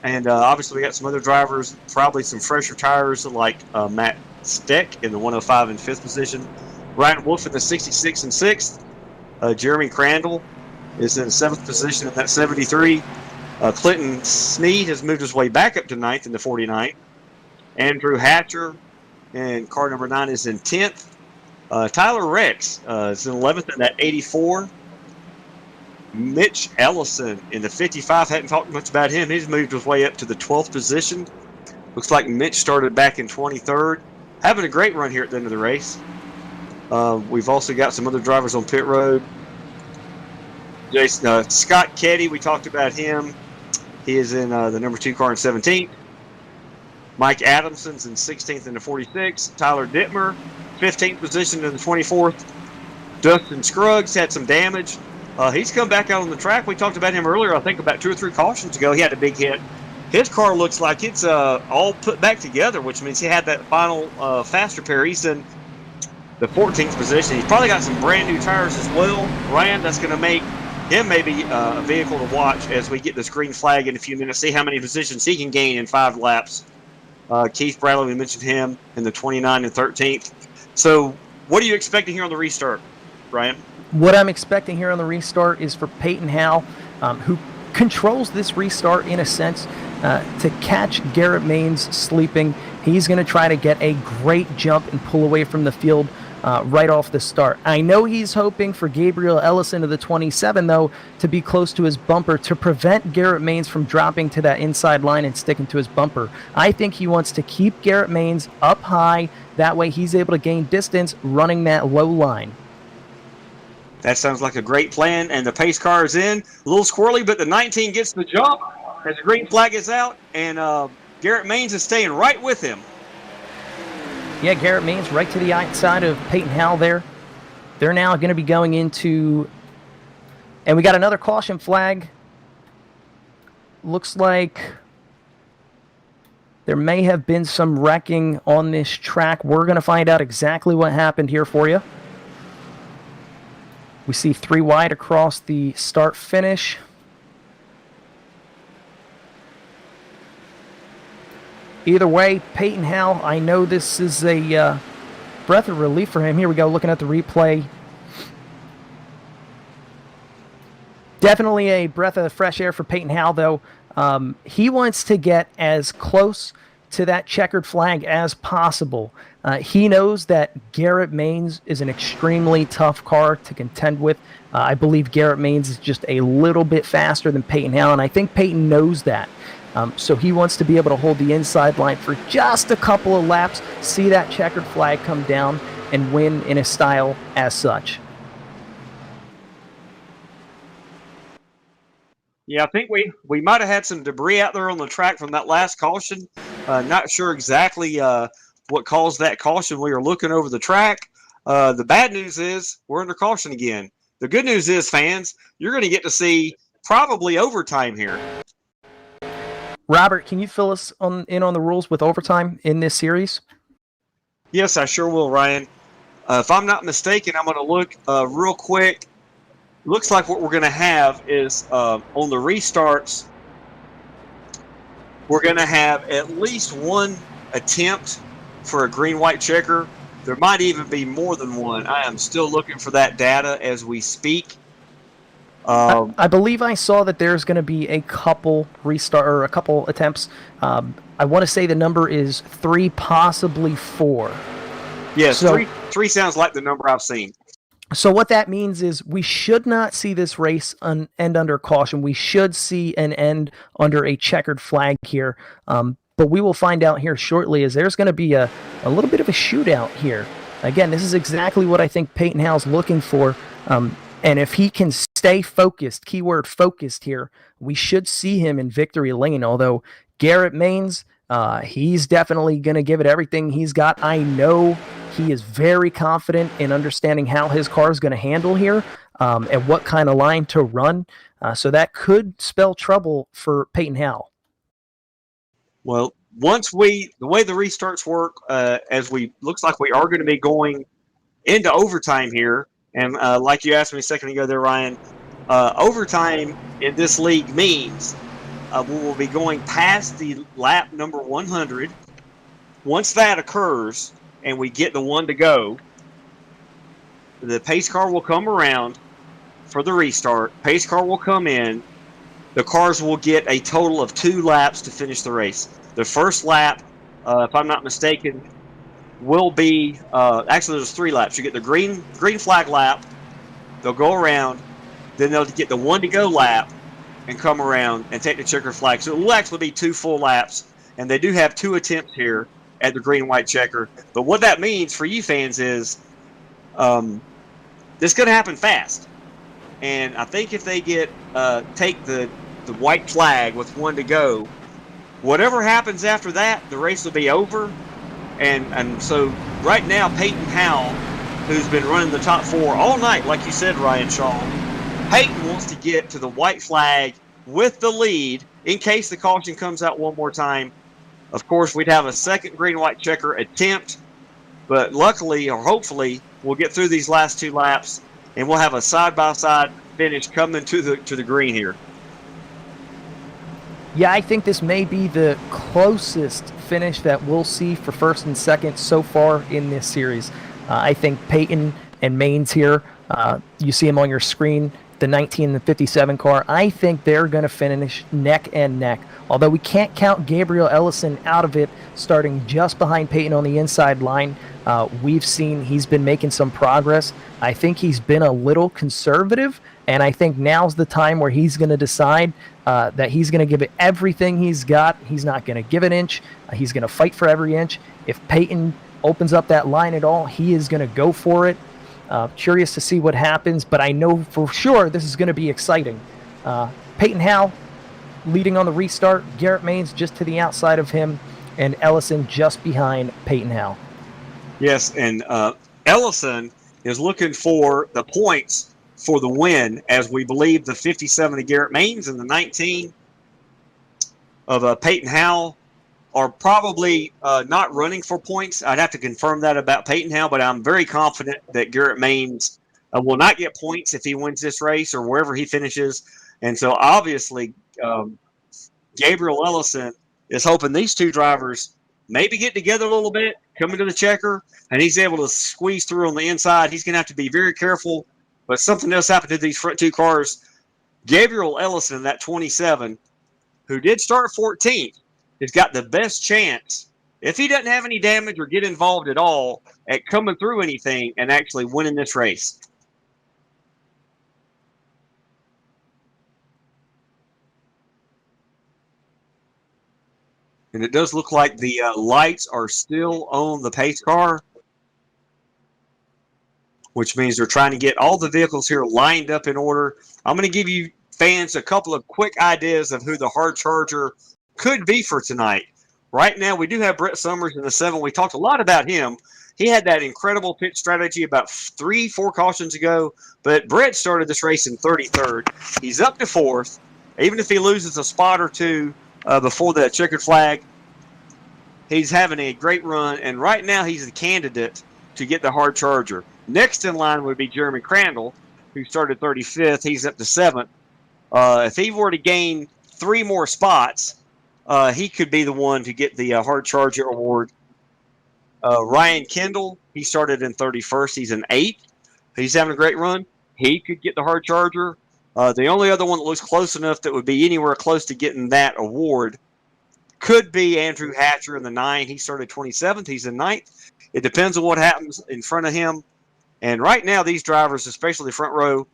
And obviously we got some other drivers, probably some fresher tires like Matt Steck in the 105 and 5th position. Ryan Wolf in the 66 and 6th. Jeremy Crandall is in 7th position in that 73. Clinton Sneed has moved his way back up to 9th in the 49. Andrew Hatcher and car number 9 is in 10th. Tyler Rex is in 11th in that 84. Mitch Ellison in the 55. Hadn't talked much about him. He's moved his way up to the 12th position. Looks like Mitch started back in 23rd. Having a great run here at the end of the race. We've also got some other drivers on pit road. Scott Ketty, we talked about him. He is in the number 2 car in 17th. Mike Adamson's in 16th in the 46. Tyler Dittmer, 15th position in the 24th. Dustin Scruggs had some damage. He's come back out on the track. We talked about him earlier, I think about 2 or 3 cautions ago. He had a big hit. His car looks like it's all put back together, which means he had that final fast repair. He's in the 14th position. He's probably got some brand new tires as well. Ryan, that's going to make him maybe a vehicle to watch as we get this green flag in a few minutes, see how many positions he can gain in 5 laps. Keith Bradley, we mentioned him in the 29th and 13th. So what are you expecting here on the restart, Ryan? What I'm expecting here on the restart is for Peyton Howell, who controls this restart in a sense, to catch Garrett Maines sleeping. He's going to try to get a great jump and pull away from the field right off the start. I know he's hoping for Gabriel Ellison of the 27, though, to be close to his bumper to prevent Garrett Maines from dropping to that inside line and sticking to his bumper. I think he wants to keep Garrett Maines up high. That way he's able to gain distance running that low line. That sounds like a great plan, and the pace car is in. A little squirrely, but the 19 gets the jump as the green flag is out, and Garrett Maines is staying right with him. Yeah, Garrett Maines right to the outside of Peyton Howell there. They're now going to be going into, and we got another caution flag. Looks like there may have been some wrecking on this track. We're going to find out exactly what happened here for you. We see 3 wide across the start-finish. Either way, Peyton Howell, I know this is a breath of relief for him. Here we go, looking at the replay. Definitely a breath of fresh air for Peyton Howell, though. He wants to get as close to that checkered flag as possible. He knows that Garrett Maines is an extremely tough car to contend with. I believe Garrett Maines is just a little bit faster than Peyton Howell, and I think Peyton knows that. So he wants to be able to hold the inside line for just a couple of laps, see that checkered flag come down, and win in a style as such. Yeah, I think we might have had some debris out there on the track from that last caution. Not sure exactly what caused that caution. We were looking over the track. The bad news is we're under caution again. The good news is, fans, you're going to get to see probably overtime here. Robert, can you fill us in on the rules with overtime in this series? Yes, I sure will, Ryan. If I'm not mistaken, I'm going to look real quick. Looks like what we're going to have is on the restarts, we're going to have at least 1 attempt for a green-white checker. There might even be more than 1. I am still looking for that data as we speak. I believe I saw that there's going to be a couple a couple attempts. I want to say the number is 3, possibly 4. Yes, so, 3 sounds like the number I've seen. So what that means is we should not see this race end under caution. We should see an end under a checkered flag here. But we will find out here shortly as there's going to be a little bit of a shootout here. Again, this is exactly what I think Peyton Howell's looking for. And if he can stay focused, keyword focused here, we should see him in victory lane. Although Garrett Maines, he's definitely going to give it everything he's got. I know he is very confident in understanding how his car is going to handle here and what kind of line to run. So that could spell trouble for Peyton Howell. Well, the way the restarts work, looks like we are going to be going into overtime here. And like you asked me a second ago there, Ryan, overtime in this league means we will be going past the lap number 100. Once that occurs and we get the 1 to go, the pace car will come around for the restart. Pace car will come in. The cars will get a total of 2 laps to finish the race. The first lap, if I'm not mistaken, will be actually there's 3 laps. You get the green flag lap, they'll go around, then they'll get the 1 to go lap and come around and take the checker flag. So it will actually be 2 full laps, and they do have 2 attempts here at the green-white checker. But what that means for you fans is this is going to happen fast. And I think if they take the white flag with 1 to go, whatever happens after that, the race will be over. And so right now, Peyton Howell who's been running the top 4 all night, like you said, Ryan Shaw. Peyton wants to get to the white flag with the lead in case the caution comes out one more time. Of course, we'd have a second green-white checker attempt, but luckily or hopefully we'll get through these last 2 laps and we'll have a side-by-side finish coming to the green here. Yeah, I think this may be the closest finish that we'll see for first and second so far in this series. I think Peyton and Maines here, you see them on your screen, the 19 and the 57 car. I think they're going to finish neck and neck. Although we can't count Gabriel Ellison out of it, starting just behind Peyton on the inside line. We've seen he's been making some progress. I think he's been a little conservative, and I think now's the time where he's going to decide that he's going to give it everything he's got. He's not going to give an inch. He's going to fight for every inch. If Peyton opens up that line at all, he is going to go for it. Curious to see what happens, but I know for sure this is going to be exciting. Peyton Howe leading on the restart, Garrett Maines just to the outside of him, and Ellison just behind Peyton Howe. Yes, and Ellison is looking for the points for the win, as we believe the 57 of Garrett Maines and the 19 of Peyton Howe are probably not running for points. I'd have to confirm that about Peyton Howe, but I'm very confident that Garrett Maines will not get points if he wins this race or wherever he finishes. And so obviously Gabriel Ellison is hoping these 2 drivers maybe get together a little bit, come into the checker, and he's able to squeeze through on the inside. He's going to have to be very careful, but something else happened to these front 2 cars. Gabriel Ellison, that 27, who did start 14th, has got the best chance, if he doesn't have any damage or get involved at all, at coming through anything and actually winning this race. And it does look like the lights are still on the pace car, which means they're trying to get all the vehicles here lined up in order. I'm going to give you fans a couple of quick ideas of who the hard charger could be for tonight. Right now, we do have Brett Summers in the 7. We talked a lot about him. He had that incredible pit strategy about 3-4 cautions ago, but Brett started this race in 33rd. He's up to 4th. Even if he loses a spot or 2 before that checkered flag, he's having a great run, and right now he's the candidate to get the hard charger. Next in line would be Jeremy Crandall, who started 35th. He's up to 7th. If he were to gain 3 more spots, he could be the one to get the hard charger award. Ryan Kendall, he started in 31st. He's an 8th. He's having a great run. He could get the hard charger. The only other one that looks close enough that would be anywhere close to getting that award could be Andrew Hatcher in the 9. He started 27th. He's in 9th. It depends on what happens in front of him. And right now, these drivers, especially front row,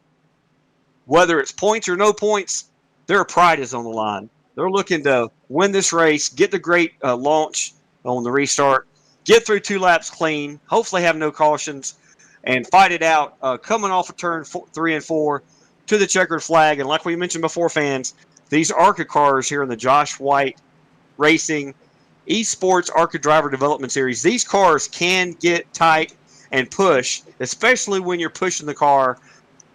whether it's points or no points, their pride is on the line. They're looking to win this race, get the great launch on the restart, get through 2 laps clean, hopefully have no cautions, and fight it out coming off of turn 3 and 4 to the checkered flag. And like we mentioned before, fans, these ARCA cars here in the Josh White Racing Esports ARCA Driver Development Series, these cars can get tight and push, especially when you're pushing the car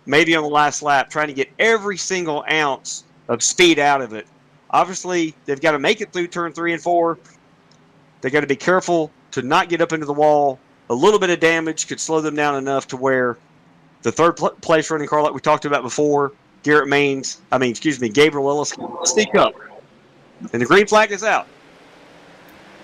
maybe on the last lap, trying to get every single ounce of speed out of it. Obviously, they've got to make it through turn 3 and 4. They got to be careful to not get up into the wall. A little bit of damage could slow them down enough to where the third place running car, like we talked about before, Gabriel Ellis, sneak up. And the green flag is out.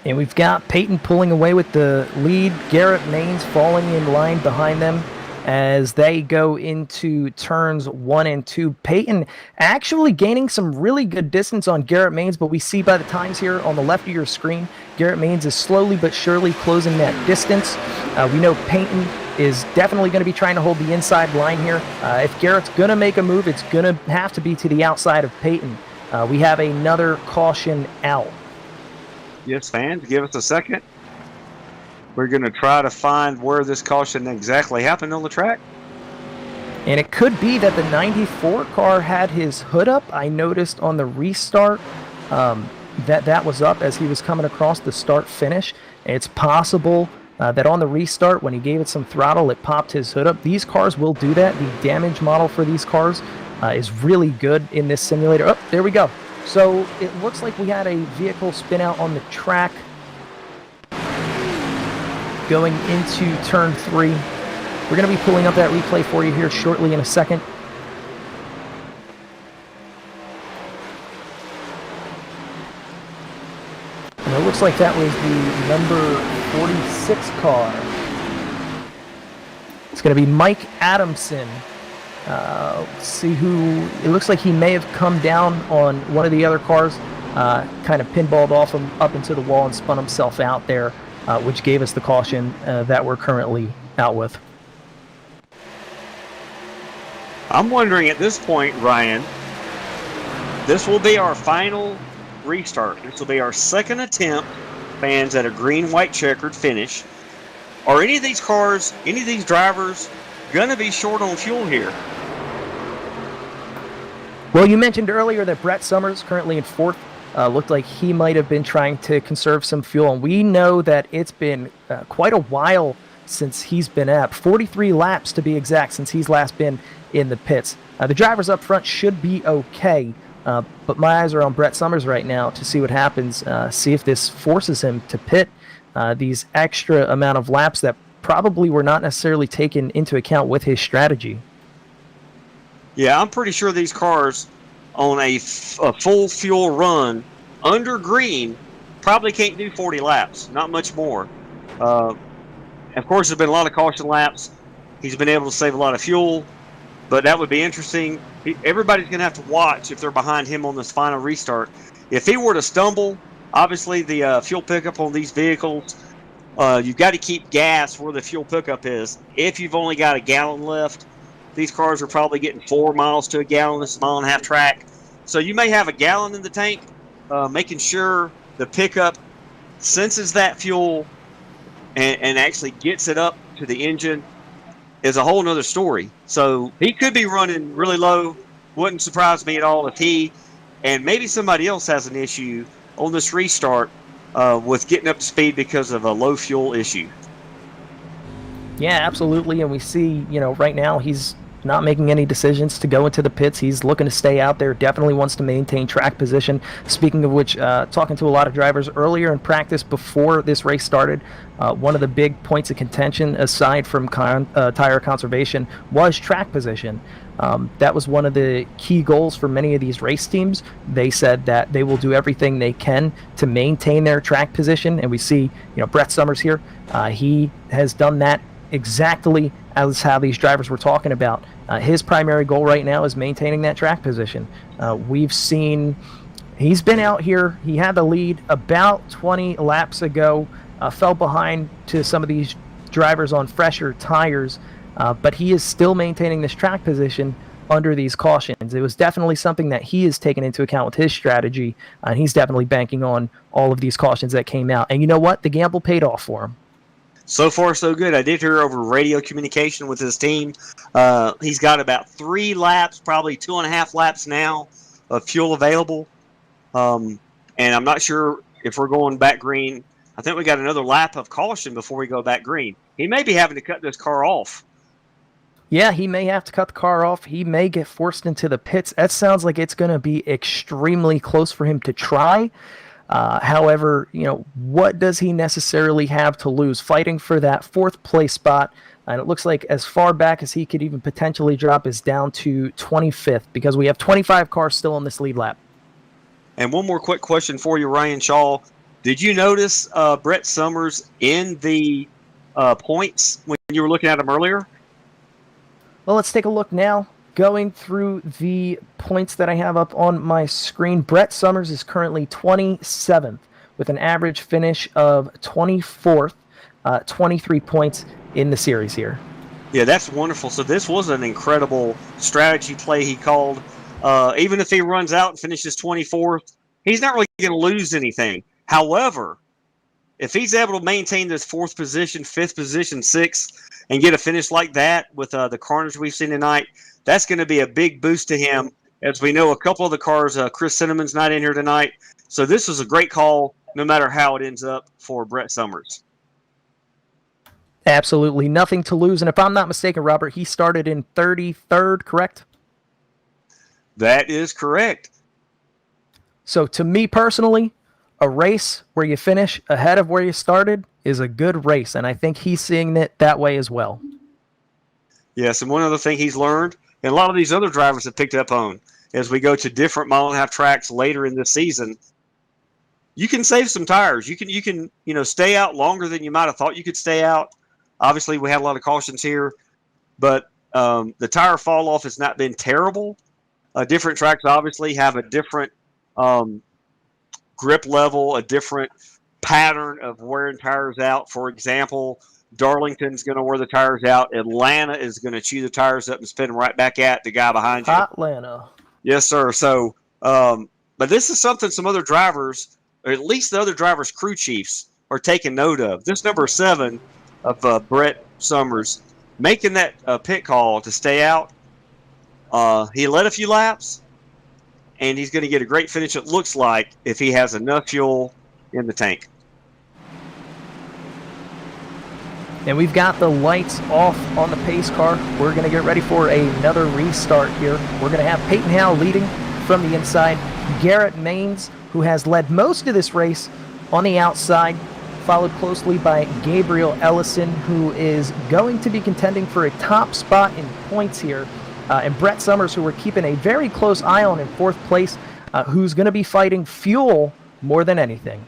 And we've got Peyton pulling away with the lead. Garrett Maines falling in line behind them as they go into turns 1 and 2. Peyton actually gaining some really good distance on Garrett Maines, but we see by the times here on the left of your screen, Garrett Maines is slowly but surely closing that distance. We know Peyton is definitely going to be trying to hold the inside line here. If Garrett's going to make a move, it's going to have to be to the outside of Peyton. We have another caution out. Yes, fans, give us a second. We're going to try to find where this caution exactly happened on the track. And it could be that the 94 car had his hood up. I noticed on the restart that was up as he was coming across the start-finish. It's possible that on the restart, when he gave it some throttle, it popped his hood up. These cars will do that. The damage model for these cars is really good in this simulator. Oh, there we go. So it looks like we had a vehicle spin out on the track going into turn 3. We're going to be pulling up that replay for you here shortly in a second. And it looks like that was the number 46 car. It's going to be Mike Adamson. Let's see who. It looks like he may have come down on one of the other cars, kind of pinballed off him up into the wall and spun himself out there, which gave us the caution that we're currently out with. I'm wondering at this point, Ryan, this will be our final restart. This will be our second attempt, fans, at a green-white checkered finish. Are any of these cars, any of these drivers, going to be short on fuel here? Well, you mentioned earlier that Brett Summers, currently in 4th, looked like he might have been trying to conserve some fuel. And we know that it's been quite a while since he's been up. 43 laps to be exact since he's last been in the pits. The drivers up front should be okay, but my eyes are on Brett Summers right now to see what happens, see if this forces him to pit these extra amount of laps that probably were not necessarily taken into account with his strategy. Yeah, I'm pretty sure these cars on a full fuel run under green probably can't do 40 laps, not much more. Of course, there's been a lot of caution laps. He's been able to save a lot of fuel, but that would be interesting. Everybody's going to have to watch if they're behind him on this final restart. If he were to stumble, obviously the fuel pickup on these vehicles, you've got to keep gas where the fuel pickup is. If you've only got a gallon left, these cars are probably getting 4 miles to a gallon. This is a 1.5 mile track. So you may have a gallon in the tank, making sure the pickup senses that fuel and actually gets it up to the engine is a whole nother story. So he could be running really low. Wouldn't surprise me at all if he and maybe somebody else has an issue on this restart with getting up to speed because of a low fuel issue. Yeah, absolutely. And we see, right now he's not making any decisions to go into the pits. He's looking to stay out there, definitely wants to maintain track position. Speaking of which, talking to a lot of drivers earlier in practice before this race started, one of the big points of contention, aside from tire conservation, was track position. That was one of the key goals for many of these race teams. They said that they will do everything they can to maintain their track position, and we see, Brett Summers here. He has done that exactly as how these drivers were talking about. His primary goal right now is maintaining that track position. We've seen he's been out here. He had the lead about 20 laps ago, fell behind to some of these drivers on fresher tires, but he is still maintaining this track position under these cautions. It was definitely something that he has taken into account with his strategy, and he's definitely banking on all of these cautions that came out. And you know what? The gamble paid off for him. So far, so good. I did hear over radio communication with his team. He's got about 3 laps, probably 2.5 laps now of fuel available. And I'm not sure if we're going back green. I think we got another lap of caution before we go back green. He may be having to cut this car off. Yeah, he may have to cut the car off. He may get forced into the pits. That sounds like it's going to be extremely close for him to try. However, what does he necessarily have to lose? Fighting for that 4th place spot, and it looks like as far back as he could even potentially drop is down to 25th, because we have 25 cars still on this lead lap. And one more quick question for you, Ryan Shaw. Did you notice Brett Summers in the points when you were looking at him earlier? Well, let's take a look now. Going through the points that I have up on my screen, Brett Summers is currently 27th with an average finish of 24th, 23 points in the series here. Yeah, that's wonderful. So this was an incredible strategy play he called. Even if he runs out and finishes 24th, he's not really going to lose anything. However, if he's able to maintain this 4th position, 5th position, 6th, and get a finish like that with the carnage we've seen tonight, that's going to be a big boost to him. As we know, a couple of the cars, Chris Cinnamon's not in here tonight. So this was a great call, no matter how it ends up for Brett Summers. Absolutely nothing to lose. And if I'm not mistaken, Robert, he started in 33rd, correct? That is correct. So to me personally, a race where you finish ahead of where you started is a good race. And I think he's seeing it that way as well. Yes, and one other thing he's learned, and a lot of these other drivers have picked up on, as we go to different mile-and-a-half tracks later in the season, you can save some tires. You can stay out longer than you might have thought you could stay out. Obviously, we had a lot of cautions here, but the tire fall off has not been terrible. Different tracks obviously have a different grip level, a different pattern of wearing tires out. For example, Darlington's going to wear the tires out. Atlanta is going to chew the tires up and spin them right back at the guy behind you. Atlanta. Yes, sir. So, but this is something some other drivers, or at least the other drivers' crew chiefs, are taking note of. This number 7 of Brett Summers making that pit call to stay out. He led a few laps, and he's going to get a great finish, it looks like, if he has enough fuel in the tank. And we've got the lights off on the pace car. We're going to get ready for another restart here. We're going to have Peyton Howe leading from the inside. Garrett Maines, who has led most of this race, on the outside, followed closely by Gabriel Ellison, who is going to be contending for a top spot in points here. And Brett Summers, who we're keeping a very close eye on in 4th place, who's going to be fighting fuel more than anything.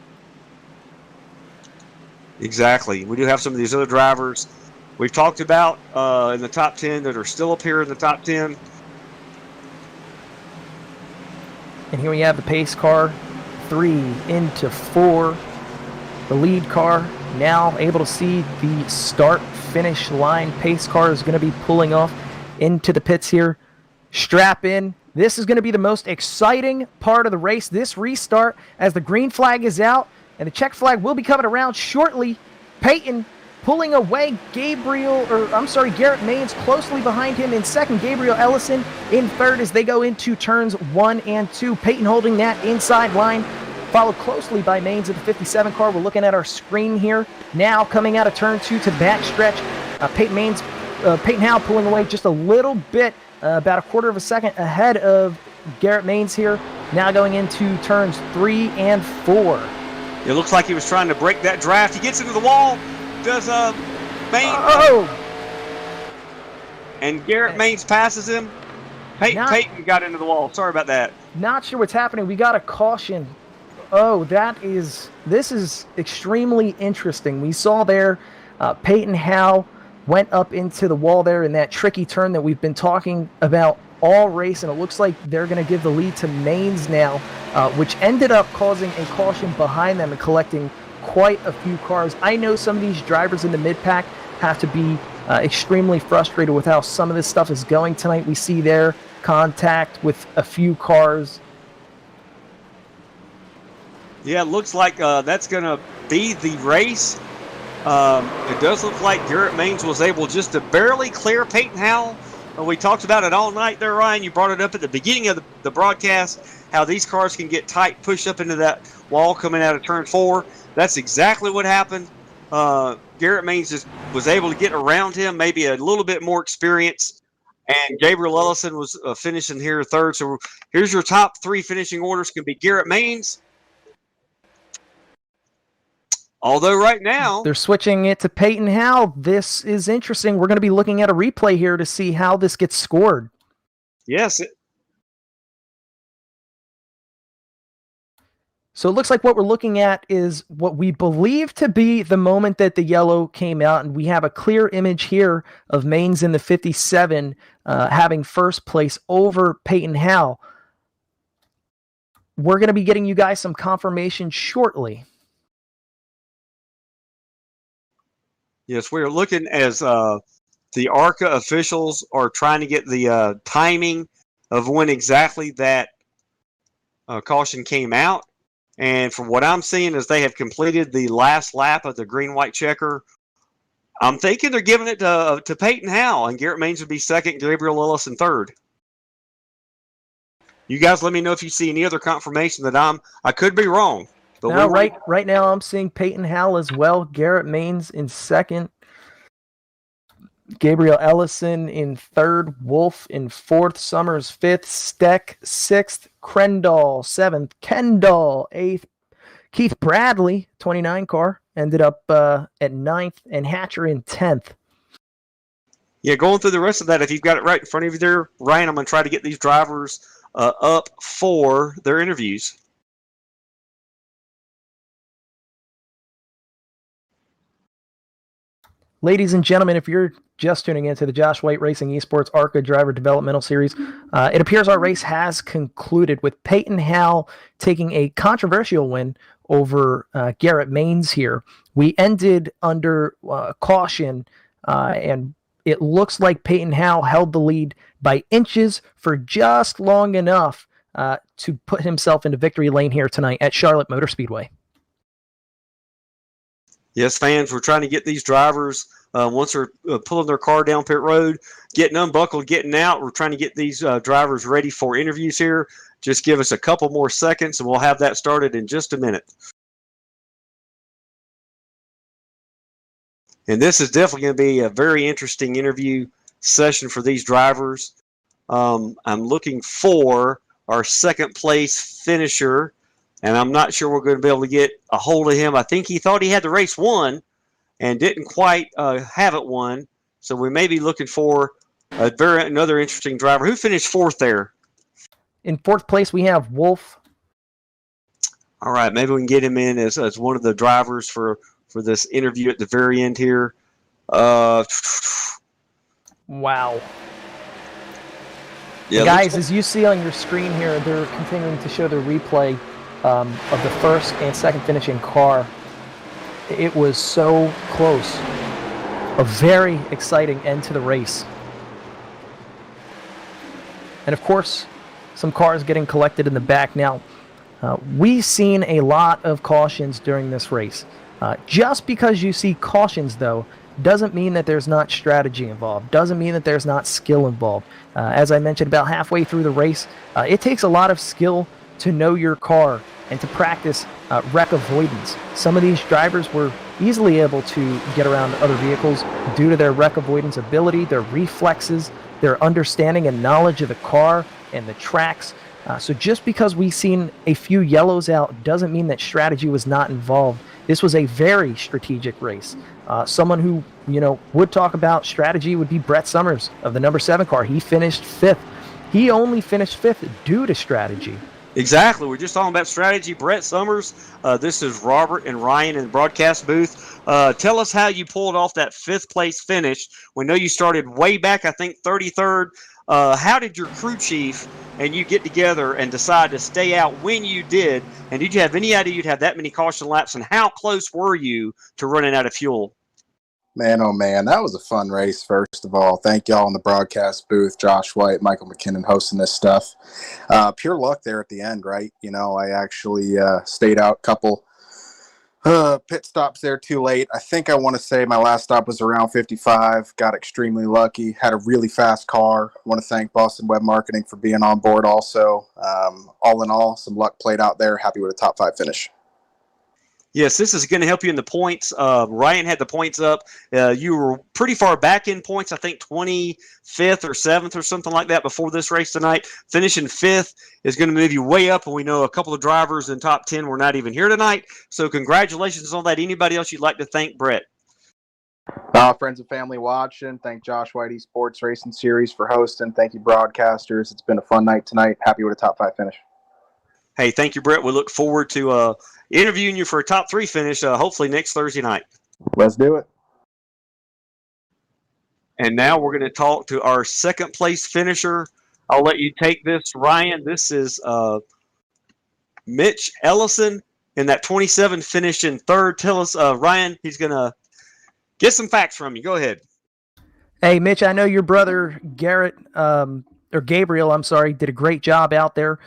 Exactly. We do have some of these other drivers we've talked about in the top 10 that are still up here in the top 10. And here we have the pace car, 3 into 4. The lead car now able to see the start-finish line. Pace car is going to be pulling off into the pits here. Strap in. This is going to be the most exciting part of the race, this restart, as the green flag is out. And the check flag will be coming around shortly. Peyton pulling away Garrett Maines closely behind him in 2nd. Gabriel Ellison in 3rd as they go into turns 1 and 2. Peyton holding that inside line, followed closely by Maines of the 57 car. We're looking at our screen here. Now coming out of turn 2 to the back stretch. Peyton Howe pulling away just a little bit, about a quarter of a second ahead of Garrett Maines here. Now going into turns 3 and 4. It looks like he was trying to break that draft. He gets into the wall. Does Maines? Oh! And Garrett Maines passes him. Peyton got into the wall. Sorry about that. Not sure what's happening. We got a caution. Oh, this is extremely interesting. We saw there Peyton Howe went up into the wall there in that tricky turn that we've been talking about all race, and it looks like they're going to give the lead to Maines now, which ended up causing a caution behind them and collecting quite a few cars. I know some of these drivers in the mid-pack have to be extremely frustrated with how some of this stuff is going tonight. We see their contact with a few cars. Yeah, it looks like that's going to be the race. It does look like Garrett Maines was able just to barely clear Peyton Howe. We talked about it all night there, Ryan. You brought it up at the beginning of the broadcast, how these cars can get tight, pushed up into that wall coming out of turn 4. That's exactly what happened. Garrett Maines just was able to get around him, maybe a little bit more experience. And Gabriel Ellison was finishing here 3rd. So here's your top 3 finishing orders. Can be Garrett Maines. Although right now they're switching it to Peyton Howe. This is interesting. We're going to be looking at a replay here to see how this gets scored. Yes. So it looks like what we're looking at is what we believe to be the moment that the yellow came out, and we have a clear image here of Maines in the 57 having first place over Peyton Howe. We're going to be getting you guys some confirmation shortly. Yes, we're looking as the ARCA officials are trying to get the timing of when exactly that caution came out. And from what I'm seeing is they have completed the last lap of the green-white checker. I'm thinking they're giving it to Peyton Howe, and Garrett Maines would be 2nd, Gabriel Ellison 3rd. You guys let me know if you see any other confirmation that I could be wrong. But now, right now I'm seeing Peyton Howe as well. Garrett Maines in 2nd. Gabriel Ellison in third, Wolf in fourth, Summers fifth, Steck sixth, Crandall seventh, Kendall eighth, Keith Bradley, 29 car, ended up at ninth, and Hatcher in 10th. Yeah, going through the rest of that, if you've got it right in front of you there, Ryan, I'm going to try to get these drivers up for their interviews. Ladies and gentlemen, if you're just tuning into the Josh White Racing Esports ARCA Driver Developmental Series, it appears our race has concluded with Peyton Howell taking a controversial win over Garrett Maines here. We ended under caution, and it looks like Peyton Howell held the lead by inches for just long enough to put himself into victory lane here tonight at Charlotte Motor Speedway. Yes, fans, we're trying to get these drivers, once they're pulling their car down pit road, getting unbuckled, getting out. We're trying to get these drivers ready for interviews here. Just give us a couple more seconds, and we'll have that started in just a minute. And this is definitely going to be a very interesting interview session for these drivers. I'm looking for our second place finisher, and I'm not sure we're going to be able to get a hold of him. I think he thought he had the race won and didn't quite have it won. So we may be looking for another interesting driver. Who finished fourth there? In fourth place, we have Wolf. All right, maybe we can get him in as one of the drivers for this interview at the very end here. Wow. Yeah, guys, as you see on your screen here, they're continuing to show the replay of the first and second finishing car. It was so close. A very exciting end to the race. And of course, some cars getting collected in the back now. We've seen a lot of cautions during this race. Just because you see cautions, though, doesn't mean that there's not strategy involved, doesn't mean that there's not skill involved. As I mentioned about halfway through the race, it takes a lot of skill to know your car and to practice wreck avoidance. Some of these drivers were easily able to get around other vehicles due to their wreck avoidance ability, their reflexes, their understanding and knowledge of the car and the tracks. So just because we've seen a few yellows out doesn't mean that strategy was not involved. This was a very strategic race. Someone who, would talk about strategy would be Brett Summers of the number 7 car. He finished 5th. He only finished 5th due to strategy. Exactly. We're just talking about strategy. Brett Summers, this is Robert and Ryan in the broadcast booth. Tell us how you pulled off that 5th place finish. We know you started way back, I think 33rd. How did your crew chief and you get together and decide to stay out when you did? And did you have any idea you'd have that many caution laps? And how close were you to running out of fuel? Man, oh man, that was a fun race, first of all. Thank y'all in the broadcast booth, Josh White, Michael McKinnon hosting this stuff. Pure luck there at the end, right? I actually stayed out a couple pit stops there too late. I think I want to say my last stop was around 55. Got extremely lucky. Had a really fast car. I want to thank Boston Web Marketing for being on board also. All in all, some luck played out there. Happy with a top 5 finish. Yes, this is going to help you in the points. Ryan had the points up. You were pretty far back in points, I think 25th or 7th or something like that before this race tonight. Finishing 5th is going to move you way up, and we know a couple of drivers in top 10 were not even here tonight. So congratulations on that. Anybody else you'd like to thank Brett? Friends and family watching. Thank Josh White Esports Racing Series for hosting. Thank you, broadcasters. It's been a fun night tonight. Happy with a top 5 finish. Hey, thank you, Brett. We look forward to interviewing you for a top 3 finish, hopefully next Thursday night. Let's do it. And now we're going to talk to our second place finisher. I'll let you take this, Ryan. This is Mitch Ellison in that 27 finished in 3rd. Tell us, Ryan, he's going to get some facts from you. Go ahead. Hey, Mitch, I know your brother Gabriel, did a great job out there.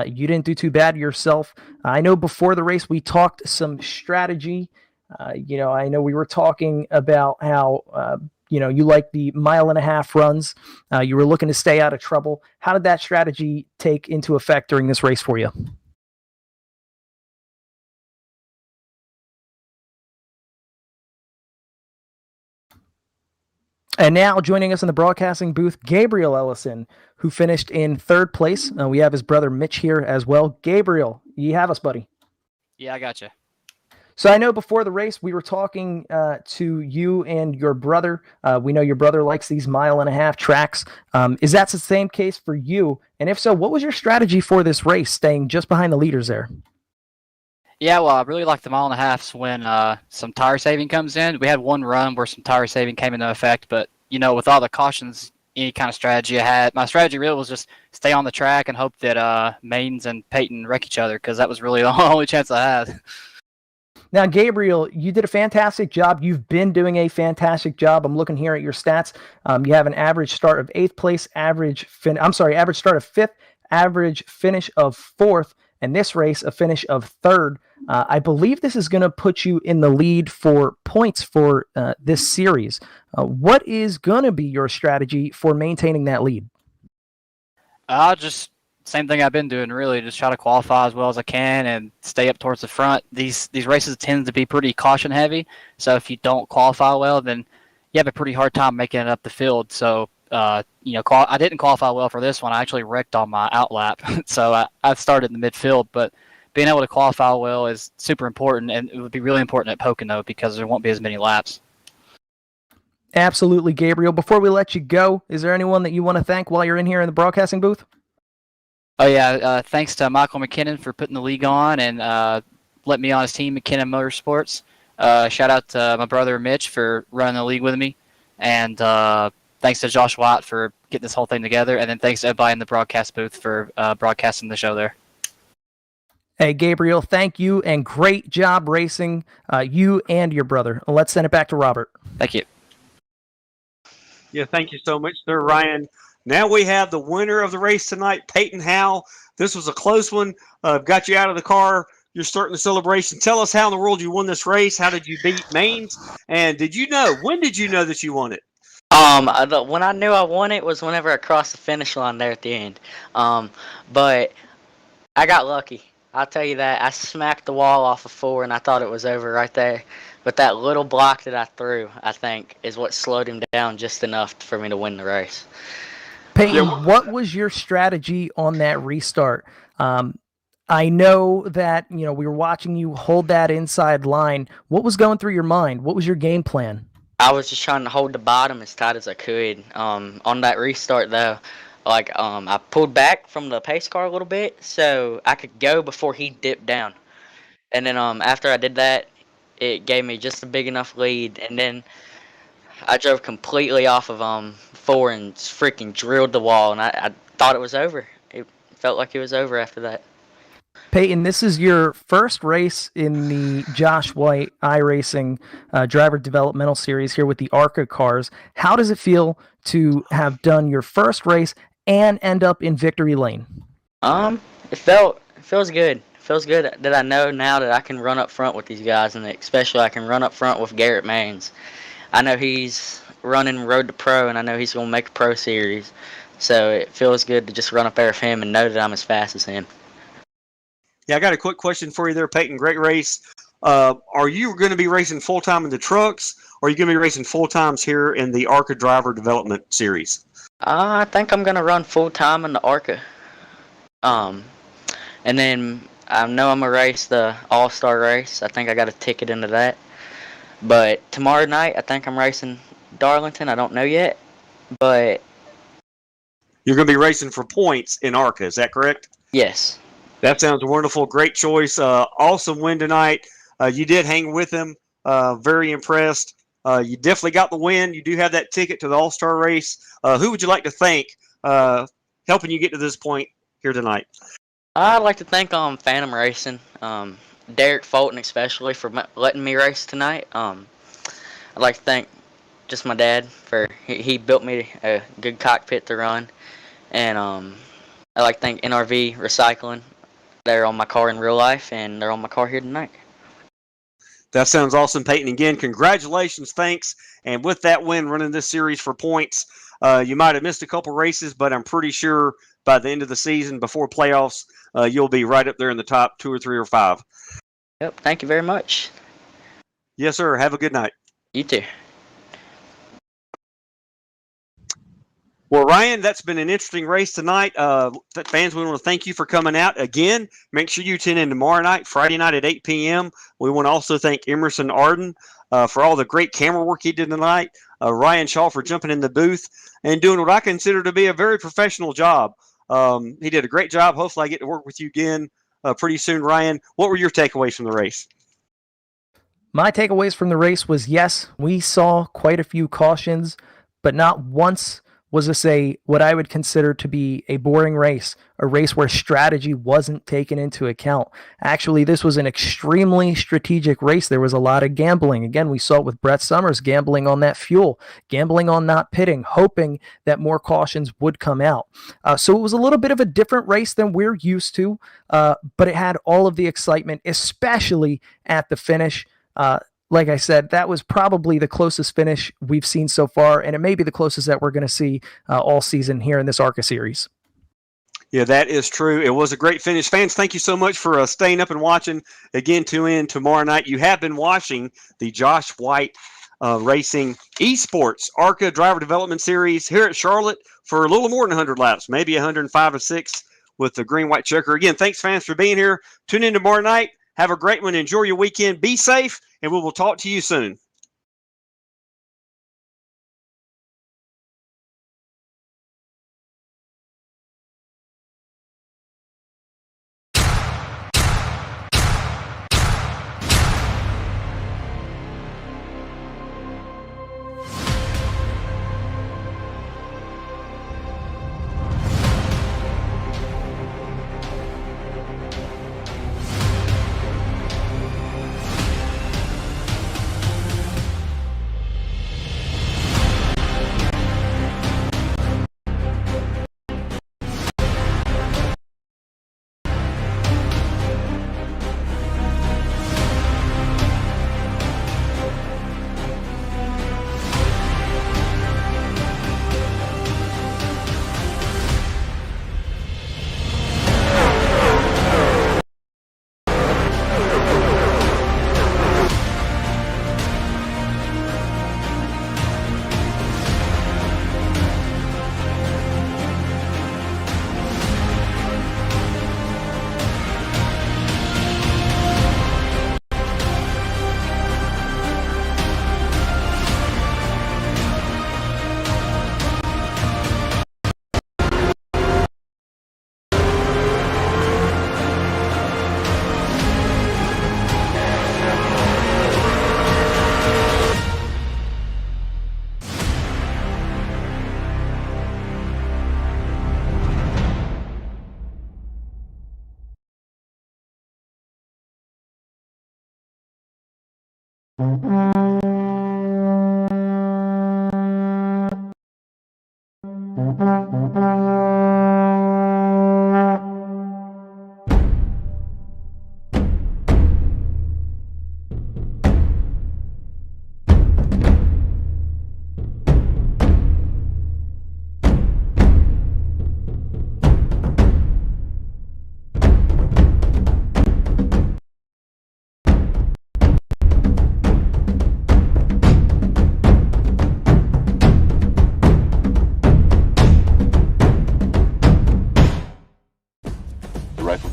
You didn't do too bad yourself. I know before the race we talked some strategy. I know we were talking about how, you like the 1.5 mile runs. You were looking to stay out of trouble. How did that strategy take into effect during this race for you? And now joining us in the broadcasting booth, Gabriel Ellison, who finished in third place. We have his brother Mitch here as well. Gabriel, you have us, buddy. Yeah, I got you. So I know before the race we were talking to you and your brother. We know your brother likes these 1.5 mile tracks. Is that the same case for you? And if so, what was your strategy for this race, staying just behind the leaders there? Yeah, well, I really like the 1.5 miles when some tire saving comes in. We had one run where some tire saving came into effect, but with all the cautions, any kind of strategy I had, my strategy really was just stay on the track and hope that Maines and Peyton wreck each other, because that was really the only chance I had. Now, Gabriel, you did a fantastic job. You've been doing a fantastic job. I'm looking here at your stats. You have an average start of 8th place, average start of 5th, average finish of 4th, and this race a finish of 3rd. I believe this is going to put you in the lead for points for this series. What is going to be your strategy for maintaining that lead? Just same thing I've been doing, really. Just try to qualify as well as I can and stay up towards the front. These races tend to be pretty caution heavy, so if you don't qualify well, then you have a pretty hard time making it up the field. So, I didn't qualify well for this one. I actually wrecked on my outlap, so I started in the midfield. But being able to qualify well is super important, and it would be really important at Pocono because there won't be as many laps. Absolutely, Gabriel. Before we let you go, is there anyone that you want to thank while you're in here in the broadcasting booth? Oh, yeah. Thanks to Michael McKinnon for putting the league on and letting me on his team, McKinnon Motorsports. Shout out to my brother Mitch for running the league with me. And thanks to Josh Watt for getting this whole thing together. And then thanks to everybody in the broadcast booth for broadcasting the show there. Hey, Gabriel, thank you, and great job racing, you and your brother. Let's send it back to Robert. Thank you. Yeah, thank you so much, sir, Ryan. Now we have the winner of the race tonight, Peyton Howell. This was a close one. Got you out of the car. You're starting the celebration. Tell us how in the world you won this race. How did you beat Maines? And when did you know that you won it? When I knew I won it was whenever I crossed the finish line there at the end. But I got lucky. I'll tell you that. I smacked the wall off of 4, and I thought it was over right there. But that little block that I threw, I think, is what slowed him down just enough for me to win the race. Peyton, what was your strategy on that restart? I know that we were watching you hold that inside line. What was going through your mind? What was your game plan? I was just trying to hold the bottom as tight as I could. On that restart, though, I pulled back from the pace car a little bit so I could go before he dipped down. And then after I did that, it gave me just a big enough lead. And then I drove completely off of 4 and freaking drilled the wall, and I thought it was over. It felt like it was over after that. Peyton, this is your first race in the Josh White iRacing Driver Developmental Series here with the ARCA cars. How does it feel to have done your first race and end up in victory lane? It feels good. It feels good that I know now that I can run up front with these guys, and especially I can run up front with Garrett Maines. I know he's running Road to Pro, and I know he's going to make a Pro Series. So it feels good to just run up there with him and know that I'm as fast as him. Yeah, I got a quick question for you there, Peyton. Great race. Are you going to be racing full-time in the trucks, or are you going to be racing full-times here in the ARCA Driver Development Series? I think I'm going to run full-time in the ARCA. And then I know I'm going to race the All-Star race. I think I got a ticket into that. But tomorrow night, I think I'm racing Darlington. I don't know yet. But you're going to be racing for points in ARCA, is that correct? Yes. That sounds wonderful. Great choice. Awesome win tonight. You did hang with him. Very impressed. You definitely got the win. You do have that ticket to the All-Star race. Who would you like to thank helping you get to this point here tonight? I'd like to thank Phantom Racing, Derek Fulton especially, for letting me race tonight. I'd like to thank just my dad for he built me a good cockpit to run. And I'd like to thank NRV Recycling. They're on my car in real life, and they're on my car here tonight. That sounds awesome, Peyton. Again, congratulations, thanks. And with that win, running this series for points, you might have missed a couple races, but I'm pretty sure by the end of the season, before playoffs, you'll be right up there in the top 2 or 3 or 5. Yep, thank you very much. Yes, sir. Have a good night. You too. Well, Ryan, that's been an interesting race tonight. Fans, we want to thank you for coming out again. Make sure you tune in tomorrow night, Friday night at 8 p.m. We want to also thank Emerson Arden for all the great camera work he did tonight. Ryan Shaw for jumping in the booth and doing what I consider to be a very professional job. He did a great job. Hopefully I get to work with you again pretty soon. Ryan, what were your takeaways from the race? My takeaways from the race was, yes, we saw quite a few cautions, but not once was this what I would consider to be a boring race, a race where strategy wasn't taken into account. Actually, this was an extremely strategic race. There was a lot of gambling. Again, we saw it with Brett Summers, gambling on that fuel, gambling on not pitting, hoping that more cautions would come out. So it was a little bit of a different race than we're used to, but it had all of the excitement, especially at the finish. Like I said, that was probably the closest finish we've seen so far, and it may be the closest that we're going to see all season here in this ARCA series. Yeah, that is true. It was a great finish. Fans, thank you so much for staying up and watching. Again, tune in tomorrow night. You have been watching the Josh White Racing Esports ARCA Driver Development Series here at Charlotte for a little more than 100 laps, maybe 105 or 6 with the green-white checker. Again, thanks, fans, for being here. Tune in tomorrow night. Have a great one. Enjoy your weekend. Be safe, and we will talk to you soon.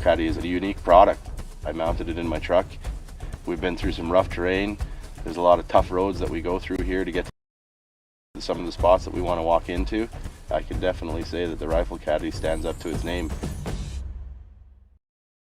Caddy is a unique product. I mounted it in my truck. We've been through some rough terrain. There's a lot of tough roads that we go through here to get to some of the spots that we want to walk into. I can definitely say that the Rifle Caddy stands up to its name.